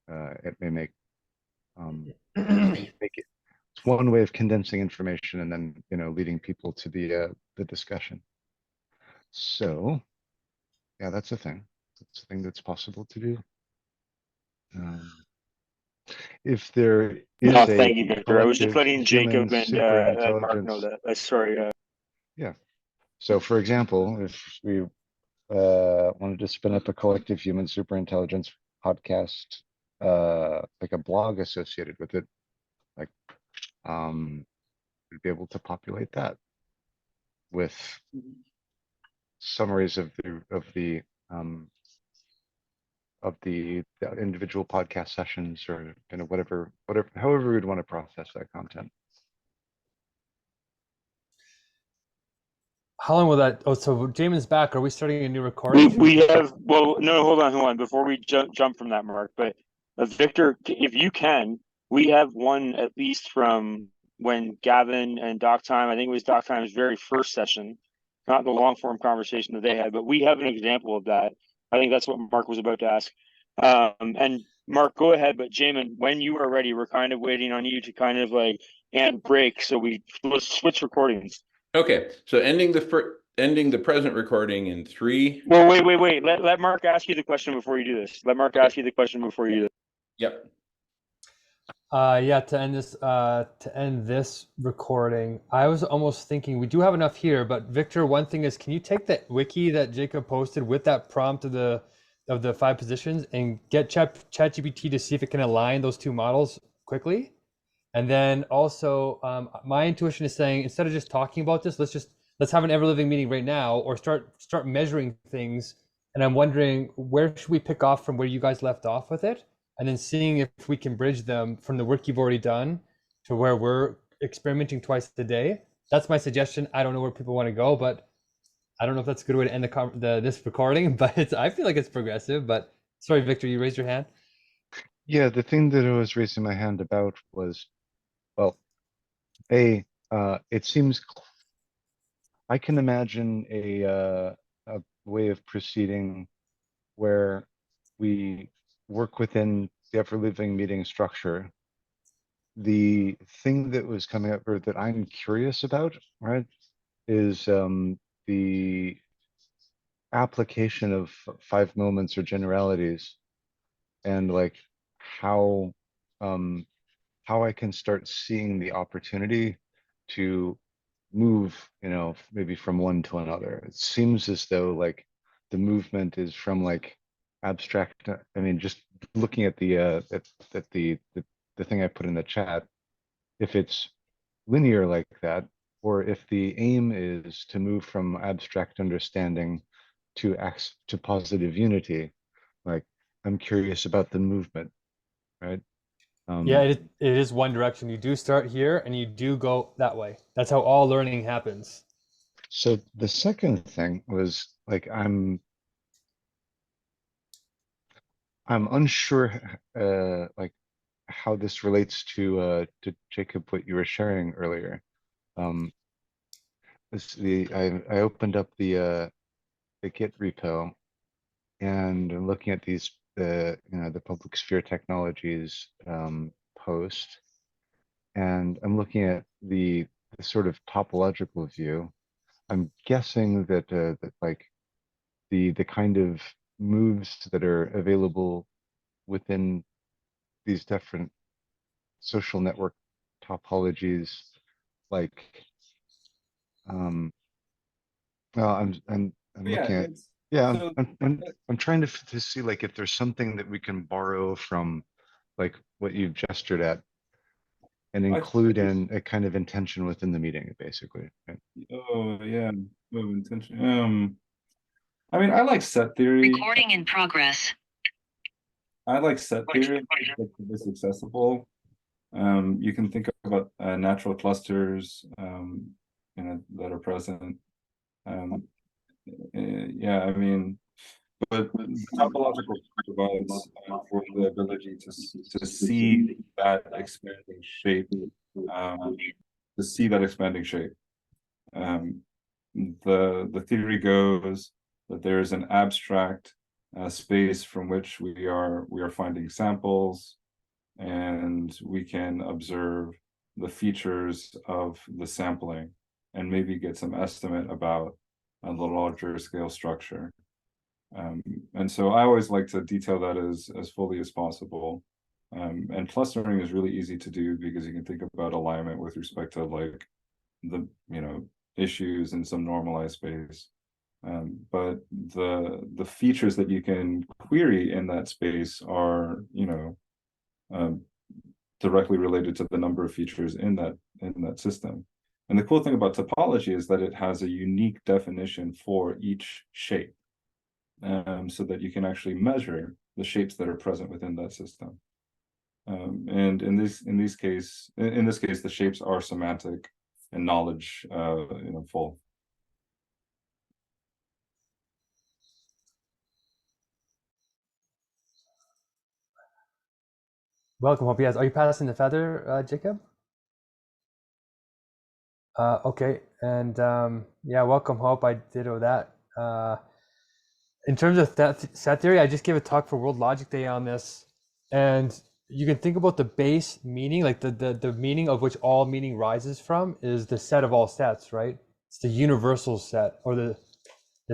it may make it. It's one way of condensing information and then leading people to the discussion. So yeah, that's a thing. It's a thing that's possible to do. If there is No, a thank you, Victor. I was just collective letting human Jacob and Mark know superintelligence, that. Sorry. yeah. So for example, if we wanted to spin up a collective human superintelligence podcast, like a blog associated with it, like we'd be able to populate that with summaries of the individual podcast sessions, or whatever, however we'd want to process that content. How long will that? Oh, so Jamin's back. Are we starting a new recording? We have. Well, no, hold on. Before we jump from that, Mark, but Victor, if you can, we have one at least from when Gavin and Doc Time. I think it was Doc Time's very first session, not the long form conversation that they had, but we have an example of that. I think that's what Mark was about to ask. And Mark, go ahead. But Jamin, when you are ready, we're kind of waiting on you to kind of like and break, so let's switch recordings. Okay, so ending the present recording in 3. Well, wait. Let Mark ask you the question before you do this. Let Mark ask you the question before you do this. Yep. Yeah, to end this recording, I was almost thinking we do have enough here, but Victor, one thing is, can you take the wiki that Jacob posted with that prompt of the 5 positions and get ChatGPT to see if it can align those 2 models quickly? And then also, my intuition is saying, instead of just talking about this, let's have an ever living meeting right now, or start measuring things. And I'm wondering, where should we pick off from where you guys left off with it, and then seeing if we can bridge them from the work you've already done to where we're experimenting twice a day. That's my suggestion. I don't know where people want to go, but I don't know if that's a good way to end this recording. But I feel like it's progressive. But sorry, Victor, you raised your hand. Yeah, the thing that I was raising my hand about was, well, it seems I can imagine a way of proceeding where we work within the ever living meeting structure, the thing that was coming up, or that I'm curious about, right, is the application of 5 moments or generalities, and like how how I can start seeing the opportunity to move, maybe from one to another. It seems as though like the movement is from like abstract. I mean, just looking at the the thing I put in the chat, if it's linear like that, or if the aim is to move from abstract understanding to positive unity, like I'm curious about the movement, right? Yeah, it is one direction. You do start here and you do go that way. That's how all learning happens. So the second thing was like I'm unsure like how this relates to Jacob, what you were sharing earlier. I opened up the Git repo, and I'm looking at these the public sphere technologies post, and I'm looking at the sort of topological view. I'm guessing that like the kind of moves that are available within these different social network topologies, like well, I'm Yeah, looking at it's yeah, so I'm trying to see like if there's something that we can borrow from like what you've gestured at and I include in a kind of intention within the meeting, basically. Right? oh yeah, intention. I mean, I like set theory. Recording in progress. I like set theory. It's accessible. You can think about natural clusters, that are present. Yeah, I mean, but topological provides for the ability to see that expanding shape, to see that expanding shape. The theory goes that there is an abstract space from which we are finding samples, and we can observe the features of the sampling and maybe get some estimate about the larger scale structure. And so I always like to detail that as fully as possible. And clustering is really easy to do because you can think about alignment with respect to like the issues in some normalized space. But the features that you can query in that space are directly related to the number of features in that system. And the cool thing about topology is that it has a unique definition for each shape, so that you can actually measure the shapes that are present within that system. And in this case, the shapes are semantic and knowledge, full. Welcome, Hope. Yes, are you passing the feather, Jacob? Okay, and yeah, welcome, Hope. I ditto that. In terms of set theory, I just gave a talk for World Logic Day on this, and you can think about the base meaning, like the meaning of which all meaning rises from is the set of all sets, right? It's the universal set, or the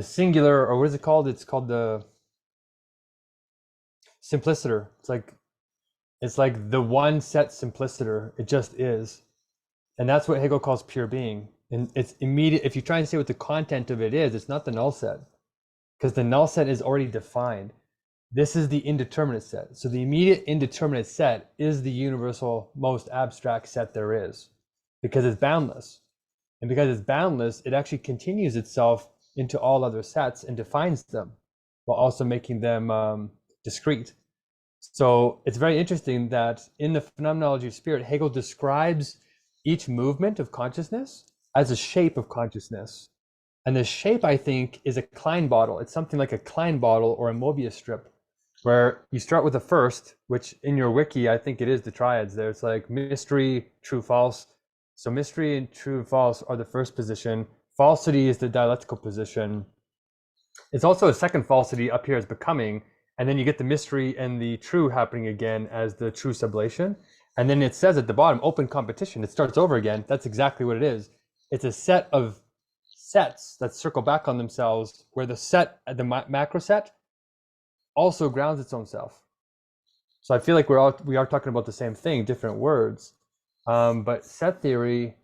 singular, or what is it called? It's called the simpliciter. It's like the one set simpliciter. It just is. And that's what Hegel calls pure being. And it's immediate. If you try and say what the content of it is, it's not the null set, because the null set is already defined. This is the indeterminate set. So the immediate indeterminate set is the universal most abstract set there is, because it's boundless. And because it's boundless, it actually continues itself into all other sets and defines them while also making them discrete. So it's very interesting that in the Phenomenology of Spirit, Hegel describes each movement of consciousness as a shape of consciousness. And the shape, I think, is a Klein bottle. It's something like a Klein bottle or a Mobius strip, where you start with the first, which in your wiki, I think it is the triads there. It's like mystery, true, false. So mystery and true and false are the first position. Falsity is the dialectical position. It's also a second falsity up here as becoming, and then you get the mystery and the true happening again as the true sublation. And then it says at the bottom, open competition. It starts over again. That's exactly what it is. It's a set of sets that circle back on themselves, where the set, the macro set, also grounds its own self. So I feel like we are talking about the same thing, different words. But set theory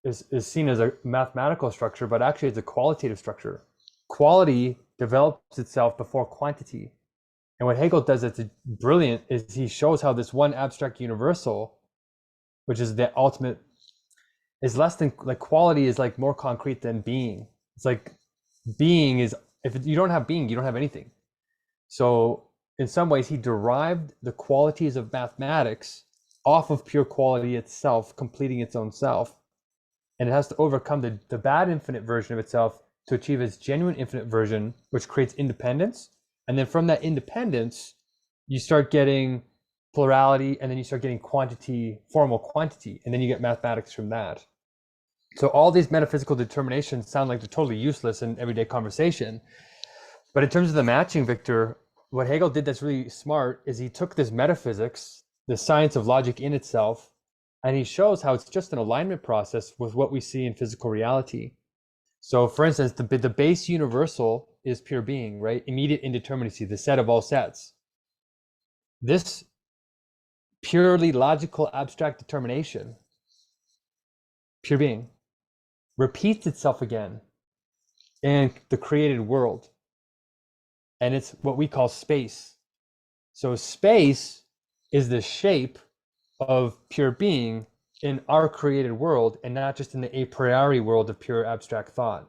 is seen as a mathematical structure, but actually it's a qualitative structure. Quality develops itself before quantity. And what Hegel does that's brilliant is he shows how this one abstract universal, which is the ultimate, is less than, like, quality is like more concrete than being. It's like being is, if you don't have being, you don't have anything. So in some ways, he derived the qualities of mathematics off of pure quality itself, completing its own self. And it has to overcome the bad infinite version of itself to achieve its genuine infinite version, which creates independence. And then from that independence, you start getting plurality, and then you start getting quantity, formal quantity, and then you get mathematics from that. So all these metaphysical determinations sound like they're totally useless in everyday conversation. But in terms of the matching, Victor, what Hegel did that's really smart is he took this metaphysics, the science of logic in itself, and he shows how it's just an alignment process with what we see in physical reality. So for instance, the base universal is pure being, right? Immediate indeterminacy, the set of all sets. This purely logical abstract determination, pure being, repeats itself again in the created world. And it's what we call space. So space is the shape of pure being in our created world, and not just in the a priori world of pure abstract thought.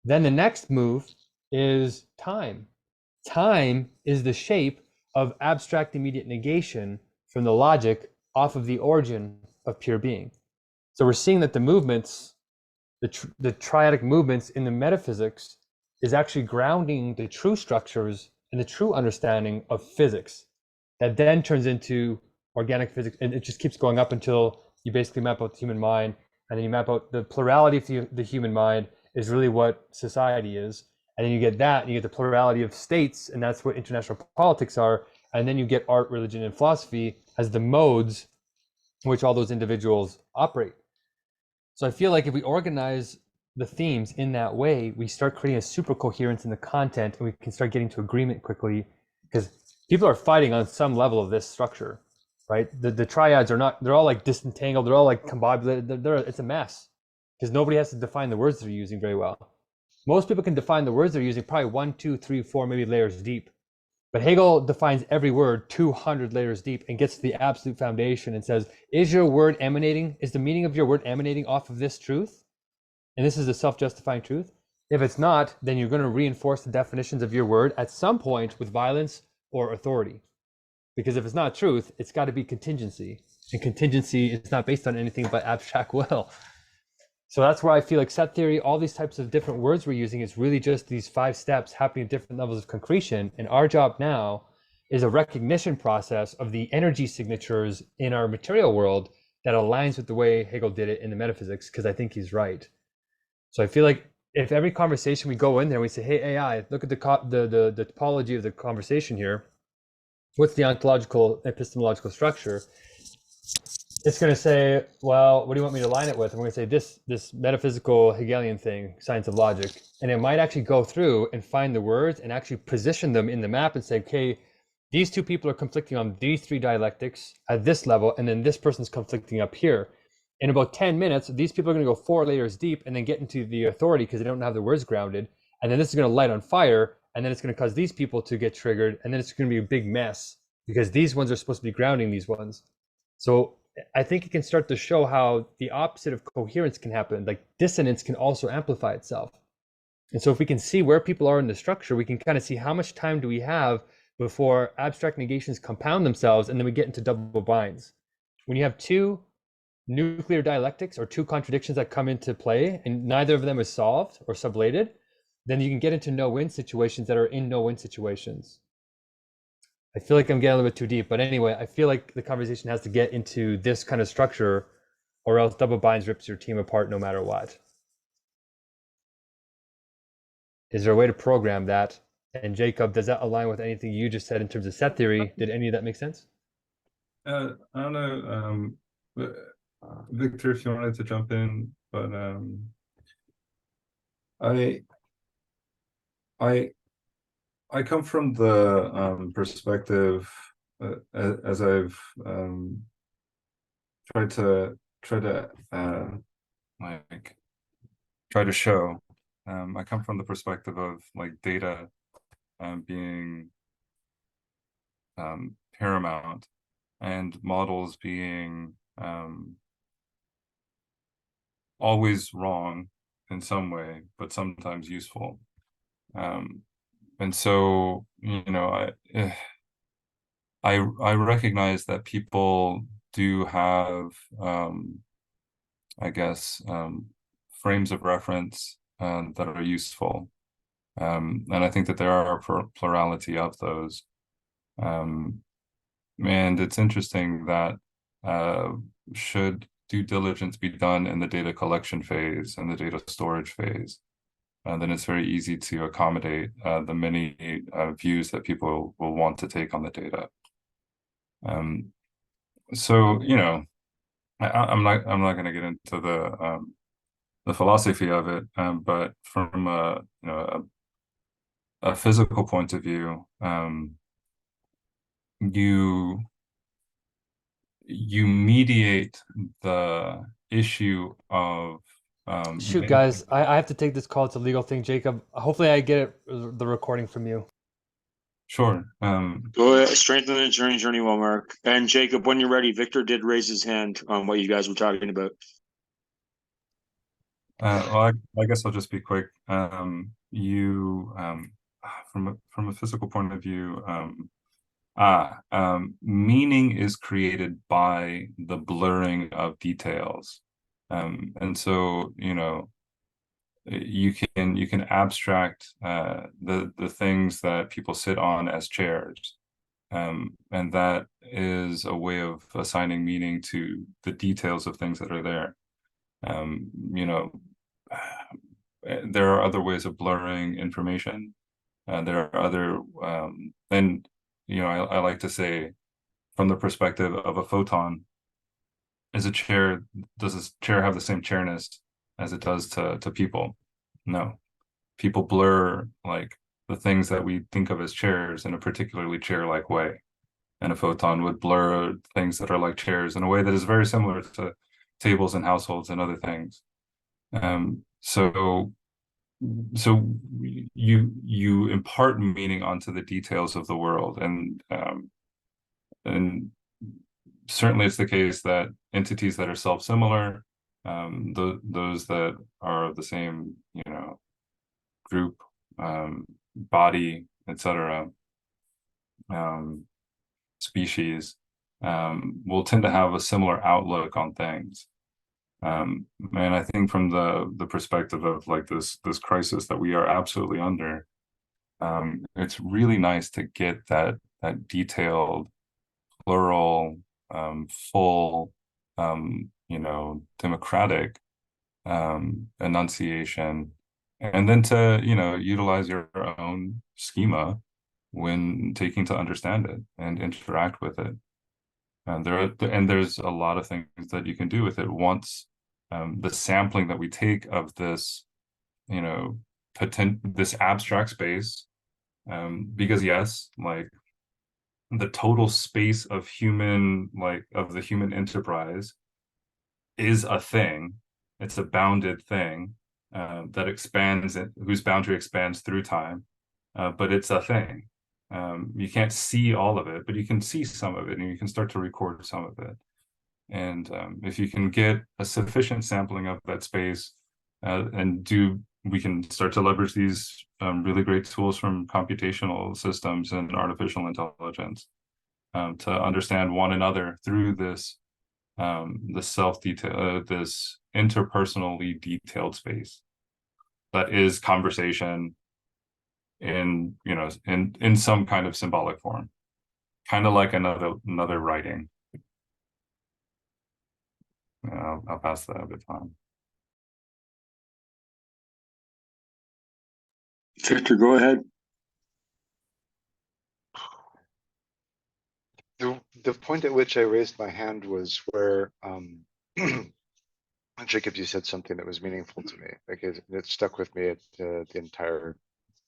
Then the next move is time. Time is the shape of abstract immediate negation from the logic off of the origin of pure being. So we're seeing that the movements, the triadic movements in the metaphysics, is actually grounding the true structures and the true understanding of physics that then turns into organic physics, and it just keeps going up until you basically map out the human mind, and then you map out the plurality of the human mind is really what society is, and then you get that, and you get the plurality of states, and that's what international politics are, and then you get art, religion, and philosophy as the modes in which all those individuals operate. So I feel like if we organize the themes in that way, we start creating a super coherence in the content, and we can start getting to agreement quickly, because people are fighting on some level of this structure, right? The triads are not, they're all like disentangled, they're all like combobulated, it's a mess, because nobody has to define the words they're using very well. Most people can define the words they're using probably 1, 2, 3, 4, maybe layers deep. But Hegel defines every word 200 layers deep and gets to the absolute foundation and says, is your word emanating, is the meaning of your word emanating off of this truth? And this is a self-justifying truth. If it's not, then you're going to reinforce the definitions of your word at some point with violence or authority. Because if it's not truth, it's got to be contingency. And contingency is not based on anything but abstract will. So that's where I feel like set theory, all these types of different words we're using is really just these 5 steps happening at different levels of concretion. And our job now is a recognition process of the energy signatures in our material world that aligns with the way Hegel did it in the metaphysics, because I think he's right. So I feel like if every conversation we go in there, we say, hey, AI, look at the topology of the conversation here. What's the ontological epistemological structure? It's going to say, well, what do you want me to line it with? And we're going to say this metaphysical Hegelian thing, science of logic. And it might actually go through and find the words and actually position them in the map and say, okay, these 2 people are conflicting on these 3 dialectics at this level, and then this person's conflicting up here. In about 10 minutes, these people are going to go 4 layers deep and then get into the authority because they don't have the words grounded. And then this is going to light on fire, and then it's going to cause these people to get triggered, and then it's going to be a big mess because these ones are supposed to be grounding these ones. So I think it can start to show how the opposite of coherence can happen. Like dissonance can also amplify itself. And so if we can see where people are in the structure, we can kind of see how much time do we have before abstract negations compound themselves, and then we get into double binds. When you have 2 nuclear dialectics or 2 contradictions that come into play and neither of them is solved or sublated, then you can get into no-win situations that are in no-win situations. I feel like I'm getting a little bit too deep, but anyway, I feel like the conversation has to get into this kind of structure, or else double binds rips your team apart no matter what. Is there a way to program that? And Jacob, does that align with anything you just said in terms of set theory? Did any of that make sense? I don't know, Victor, if you wanted to jump in, but I I come from the perspective, as I've tried to like try to show. I come from the perspective of like data being paramount, and models being always wrong in some way, but sometimes useful. And so, you know, I recognize that people do have, I guess, frames of reference that are useful. And I think that there are a plurality of those. And it's interesting that should due diligence be done in the data collection phase and the data storage phase, then it's very easy to accommodate the many views that people will want to take on the data. So, you know, I'm not going to get into the philosophy of it, but from a physical point of view, you mediate the issue of Shoot, guys, I have to take this call. It's a legal thing. Jacob, hopefully I get the recording from you. Sure. Go ahead, strengthen the journey well, Mark. And Jacob, when you're ready, Victor did raise his hand on what you guys were talking about. Well, I guess I'll just be quick. You, from a physical point of view, meaning is created by the blurring of details. And so, you know, you can abstract the things that people sit on as chairs. And that is a way of assigning meaning to the details of things that are there. You know, there are other ways of blurring information. There are other, and you know, I like to say, from the perspective of a photon, does a chair have the same chairness as it does to people? No. People blur like the things that we think of as chairs in a particularly chair-like way. And a photon would blur things that are like chairs in a way that is very similar to tables and households and other things. So you impart meaning onto the details of the world, and certainly it's the case that entities that are self-similar, those that are of the same, you know, group, body, etc., species, will tend to have a similar outlook on things. And I think from the perspective of like this crisis that we are absolutely under, it's really nice to get that detailed, plural, full, you know, democratic enunciation, and then to, you know, utilize your own schema when taking to understand it and interact with it. And there's a lot of things that you can do with it once the sampling that we take of this, you know, this abstract space, because yes, like the total space of the human enterprise is a thing. It's a bounded thing that expands, whose boundary expands through time, but it's a thing. You can't see all of it, but you can see some of it, and you can start to record some of it. And if you can get a sufficient sampling of that space, we can start to leverage these really great tools from computational systems and artificial intelligence to understand one another through this this interpersonally detailed space that is conversation in, you know, in some kind of symbolic form, kind of like another writing. I'll pass that baton. Victor, go ahead. The point at which I raised my hand was where Jacob, you said something that was meaningful to me. Like it stuck with me at the entire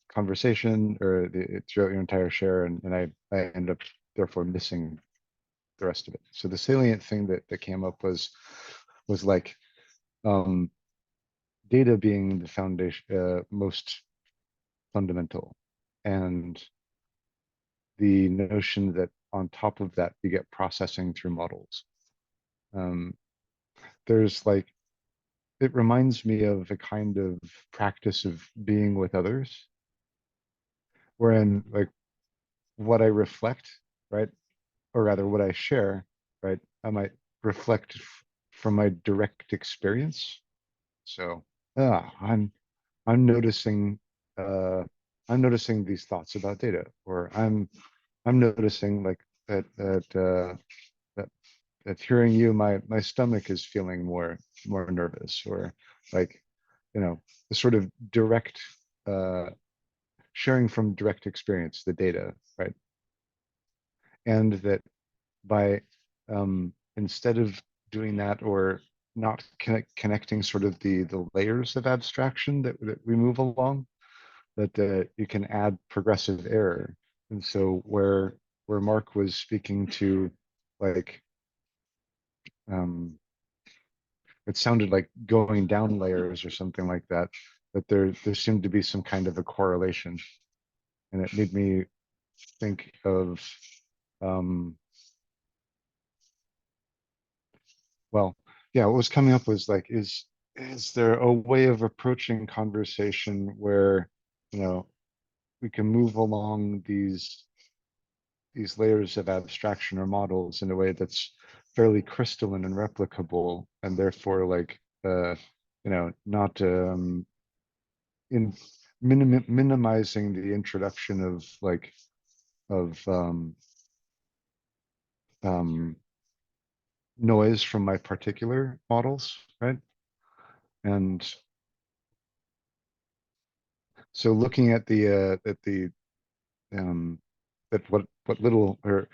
conversation or throughout your entire share, and I end up therefore missing the rest of it. So the salient thing that came up was like data being the foundation, most fundamental, and the notion that on top of that you get processing through models. There's like, it reminds me of a kind of practice of being with others, wherein like what I reflect, right, or rather what I share, right, I might reflect from my direct experience. So I'm noticing these thoughts about data, or I'm noticing like that hearing you, my stomach is feeling more nervous, or like, you know, the sort of direct sharing from direct experience, the data, right? And that by instead of doing that, or not connecting sort of the layers of abstraction that we move along, that you can add progressive error. And so where Mark was speaking to, like, it sounded like going down layers or something like that, but there seemed to be some kind of a correlation, and it made me think of well, yeah, what was coming up was like, is there a way of approaching conversation where, you know, we can move along these layers of abstraction or models in a way that's fairly crystalline and replicable, and therefore like you know, not in minimizing the introduction of like of noise from my particular models, right? And so looking at the at what little, or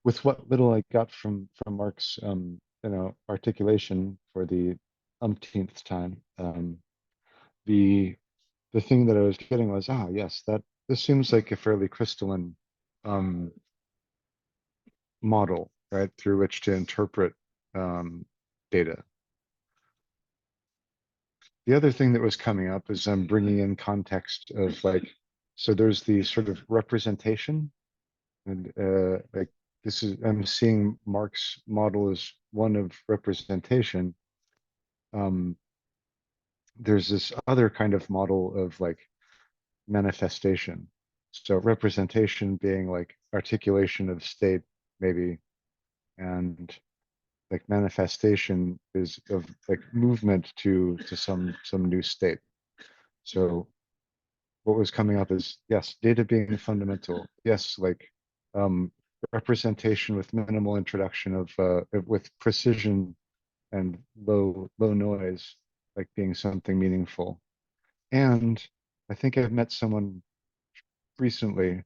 with what little I got from Mark's you know, articulation for the umpteenth time, the thing that I was getting was, yes, that this seems like a fairly crystalline model, right, through which to interpret data. The other thing that was coming up is I'm bringing in context of like, so there's the sort of representation, and like this is, I'm seeing Mark's model as one of representation. There's this other kind of model of like manifestation. So representation being like articulation of state, maybe, and like manifestation is of like movement to some new state. So what was coming up is, yes, data being fundamental. Yes, like representation with minimal introduction of with precision and low noise, like being something meaningful. And I think I've met someone recently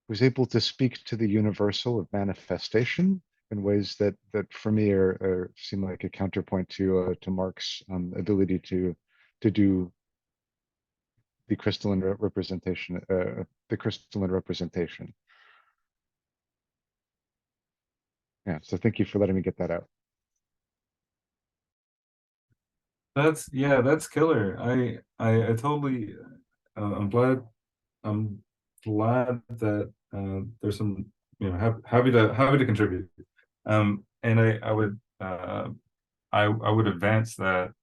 who's able to speak to the universal of manifestation in ways that for me are seem like a counterpoint to Mark's ability to do the crystalline representation, Yeah, so thank you for letting me get that out. That's killer. I totally I'm glad that there's some, you know, happy to contribute. And I would I would advance that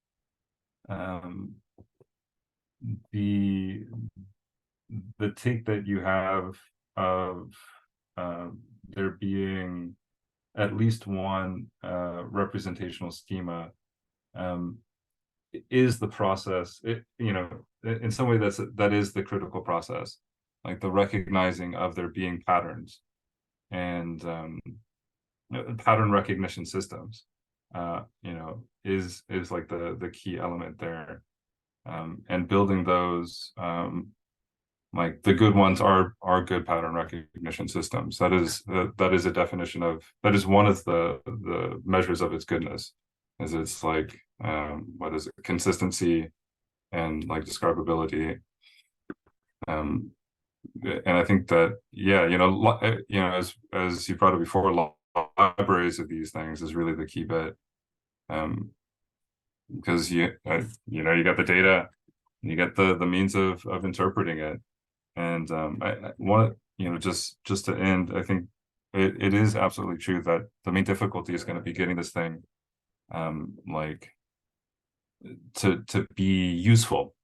the take that you have of there being at least one representational schema is the process. You know, in some way that is the critical process, like the recognizing of there being patterns and pattern recognition systems, you know, is like the key element there, and building those like the good ones are good pattern recognition systems. That is a definition of, that is one of the measures of its goodness, is it's like what is it, consistency and like describability. And I think that, yeah, as you brought up before, libraries of these things is really the key bit, because you got the data, you get the means of interpreting it, and I want, just to end, I think it is absolutely true that the main difficulty is going to be getting this thing like to be useful.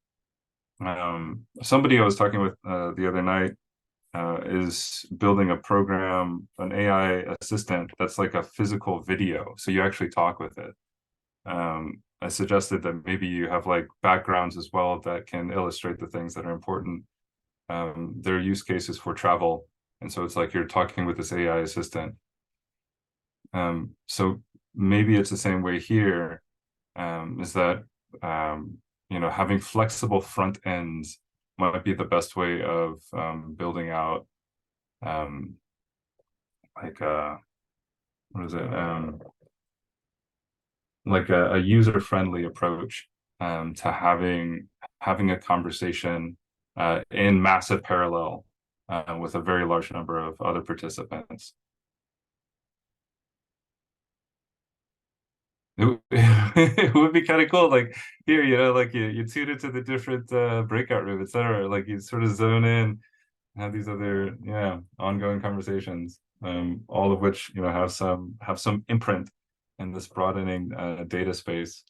Somebody I was talking with the other night is building a program, an AI assistant that's like a physical video, so you actually talk with it. I suggested that maybe you have like backgrounds as well that can illustrate the things that are important. There are use cases for travel, and so it's like you're talking with this AI assistant. So maybe it's the same way here, is that having flexible front ends might be the best way of building out like what is it, like a user-friendly approach to having a conversation in massive parallel with a very large number of other participants. It would be kind of cool, like here, like you tune into the different breakout room, etc. Like you sort of zone in, have these other ongoing conversations, all of which have some imprint in this broadening data space.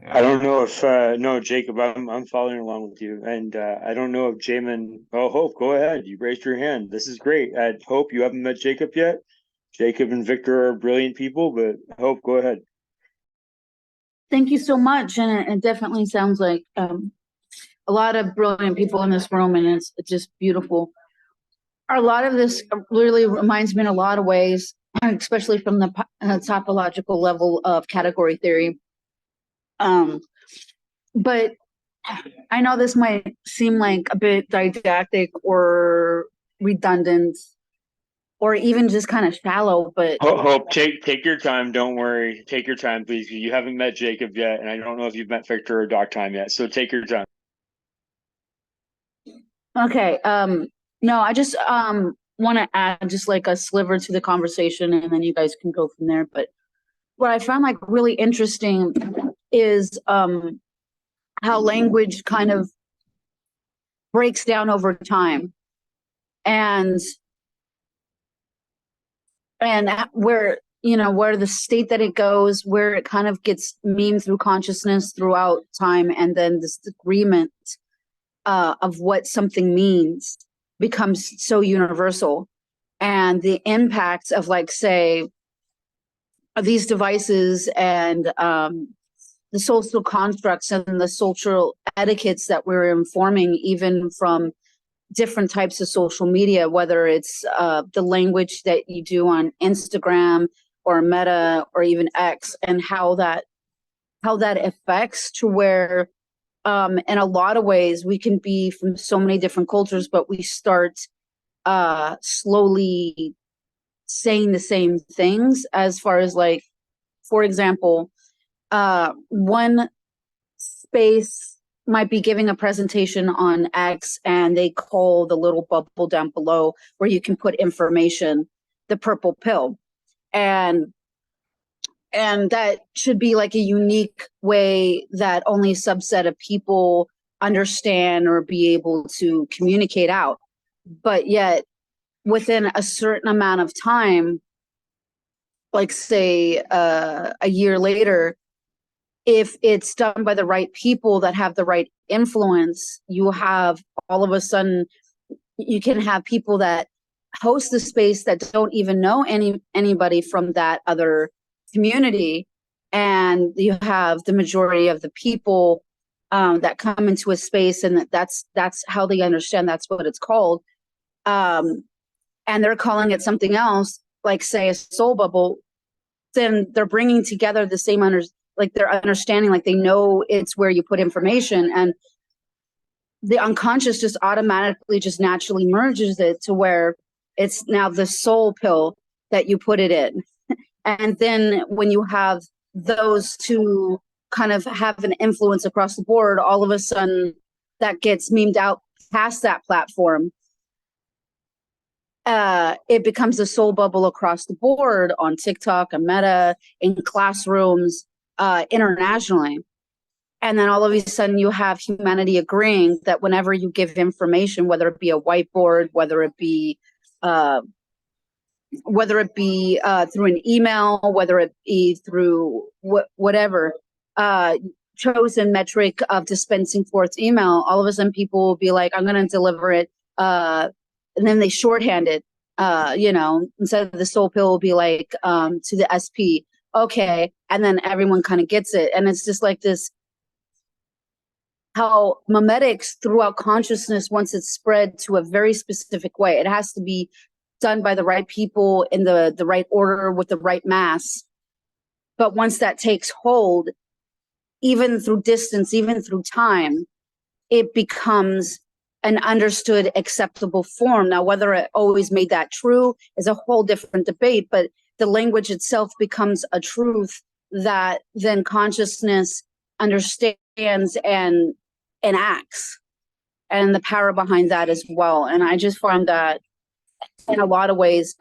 I don't know if no, Jacob, I'm following along with you, and I don't know if Jamin. Oh, Hope, go ahead. You raised your hand. This is great. Hope, you haven't met Jacob yet. Jacob and Victor are brilliant people, but Hope, go ahead. Thank you so much, and it definitely sounds like a lot of brilliant people in this room, and it's just beautiful. A lot of this really reminds me in a lot of ways, especially from the topological level of category theory. But I know this might seem like a bit didactic or redundant, or even just kind of shallow, but Hope, take your time. Don't worry. Take your time, please. You haven't met Jacob yet, and I don't know if you've met Victor or Doc Time yet. So take your time. okay. No, I just want to add just like a sliver to the conversation, and then you guys can go from there. But what I found like really interesting is how language kind of breaks down over time, and where where the state that it goes, where it kind of gets memed through consciousness throughout time, and then this agreement of what something means becomes so universal, and the impacts of, like, say, these devices and the social constructs and the social etiquettes that we're informing, even from different types of social media, whether it's the language that you do on Instagram or Meta or even X, and how that affects to where in a lot of ways we can be from so many different cultures, but we start slowly saying the same things, as far as, like, for example, one space might be giving a presentation on X, and they call the little bubble down below where you can put information the purple pill, and that should be like a unique way that only a subset of people understand or be able to communicate out. But yet within a certain amount of time, like, say, a year later, if it's done by the right people that have the right influence, you have all of a sudden, you can have people that host the space that don't even know anybody from that other community, and you have the majority of the people that come into a space, and that's how they understand that's what it's called, and they're calling it something else, like, say, a soul bubble. Then they're bringing together the same like their understanding, like they know it's where you put information, and the unconscious just automatically just naturally merges it to where it's now the soul pill that you put it in. And then when you have those two kind of have an influence across the board, all of a sudden that gets memed out past that platform. It becomes a soul bubble across the board on TikTok and Meta, in classrooms, internationally. And then all of a sudden you have humanity agreeing that whenever you give information, whether it be a whiteboard, whether it be through an email, whether it be through whatever chosen metric of dispensing forth email, all of a sudden people will be like, I'm going to deliver it. And then they shorthand it, instead of the soul pill will be like to the SP. Okay. And then everyone kind of gets it. And it's just like this, how memetics throughout consciousness, once it's spread to a very specific way, it has to be done by the right people in the right order with the right mass. But once that takes hold, even through distance, even through time, it becomes an understood, acceptable form. Now, whether it always made that true is a whole different debate, but the language itself becomes a truth that then consciousness understands and acts, and the power behind that as well. And I just find that in a lot of ways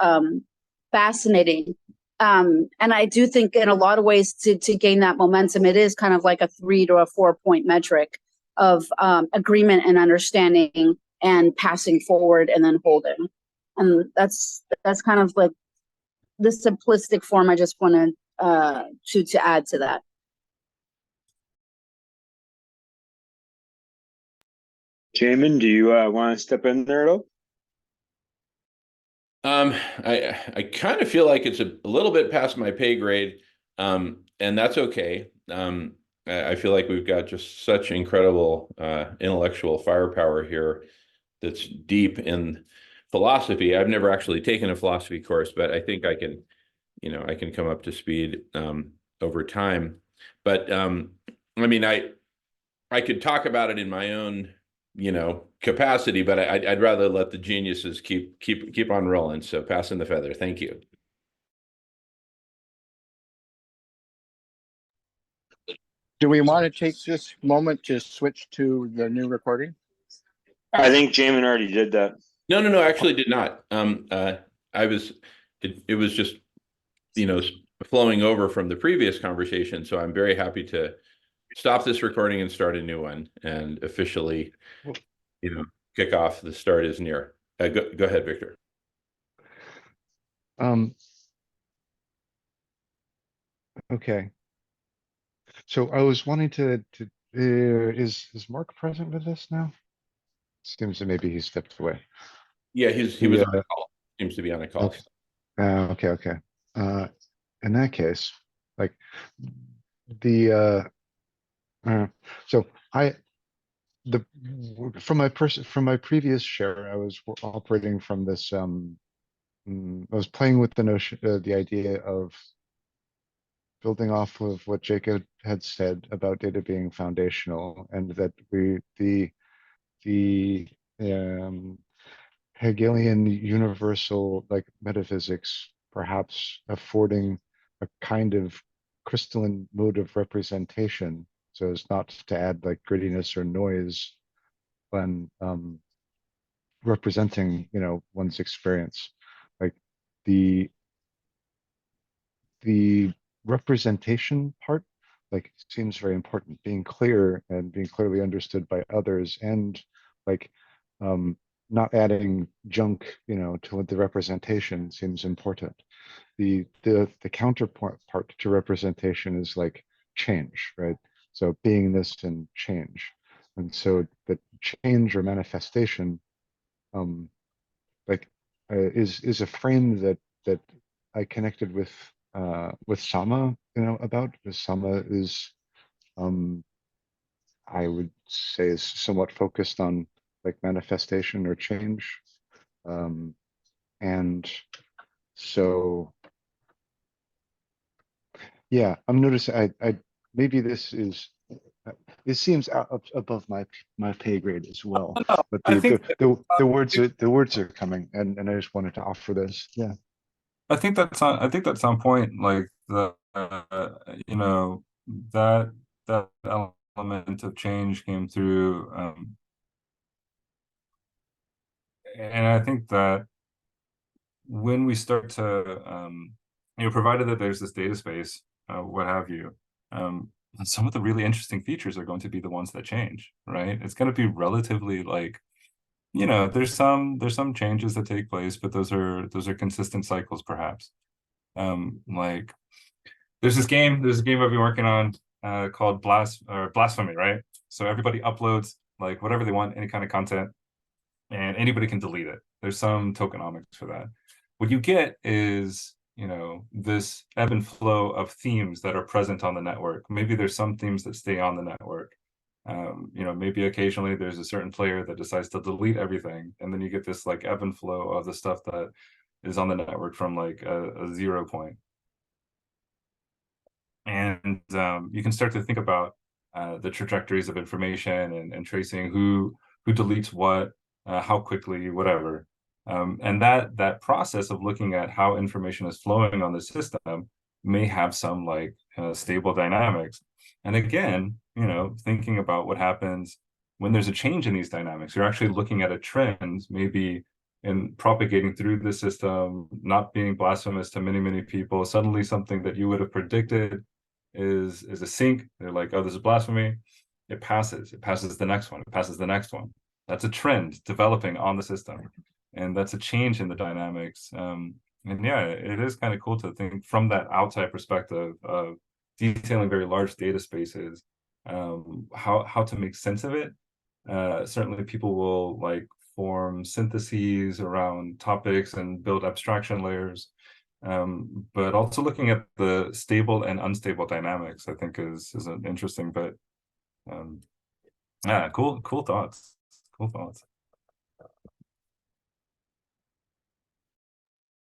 fascinating. And I do think in a lot of ways to gain that momentum, it is kind of like a 3 to a 4 point metric of agreement and understanding and passing forward and then holding. And that's kind of like the simplistic form I just wanted to add to that. Jamin, do you want to step in there at all? I kind of feel like it's a little bit past my pay grade, and that's okay. I feel like we've got just such incredible intellectual firepower here that's deep in philosophy. I've never actually taken a philosophy course, but I think I can, I can come up to speed over time. But I mean, I could talk about it in my own capacity, but I'd rather let the geniuses keep on rolling. So passing the feather. Thank you. Do we want to take this moment to switch to the new recording? I think Jamin already did that. No, actually did not. I was, it was just, flowing over from the previous conversation. So I'm very happy to stop this recording and start a new one and officially, kick off. The start is near. Go ahead, Victor. Okay. So I was wanting to is Mark present with us now? Seems that maybe he stepped away. Yeah, he was on a call. Seems to be on a call. Okay. In that case, like the so from my previous share, I was operating from this I was playing with the notion, the idea of building off of what Jacob had said about data being foundational, and that the Hegelian universal like metaphysics perhaps affording a kind of crystalline mode of representation, so as not to add like grittiness or noise when representing one's experience. Like the representation part like seems very important, being clear and being clearly understood by others, and like not adding junk to the representation seems important. The counterpart part to representation is like change, right? So beingness and change, and so the change or manifestation is a frame that I connected with Sama, about, because Sama is I would say is somewhat focused on like manifestation or change. And so yeah, I'm noticing maybe this is, it seems above my pay grade as well. But I think the words are coming, and I just wanted to offer this. Yeah. I think that's on point. Like the you know, that element of change came through, and I think that when we start to you know, provided that there's this data space, what have you, some of the really interesting features are going to be the ones that change, right? It's going to be relatively like, you know, there's some changes that take place, but those are consistent cycles, perhaps. Like there's a game I've been working on called Blasphemy, right? So everybody uploads like whatever they want, any kind of content, and anybody can delete it. There's some tokenomics for that. What you get is, you know, this ebb and flow of themes that are present on the network. Maybe there's some themes that stay on the network. You know, maybe occasionally there's a certain player that decides to delete everything, and then you get this like ebb and flow of the stuff that is on the network from like a 0 point. And you can start to think about the trajectories of information and tracing who deletes what, how quickly, whatever. And that process of looking at how information is flowing on the system may have some like stable dynamics. And again, you know, thinking about what happens when there's a change in these dynamics, you're actually looking at a trend, maybe in propagating through the system, not being blasphemous to many people. Suddenly something that you would have predicted is a sync. They're like, oh, this is blasphemy. It passes the next one, it passes the next one. That's a trend developing on the system, and that's a change in the dynamics. And yeah, it is kind of cool to think from that outside perspective of detailing very large data spaces, how to make sense of it. Certainly people will like form syntheses around topics and build abstraction layers. But also looking at the stable and unstable dynamics, I think is an interesting bit. Yeah, cool thoughts. Cool thoughts.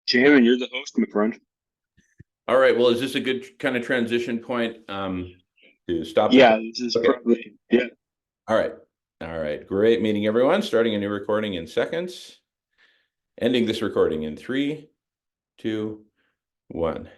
Jamin, you're the host, my friend. All right. Well, is this a good kind of transition point to stop? Yeah, this is probably, yeah. All right. All right. Great meeting, everyone. Starting a new recording in seconds. Ending this recording in 3, 2, 1.